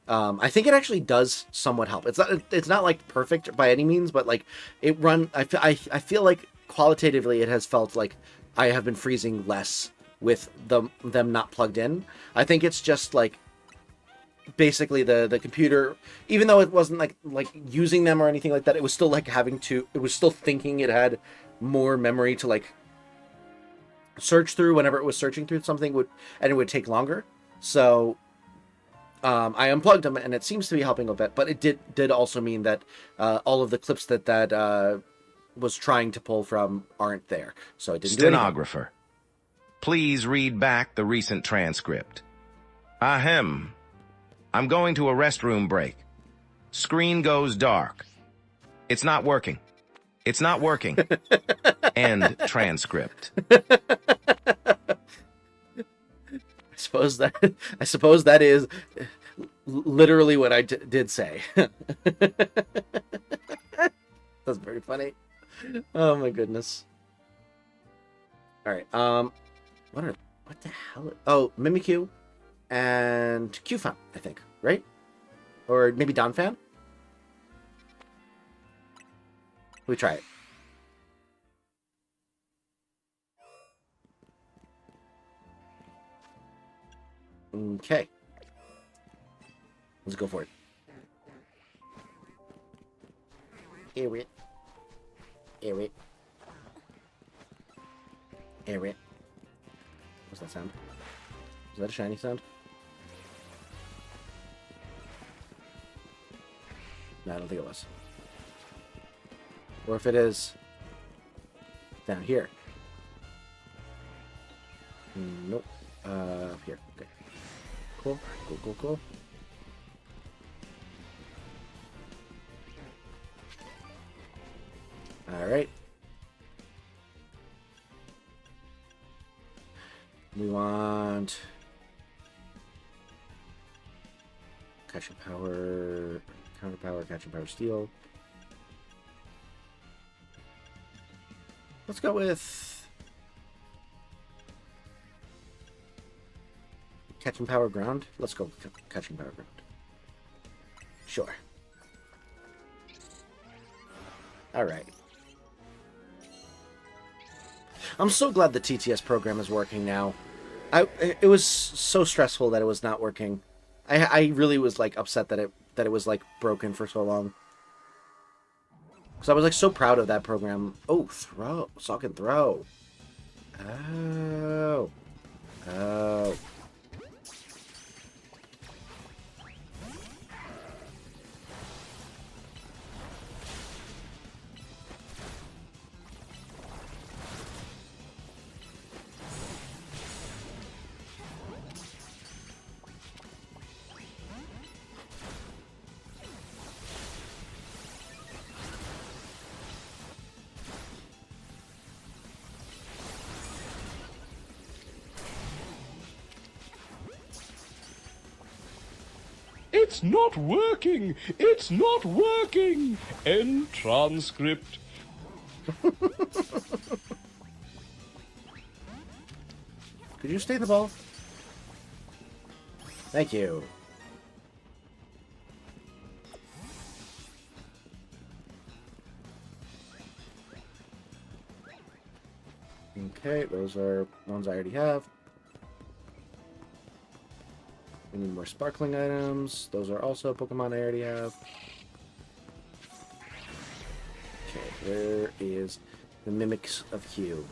I think it actually does somewhat help. It's not like perfect by any means, but I feel like qualitatively it has felt like I have been freezing less with them not plugged in. I think it's just basically the computer, even though it wasn't like using them or anything like that, it was still it was still thinking it had more memory to search through whenever it was searching through something and it would take longer. So I unplugged them and it seems to be helping a bit, but it did also mean that all of the clips that was trying to pull from aren't there. So I didn't do anything. Stenographer, please read back the recent transcript. Ahem. I'm going to a restroom break. Screen goes dark. It's not working. It's not working. End transcript. I suppose that is literally what I did say. That's very funny. Oh my goodness. All right. What the hell? Oh, Mimikyu and Qfan, I think, right? Or maybe Donphan? We try it. Okay. Let's go for it. Air it. Air it. Air it. What's that sound? Is that a shiny sound? No, I don't think it was. Or if it is, down here. Nope. Up here. Okay. Cool. Cool, cool, cool. Alright. We want catching power, counter power, catching power, steel. Let's go with catching power ground. Let's go with catching power ground. Sure. All right. I'm so glad the TTS program is working now. It was so stressful that it was not working. I really was upset that it was broken for so long. Because I was so proud of that program. Oh, throw. Sock and throw. Oh. Oh. It's not working! It's not working! End transcript. Could you stay the ball? Thank you. Okay, those are ones I already have. We need more sparkling items. Those are also Pokemon I already have. Okay, where is the Mimics of Hue?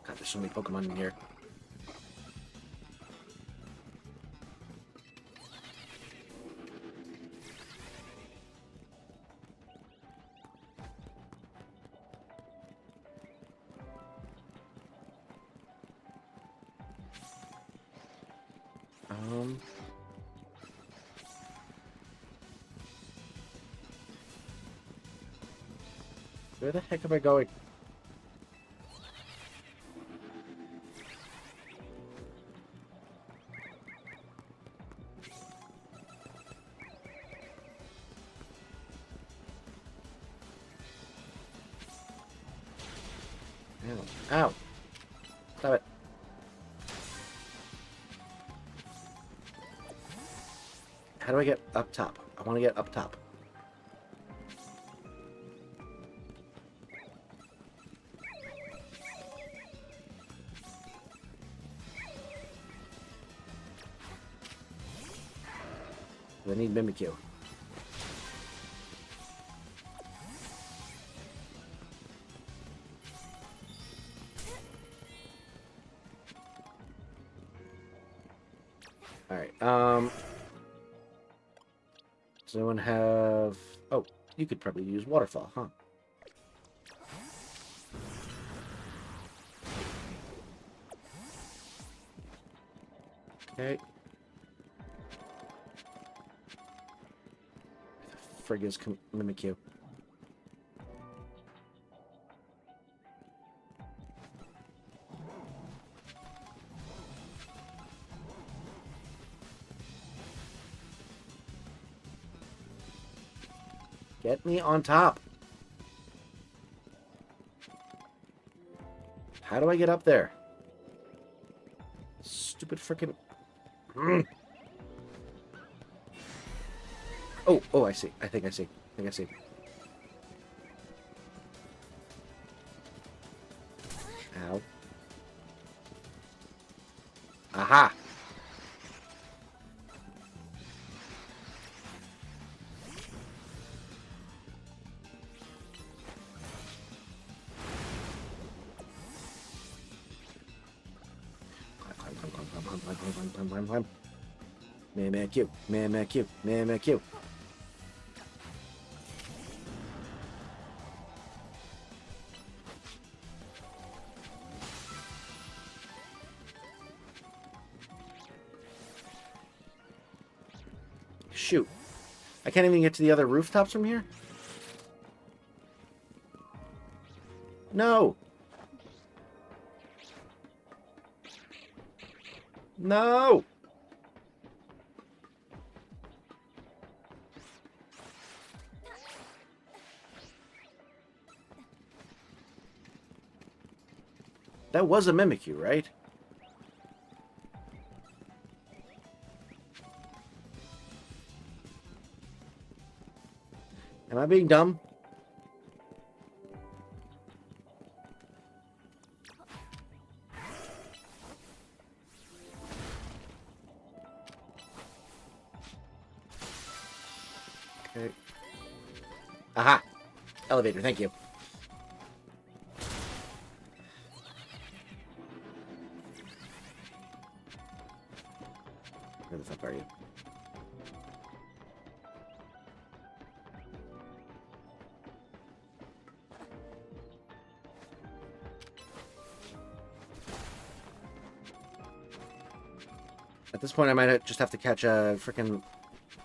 God, there's so many Pokemon in here. Where the heck am I going? Ow. Ow. Stop it. How do I get up top? I want to get up top. I need Mimikyu. Alright, does anyone have... Oh, you could probably use Waterfall, huh? Okay. Where the frig is Mimikyu? Get me on top. How do I get up there? Stupid frickin'... Oh, oh, I see. I think I see. I think I see. Ow. Aha! Climb. Mimikyu, Mimikyu, Mimikyu. Shoot. I can't even get to the other rooftops from here? No! No! That was a Mimikyu, right? Am I being dumb? Okay. Aha! Elevator, thank you. Where the fuck are you? At this point, I might just have to catch a freaking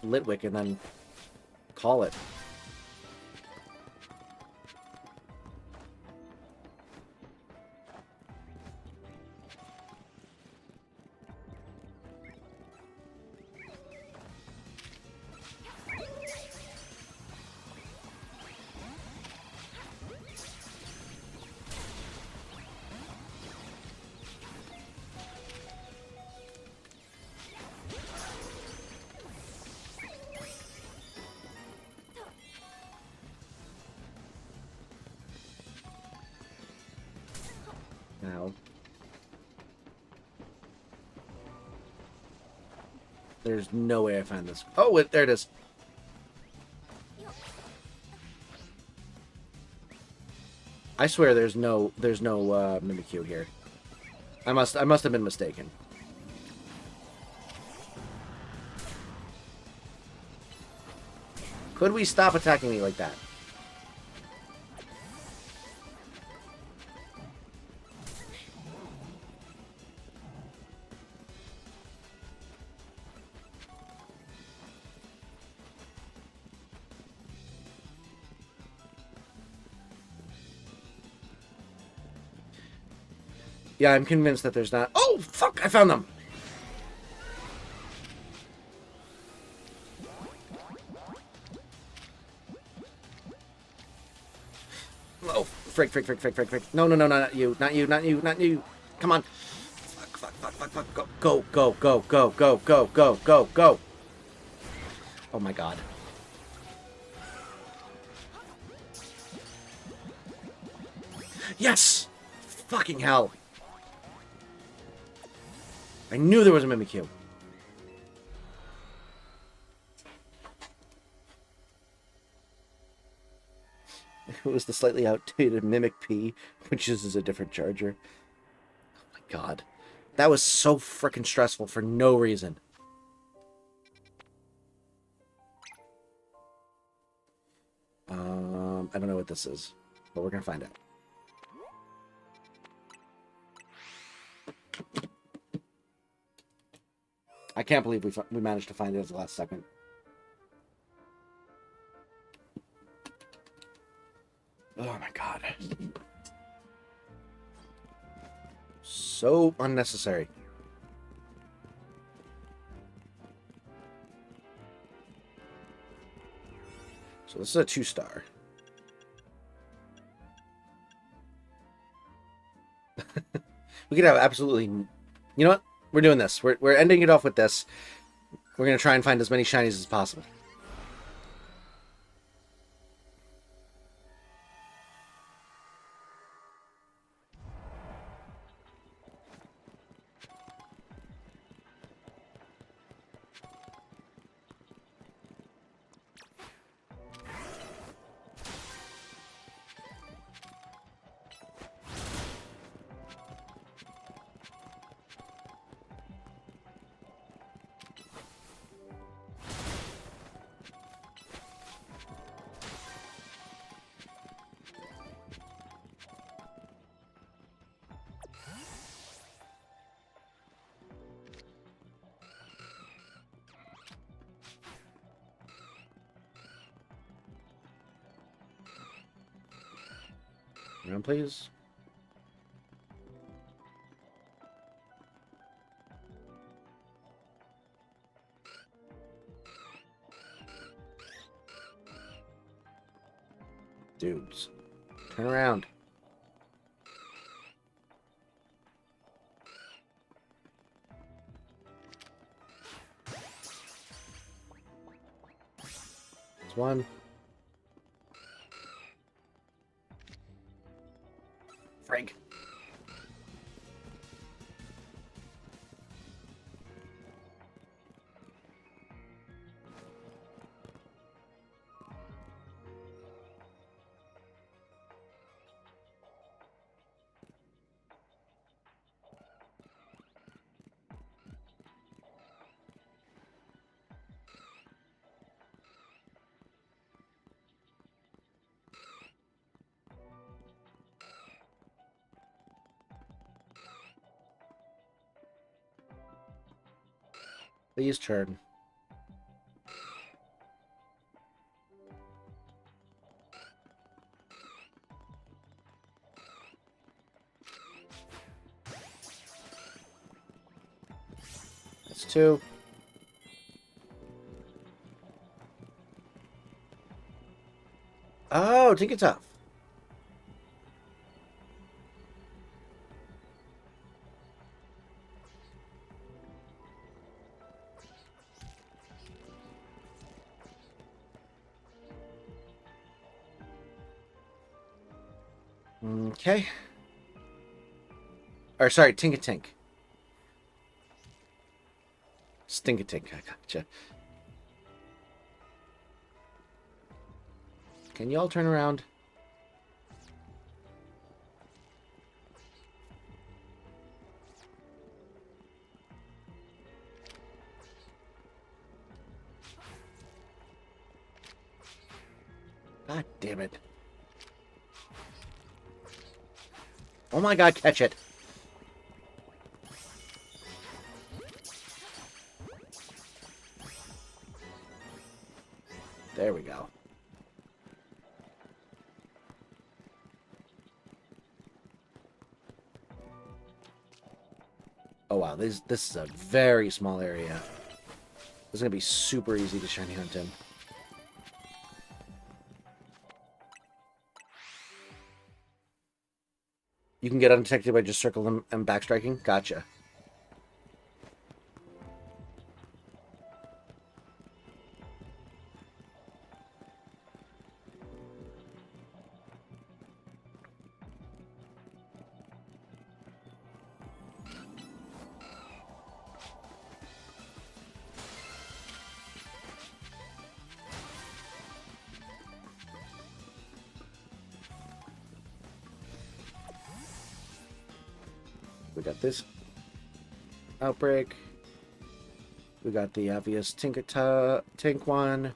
Litwick and then call it. Now. There's no way I find this. Oh, wait, there it is. I swear there's no Mimikyu here. I must have been mistaken. Could we stop attacking me like that? Yeah, I'm convinced that there's not... Oh, fuck! I found them! Oh, frick. No, not you. Not you. Come on. Fuck. Go. Oh my god. Yes! Fucking hell. I knew there was a Mimikyu. It was the slightly outdated Mimic P, which uses a different charger. Oh my god. That was so freaking stressful for no reason. I don't know what this is, but we're gonna find out. I can't believe we managed to find it at the last second. Oh my god. So unnecessary. So this is a 2-star. We could have absolutely... You know what? We're doing this. We're ending it off with this. We're going to try and find as many shinies as possible. Around, please. Dudes, turn around. There's one. Frank. Please turn. That's 2. Oh, Tinker Tough. Okay. Or sorry, Tinkatink. Stinkatink, I gotcha. Can you all turn around? God damn it. Oh my god, catch it. There we go. Oh wow, this is a very small area. This is gonna be super easy to shiny hunt in. You can get undetected by just circling them and backstriking? Gotcha. We got this outbreak. We got the obvious Tink one.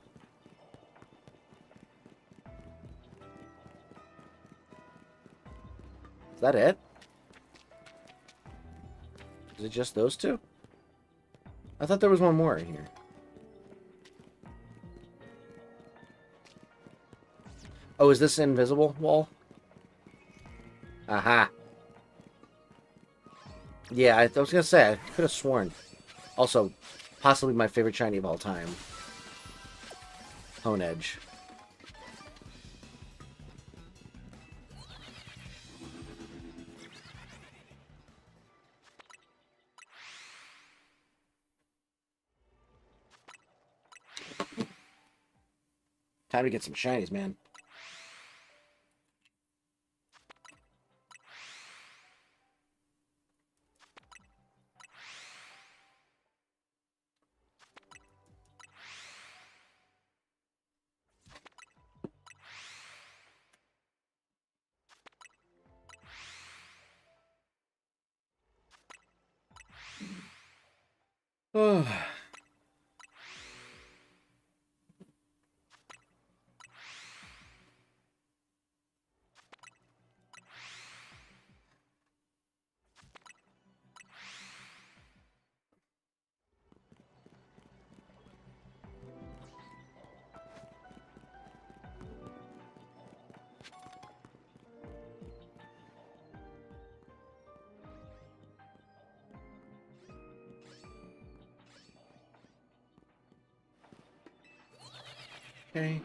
Is that it? Is it just those two? I thought there was one more in here. Oh, is this invisible wall? Aha. Yeah, I was gonna say, I could have sworn. Also, possibly my favorite shiny of all time. Hone Edge. Time to get some shinies, man. Oh. Okay.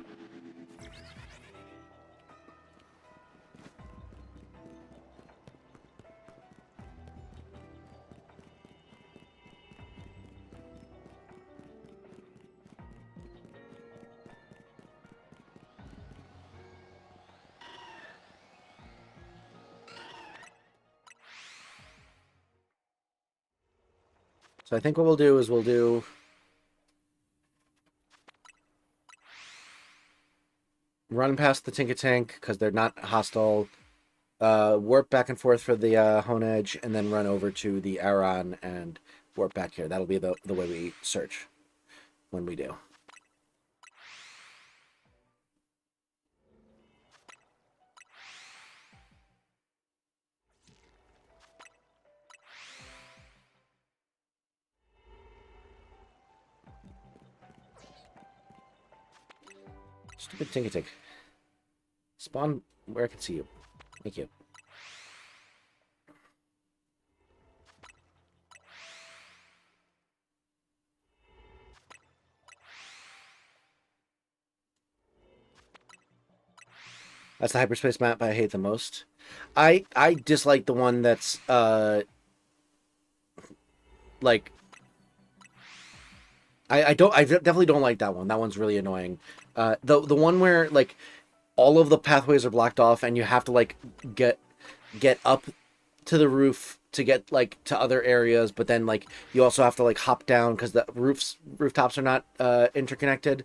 So I think what we'll do is we'll do run past the Tinkatank because they're not hostile. Warp back and forth for the Hone Edge, and then run over to the Aron and warp back here. That'll be the way we search when we do. Stupid Tinkatank. Spawn where I can see you. Thank you. That's the hyperspace map I hate the most. I dislike the one that's like I definitely don't like that one. That one's really annoying. The one where like all of the pathways are blocked off and you have to like get up to the roof to get like to other areas, but then like you also have to like hop down because the rooftops are not interconnected.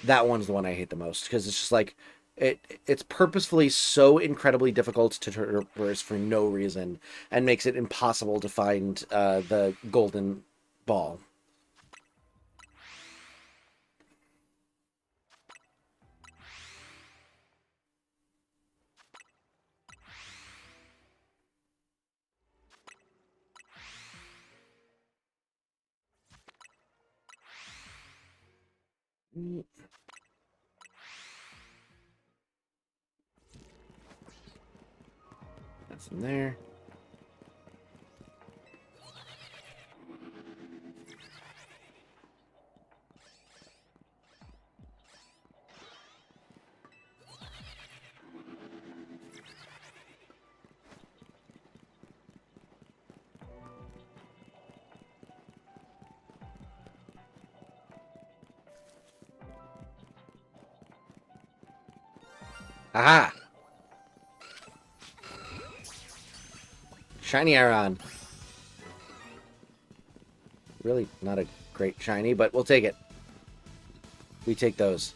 That one's the one I hate the most because it's just like it's purposefully so incredibly difficult to traverse for no reason and makes it impossible to find the golden ball. That's in there. Aha! Shiny Aron. Really not a great shiny, but we'll take it. We take those.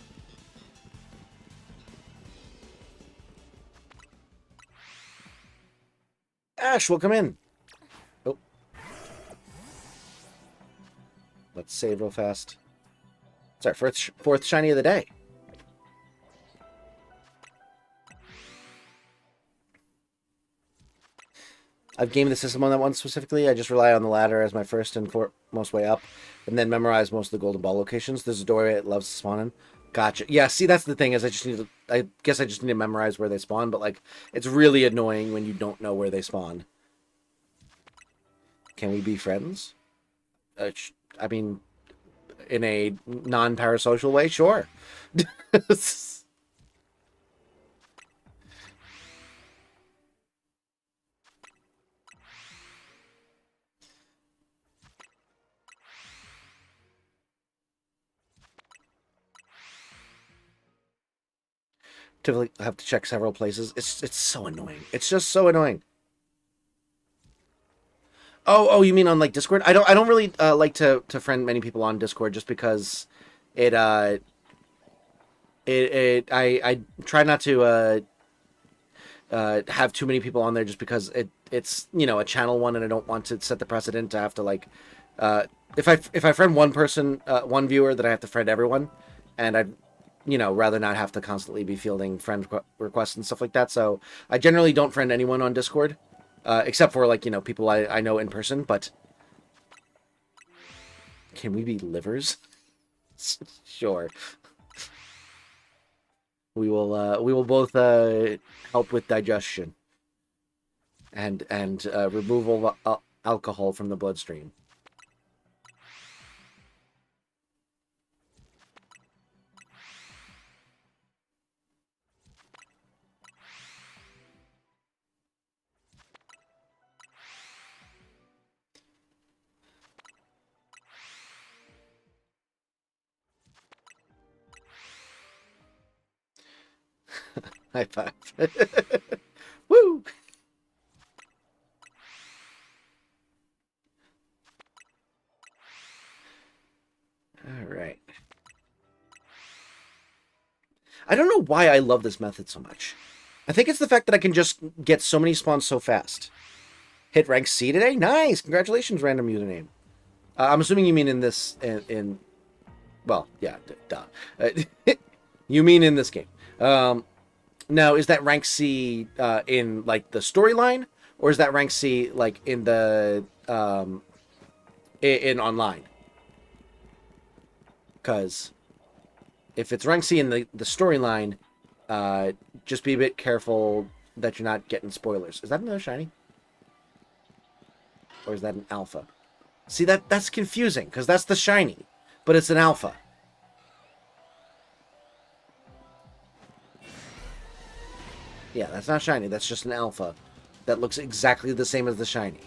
Ash, will come in. Oh. Let's save real fast. It's our fourth shiny of the day. I've gamed the system on that one specifically. I just rely on the ladder as my first and foremost way up, and then memorize most of the golden ball locations. There's a doorway it loves to spawn in. Gotcha. Yeah, see, that's the thing is I guess I just need to memorize where they spawn, but like it's really annoying when you don't know where they spawn. Can we be friends? I mean, in a non-parasocial way, sure. Typically have to check several places. It's so annoying. It's just so annoying. Oh, you mean on like Discord? I don't really like to friend many people on Discord just because it I try not to have too many people on there just because it's you know a channel one and I don't want to set the precedent to have to like if I friend one person one viewer then I have to friend everyone, and I'd you know rather not have to constantly be fielding friend requests and stuff like that. So I generally don't friend anyone on Discord except for like you know people I know in person. But can we be livers? Sure. We will both help with digestion and removal of alcohol from the bloodstream. High five. Woo! All right. I don't know why I love this method so much. I think it's the fact that I can just get so many spawns so fast. Hit rank C today? Nice! Congratulations, random username. I'm assuming you mean in this... well, yeah, duh. You mean in this game. Now, is that rank C in, like, the storyline? Or is that rank C, like, in the... in online? Because if it's rank C in the storyline, just be a bit careful that you're not getting spoilers. Is that another shiny? Or is that an alpha? See, that's confusing, because that's the shiny, but it's an alpha. Yeah, that's not shiny, that's just an alpha that looks exactly the same as the shiny.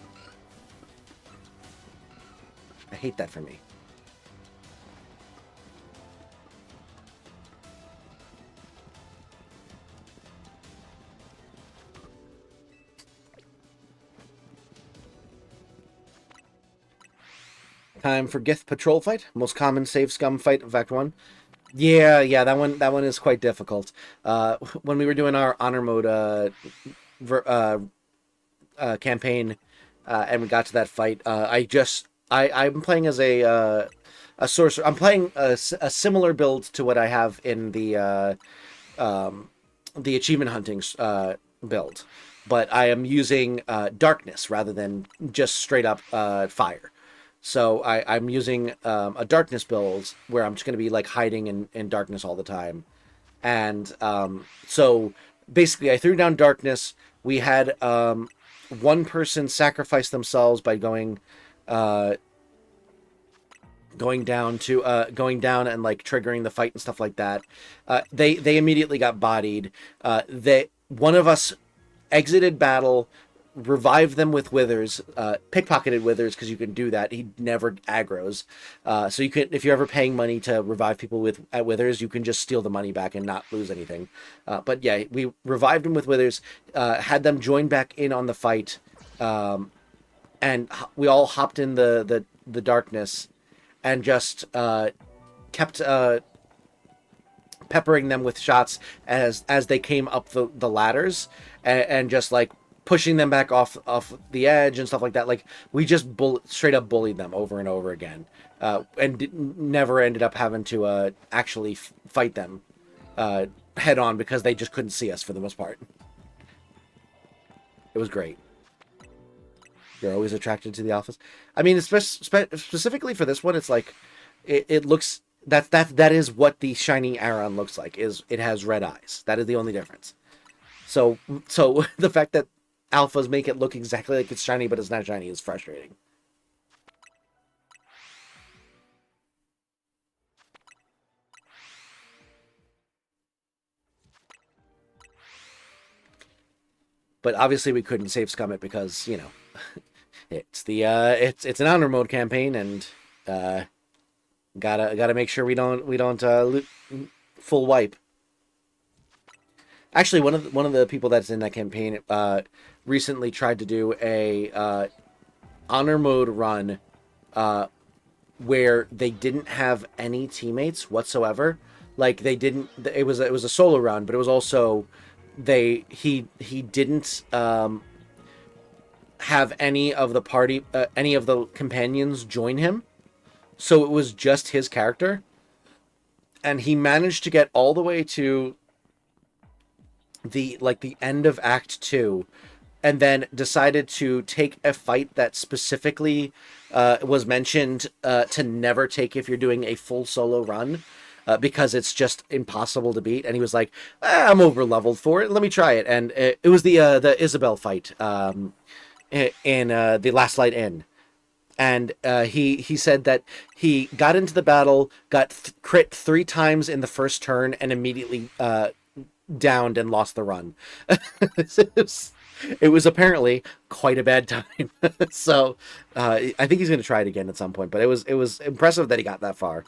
I hate that for me. Time for Gith Patrol fight. Most common save scum fight of Act 1. Yeah, that one is quite difficult. When we were doing our honor mode campaign, and we got to that fight, I'm playing as a sorcerer. I'm playing a similar build to what I have in the achievement hunting build, but I am using darkness rather than just straight up fire. So I'm using a darkness build where I'm just going to be like hiding in darkness all the time. And so basically I threw down darkness. We had one person sacrifice themselves by going down and like triggering the fight and stuff like that. They immediately got bodied. One of us exited battle, revived them with withers, pickpocketed withers because you can do that. He never aggroes, so you can, if you're ever paying money to revive people at withers, you can just steal the money back and not lose anything. But yeah, we revived them with withers, had them join back in on the fight, and we all hopped in the darkness and just kept peppering them with shots as they came up the ladders, and just like pushing them back off the edge and stuff like that. Like we just straight up bullied them over and over again, and never ended up having to actually fight them head on because they just couldn't see us for the most part. It was great. You're always attracted to the alphas. I mean, specifically for this one, it's like it looks that is what the shiny Aron looks like. Is it has red eyes? That is the only difference. So the fact that alphas make it look exactly like it's shiny, but it's not shiny, is frustrating. But obviously we couldn't save scum it because, you know, it's the it's an honor mode campaign, and gotta make sure we don't full wipe. Actually, one of the people that's in that campaign recently tried to do a honor mode run where they didn't have any teammates whatsoever. Like they didn't. It was a solo run, but it was also he didn't have any of the party, any of the companions join him. So it was just his character, and he managed to get all the way to the end of Act 2, and then decided to take a fight that specifically was mentioned to never take if you're doing a full solo run, because it's just impossible to beat. And he was like, I'm over leveled for it, let me try it. And it was the Isabel fight in the Last Light Inn. And he said that he got into the battle, got crit 3 times in the first turn, and immediately downed and lost the run. It was apparently quite a bad time. So I think he's going to try it again at some point. But it was impressive that he got that far.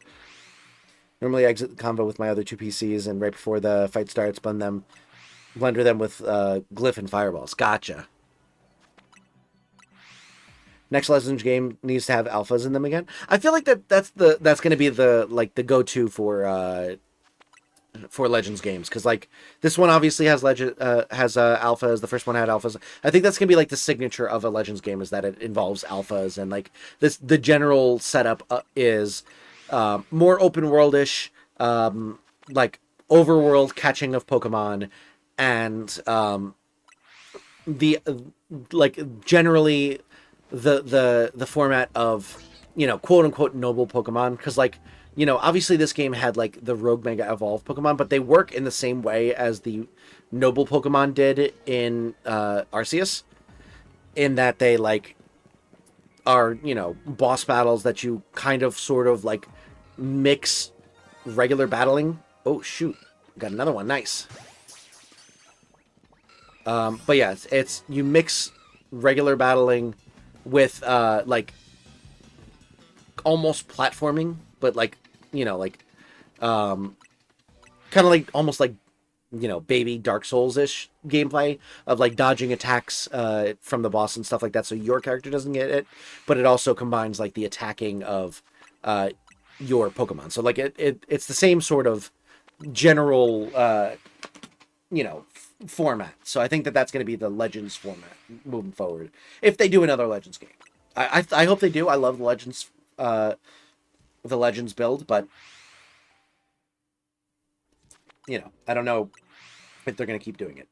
Normally I exit the combo with my other 2 PCs, and right before the fight starts, blender them with glyph and fireballs. Gotcha. Next Legends game needs to have alphas in them again. I feel like that's going to be the go-to for Legends games, because like this one obviously has alphas. The first one had alphas. I think that's going to be like the signature of a Legends game, is that it involves alphas, and like the general setup is more open world-ish, like overworld catching of Pokemon, and generally the format of, you know, quote unquote noble Pokemon, because like, you know, obviously this game had like the Rogue Mega Evolve Pokemon, but they work in the same way as the noble Pokemon did in Arceus, in that they like are, you know, boss battles that you kind of sort of like mix regular battling. Oh shoot, got another one, nice. But yeah, it's you mix regular battling with like almost platforming, but like, you know, like kind of like almost like baby Dark Souls-ish gameplay of like dodging attacks from the boss and stuff like that, so your character doesn't get it. But it also combines like the attacking of your Pokemon. So like it's the same sort of general format. So I think that's going to be the Legends format moving forward. If they do another Legends game, I hope they do. I love the Legends build, but I don't know if they're going to keep doing it.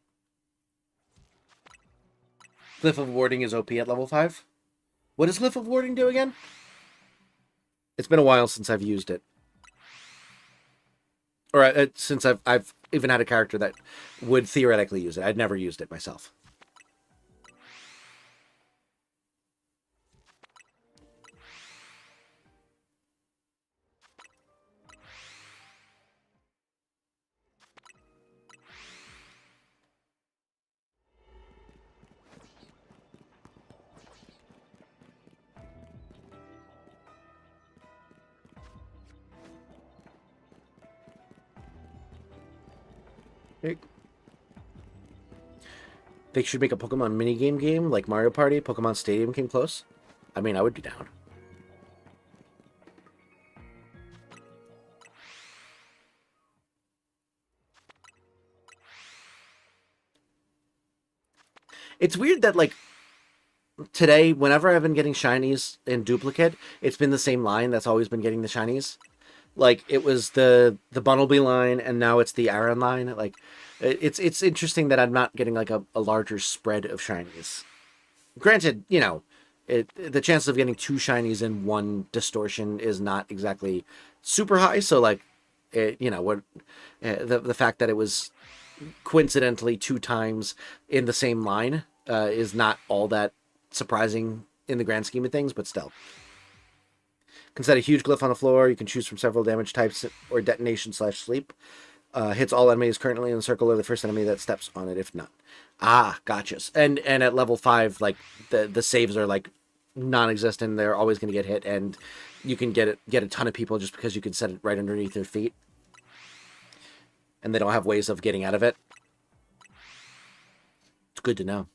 Glyph of Warding is OP at level 5. What does Glyph of Warding do again? It's been a while since I've used it. Or since I've even had a character that would theoretically use it. I'd never used it myself. They should make a Pokemon minigame game like Mario Party. Pokemon Stadium came close. I mean, I would be down. It's weird that, like, today, whenever I've been getting shinies in duplicate, it's been the same line that's always been getting the shinies. Like, it was the Bunnelby line, and now it's the Aaron line. Like, it's interesting that I'm not getting, like, a larger spread of shinies. Granted, the chances of getting 2 shinies in one distortion is not exactly super high, so, like, the fact that it was coincidentally 2 times in the same line is not all that surprising in the grand scheme of things, but still. Can set a huge glyph on the floor. You can choose from several damage types or detonation/sleep. Hits all enemies currently in the circle or the first enemy that steps on it if not. Ah, gotcha. And at level 5, like the saves are like non-existent. They're always going to get hit, and you can get a ton of people just because you can set it right underneath their feet. And they don't have ways of getting out of it. It's good to know.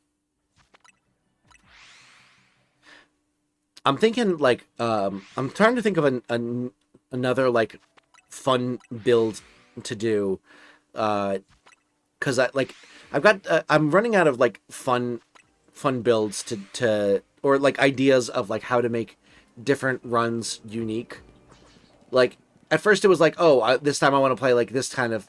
I'm thinking, like, I'm trying to think of another, like, fun build to do. Because, I'm running out of, like, fun builds or, like, ideas of, like, how to make different runs unique. Like, at first it was like, this time I want to play, like, this kind of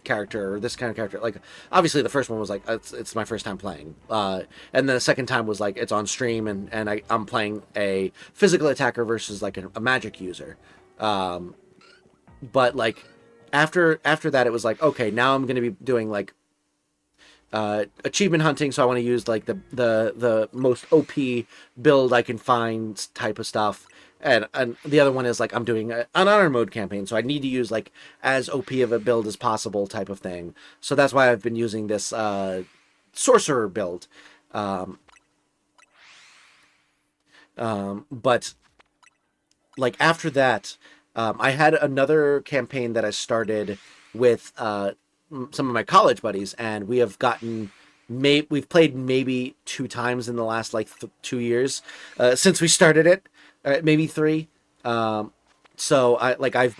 character or this kind of character. Like, obviously the first one was like, it's my first time playing. And then the second time was like, it's on stream and I'm playing a physical attacker versus like a magic user. But like after that, it was like, okay, now I'm going to be doing like achievement hunting. So I want to use like the most OP build I can find type of stuff. And the other one is like I'm doing an honor mode campaign, so I need to use like as OP of a build as possible type of thing. So that's why I've been using this sorcerer build. But like after that, I had another campaign that I started with some of my college buddies, and we have gotten. We've played maybe 2 times in the last like 2 years since we started it. Maybe 3. So I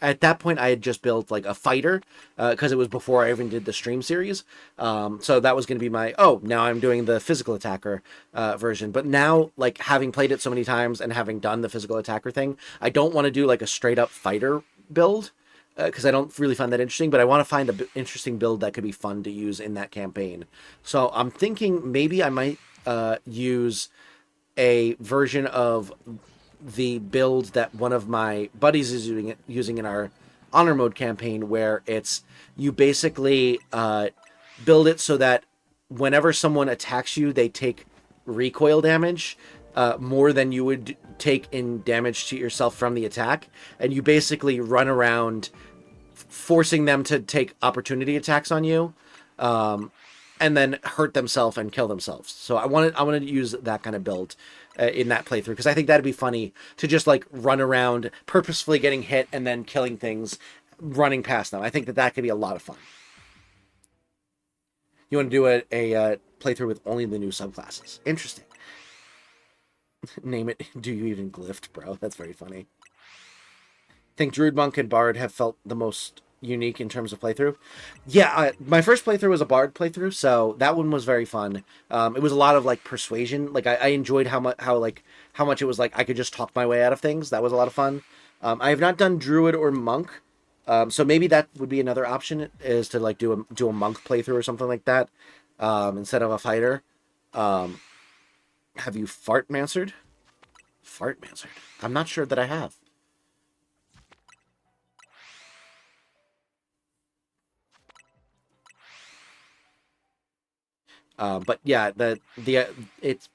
at that point I had just built like a fighter because it was before I even did the stream series. So that was going to be now I'm doing the physical attacker version. But now, like, having played it so many times and having done the physical attacker thing, I don't want to do like a straight up fighter build because I don't really find that interesting. But I want to find an interesting build that could be fun to use in that campaign. So I'm thinking maybe I might use a version of the build that one of my buddies is using in our honor mode campaign, where it's you basically build it so that whenever someone attacks you, they take recoil damage more than you would take in damage to yourself from the attack, and you basically run around forcing them to take opportunity attacks on you. And then hurt themselves and kill themselves. So I wanted to use that kind of build in that playthrough, because I think that'd be funny to just like run around purposefully getting hit and then killing things running past them. I think that could be a lot of fun. You want to do a playthrough with only the new subclasses. Interesting. Name it, do you even glyphed, bro? That's very funny. I think Druid, Monk, and Bard have felt the most unique in terms of playthrough. Yeah, my first playthrough was a Bard playthrough, so that one was very fun. It was a lot of like persuasion. Like I enjoyed how much it was like I could just talk my way out of things. That was a lot of fun. I have not done Druid or Monk, so maybe that would be another option, is to like do a Monk playthrough or something like that, instead of a fighter. Have you Fartmancered? Fartmancered? I'm not sure that I have. But yeah,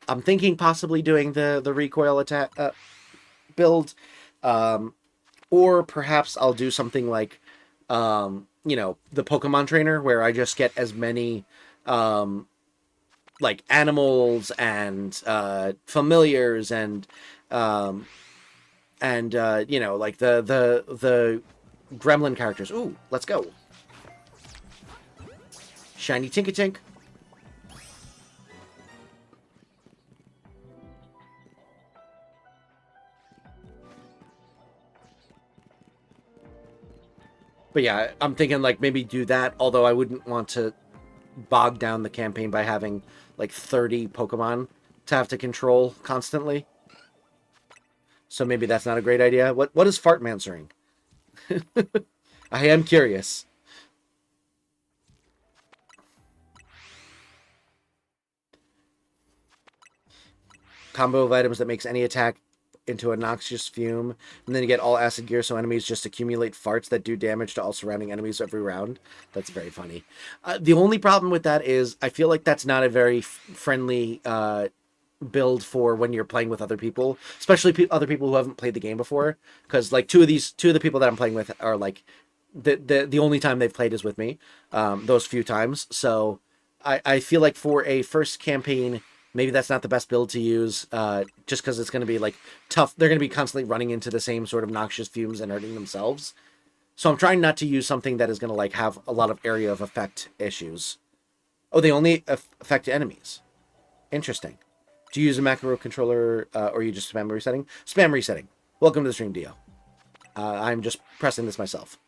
I'm thinking possibly doing the recoil attack build, or perhaps I'll do something like, you know, the Pokemon trainer, where I just get as many like animals and familiars and you know, like the gremlin characters. Ooh, let's go. Shiny Tinkatink. But yeah, I'm thinking like maybe do that, although I wouldn't want to bog down the campaign by having like 30 Pokemon to have to control constantly. So maybe that's not a great idea. What is Fartmancering? I am curious. Combo of items that makes any attack into a noxious fume, and then you get all acid gear, so enemies just accumulate farts that do damage to all surrounding enemies every round. That's very funny. The only problem with that is I feel like that's not a very friendly build for when you're playing with other people, especially other people who haven't played the game before, because like two of the people that I'm playing with are like the only time they've played is with me, those few times. So I feel like for a first campaign, maybe that's not the best build to use, just because it's going to be like tough. They're going to be constantly running into the same sort of noxious fumes and hurting themselves. So I'm trying not to use something that is going to like have a lot of area of effect issues. Oh, they only affect enemies. Interesting. Do you use a macro controller, or you just spam resetting? Spam resetting. Welcome to the stream, Dio. I'm just pressing this myself.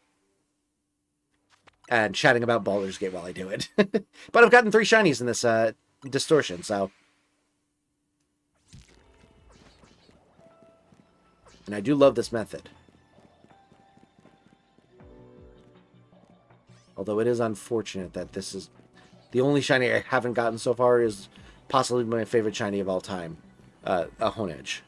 And chatting about Baldur's Gate while I do it. But I've gotten 3 shinies in this distortion, so... And I do love this method. Although it is unfortunate that this is... The only shiny I haven't gotten so far is possibly my favorite shiny of all time. A Honedge.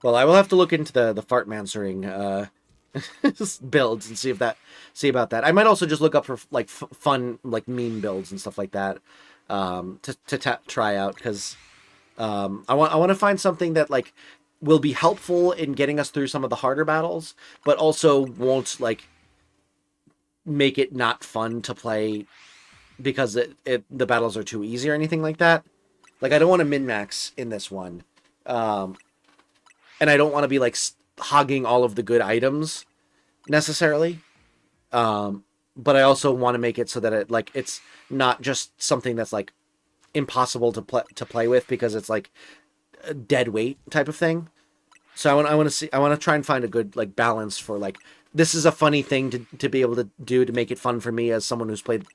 Well, I will have to look into the Fartmancering builds and see about that. I might also just look up for like fun like meme builds and stuff like that to try out, because I want to find something that like will be helpful in getting us through some of the harder battles, but also won't like make it not fun to play because the battles are too easy or anything like that. Like I don't want to min-max in this one. And I don't want to be like hogging all of the good items necessarily. But I also want to make it so that it's not just something that's like impossible to play with because it's like a dead weight type of thing. So I want to try and find a good like balance for like, this is a funny thing to be able to do to make it fun for me as someone who's played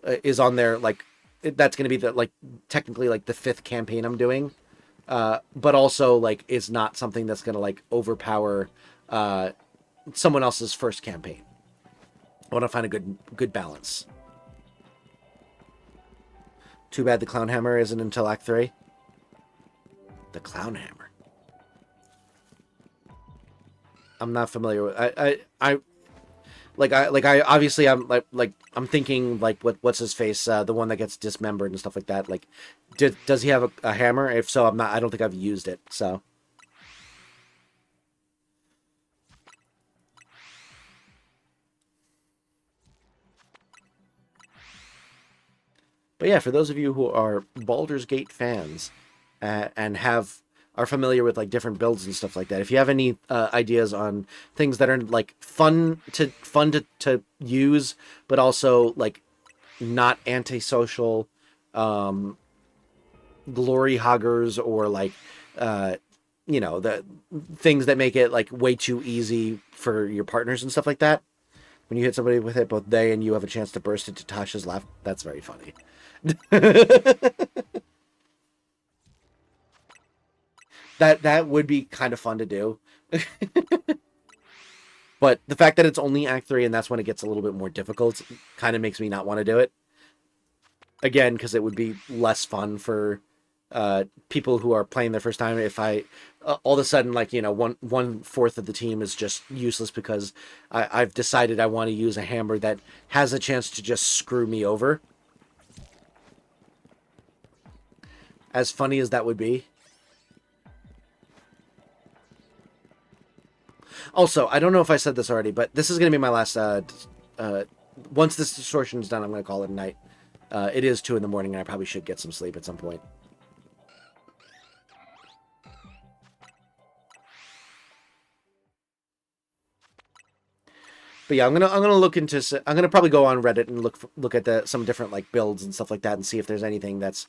is on there. Like that's going to be the like technically like the 5th campaign I'm doing. But also like it's not something that's gonna like overpower someone else's first campaign. I want to find a good balance. Too bad the Clown Hammer isn't until Act 3. The Clown Hammer. I'm not familiar with. I obviously I'm like I'm thinking like what's his face, the one that gets dismembered and stuff like that. Like, does he have a hammer? If so, I don't think I've used it. So. But yeah, for those of you who are Baldur's Gate fans and are familiar with like different builds and stuff like that, if you have any ideas on things that are like fun to use, but also like not antisocial, glory hoggers, or like the things that make it like way too easy for your partners and stuff like that. When you hit somebody with it, both they and you have a chance to burst into Tasha's laugh. That's very funny. That would be kind of fun to do. But the fact that it's only Act 3 and that's when it gets a little bit more difficult kind of makes me not want to do it. Again, because it would be less fun for people who are playing their first time if I all of a sudden, like, 1/4 of the team is just useless because I've decided I want to use a hammer that has a chance to just screw me over. As funny as that would be. Also, I don't know if I said this already, but this is going to be my last once this distortion is done, I'm going to call it a night. It is 2 in the morning and I probably should get some sleep at some point. But yeah, I'm gonna look into. I'm gonna probably go on Reddit and look at some different like builds and stuff like that, and see if there's anything that's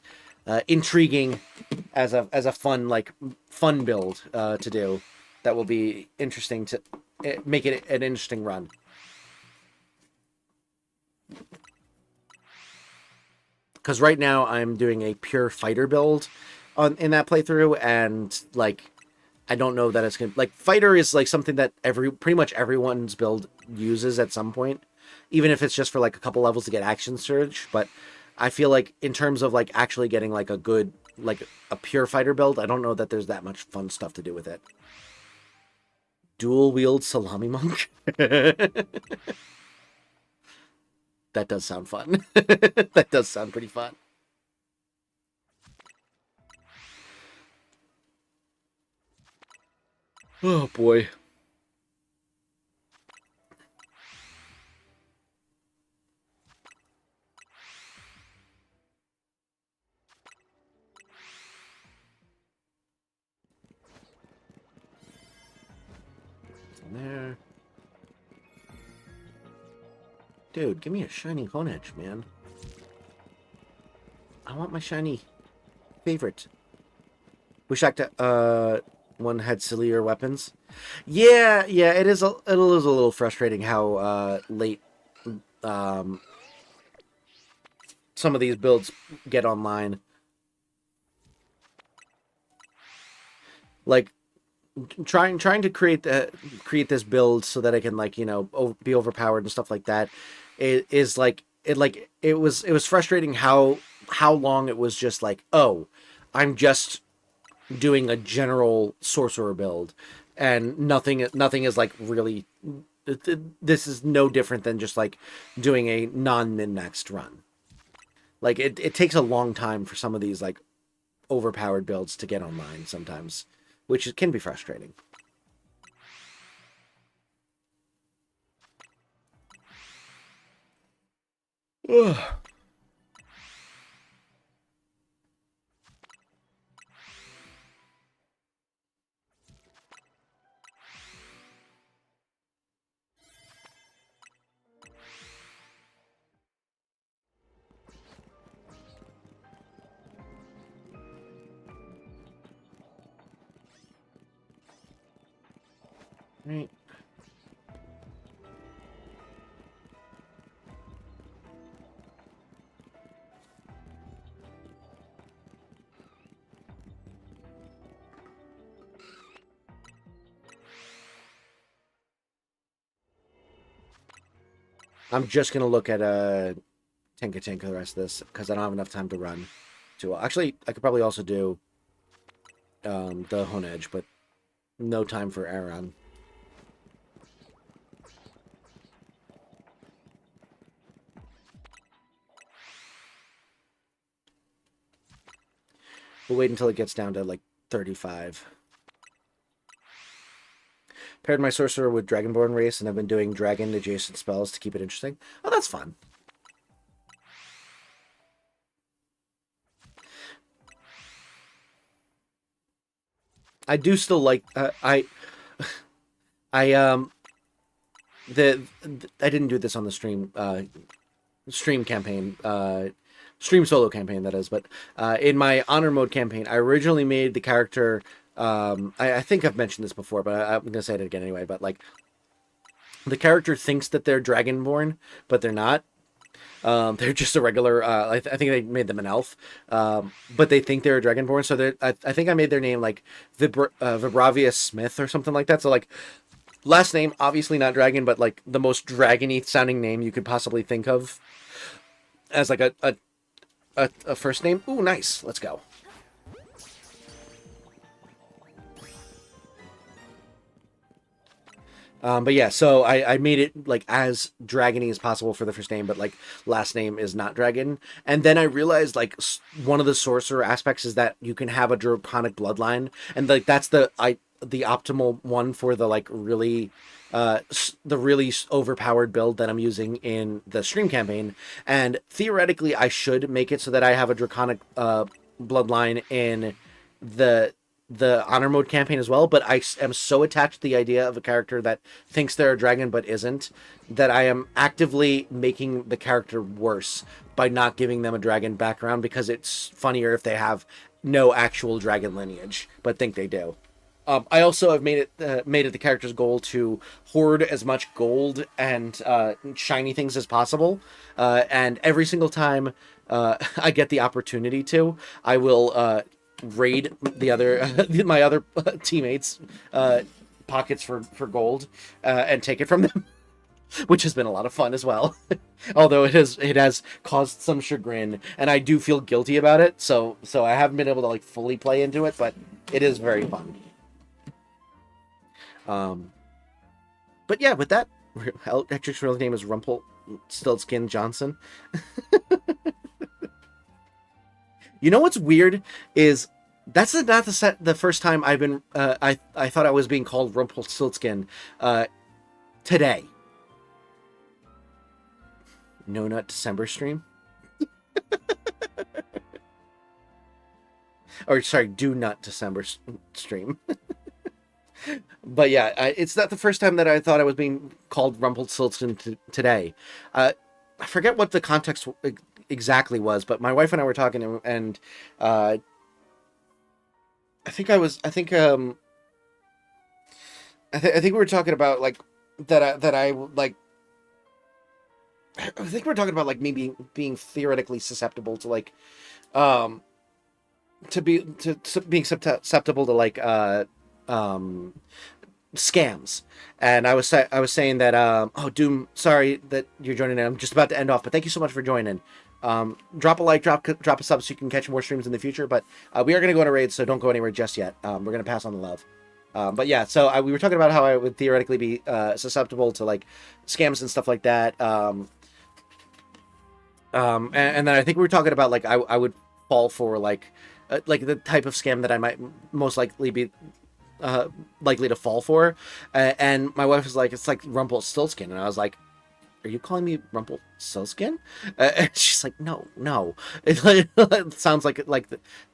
intriguing as a fun build to do that will be interesting to make it an interesting run. Because right now I'm doing a pure fighter build in that playthrough, and like I don't know that it's gonna like fighter is like something that pretty much everyone's build uses at some point, even if it's just for like a couple levels to get action surge. But I feel like in terms of like actually getting like a good like a pure fighter build, I don't know that there's that much fun stuff to do with it. Dual wield salami monk. That does sound fun. That does sound pretty fun. Oh boy. There. Dude, give me a shiny Honedge, man. I want my shiny favorite. Wish one had sillier weapons. Yeah, it is a little frustrating how late some of these builds get online. Like trying to create this build so that I can like be overpowered and stuff like that. It was frustrating how long it was just like, oh, I'm just doing a general sorcerer build and nothing is like really, this is no different than just like doing a non-min-maxed run. Like it takes a long time for some of these like overpowered builds to get online sometimes, which can be frustrating. Ugh. Right. I'm just gonna look at Tinka the rest of this because I don't have enough time to run. Actually, I could probably also do the Honedge, but no time for Aaron. We'll wait until it gets down to like 35. Paired my sorcerer with Dragonborn race, and I've been doing dragon adjacent spells to keep it interesting. Oh, that's fun. I do still like I I didn't do this on the stream campaign, stream solo campaign, that is, but in my honor mode campaign, I originally made the character, I think I've mentioned this before, but I'm gonna say it again anyway, but like, the character thinks that they're dragonborn, but they're not. They're just a regular, I think they made them an elf, but they think they're a dragonborn, so I think I made their name like Vibravia Smith or something like that, so like, last name, obviously not dragon, but like the most dragony sounding name you could possibly think of as like a first name. Ooh, nice. Let's go. But yeah, so I made it like as dragony as possible for the first name, but like last name is not dragon. And then I realized like one of the sorcerer aspects is that you can have a draconic bloodline, and like that's the optimal one for the like really the really overpowered build that I'm using in the stream campaign. And theoretically I should make it so that I have a draconic bloodline in the honor mode campaign as well, but I am so attached to the idea of a character that thinks they're a dragon but isn't, that I am actively making the character worse by not giving them a dragon background, because it's funnier if they have no actual dragon lineage but think they do. I also have made it the character's goal to hoard as much gold and shiny things as possible, and every single time I get the opportunity to, I will raid the other my other teammates' pockets for gold and take it from them, which has been a lot of fun as well. Although it has caused some chagrin, and I do feel guilty about it. So I haven't been able to like fully play into it, but it is very fun. But yeah, with that, Ectric's real name is Rumpelstiltskin Johnson. You know what's weird is that's not the first time I've been I thought I was being called Rumpelstiltskin today. No Nut December stream. Or sorry, Do Nut December stream. But yeah, it's not the first time that I thought I was being called Rumpelstiltskin today. I forget what the context exactly was, but my wife and I were talking, and I think we were talking about like I think we were talking about like me being theoretically susceptible to like being susceptible to like scams. And I was saying that oh Doom, sorry that you're joining in. I'm just about to end off, but thank you so much for joining. Drop a like, drop a sub so you can catch more streams in the future, but we are going to go on a raid, so don't go anywhere just yet. We're going to pass on the love. But yeah, so we were talking about how I would theoretically be susceptible to like scams and stuff like that. And then I think we were talking about like I would fall for like the type of scam that I might most likely be likely to fall for, and my wife was like, it's like Rumpelstiltskin, and I was like, are you calling me Rumpelstiltskin? And she's like, no, it sounds like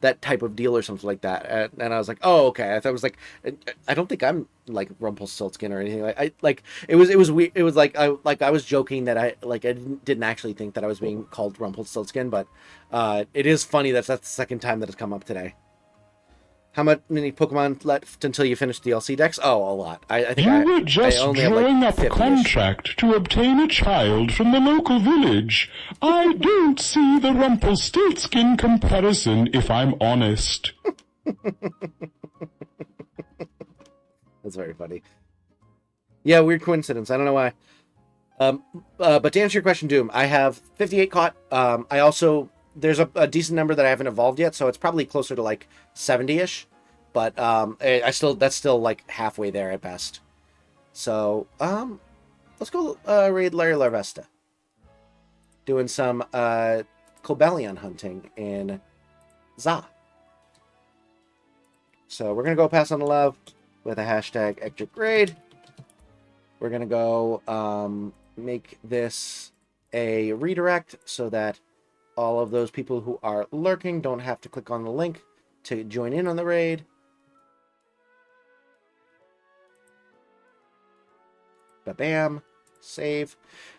that type of deal or something like that. And I was like, oh, okay. I thought it was like, I don't think I'm like Rumpelstiltskin or anything. It was weird. It was like I was joking that I didn't actually think that I was being called Rumpelstiltskin, but it is funny that's the second time that it's come up today. How many Pokemon left until you finish DLC decks? Oh, a lot. I think you were just only drawing have, like, up a 50-ish. contract to obtain a child from the local village. I don't see the Rumpelstiltskin comparison, if I'm honest. That's very funny. Yeah, weird coincidence. I don't know why. But to answer your question, Doom, I have 58 caught. I also... There's a decent number that I haven't evolved yet, so it's probably closer to like 70-ish. But that's still like halfway there at best. So let's go raid Larry Larvesta. Doing some Cobalion hunting in Za. So we're gonna go pass on the love with a hashtag Ectric raid. We're gonna go make this a redirect so that all of those people who are lurking don't have to click on the link to join in on the raid. Bam. Save.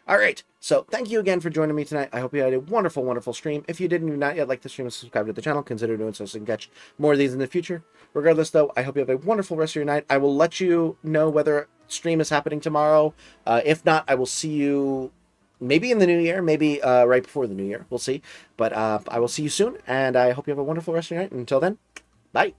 All right. So thank you again for joining me tonight. I hope you had a wonderful, wonderful stream. If you didn't do not yet like the stream and subscribe to the channel, consider doing so you can catch more of these in the future. Regardless, though, I hope you have a wonderful rest of your night. I will let you know whether stream is happening tomorrow. If not, I will see you maybe in the new year, maybe right before the new year. We'll see. But I will see you soon, and I hope you have a wonderful rest of your night. And until then, bye.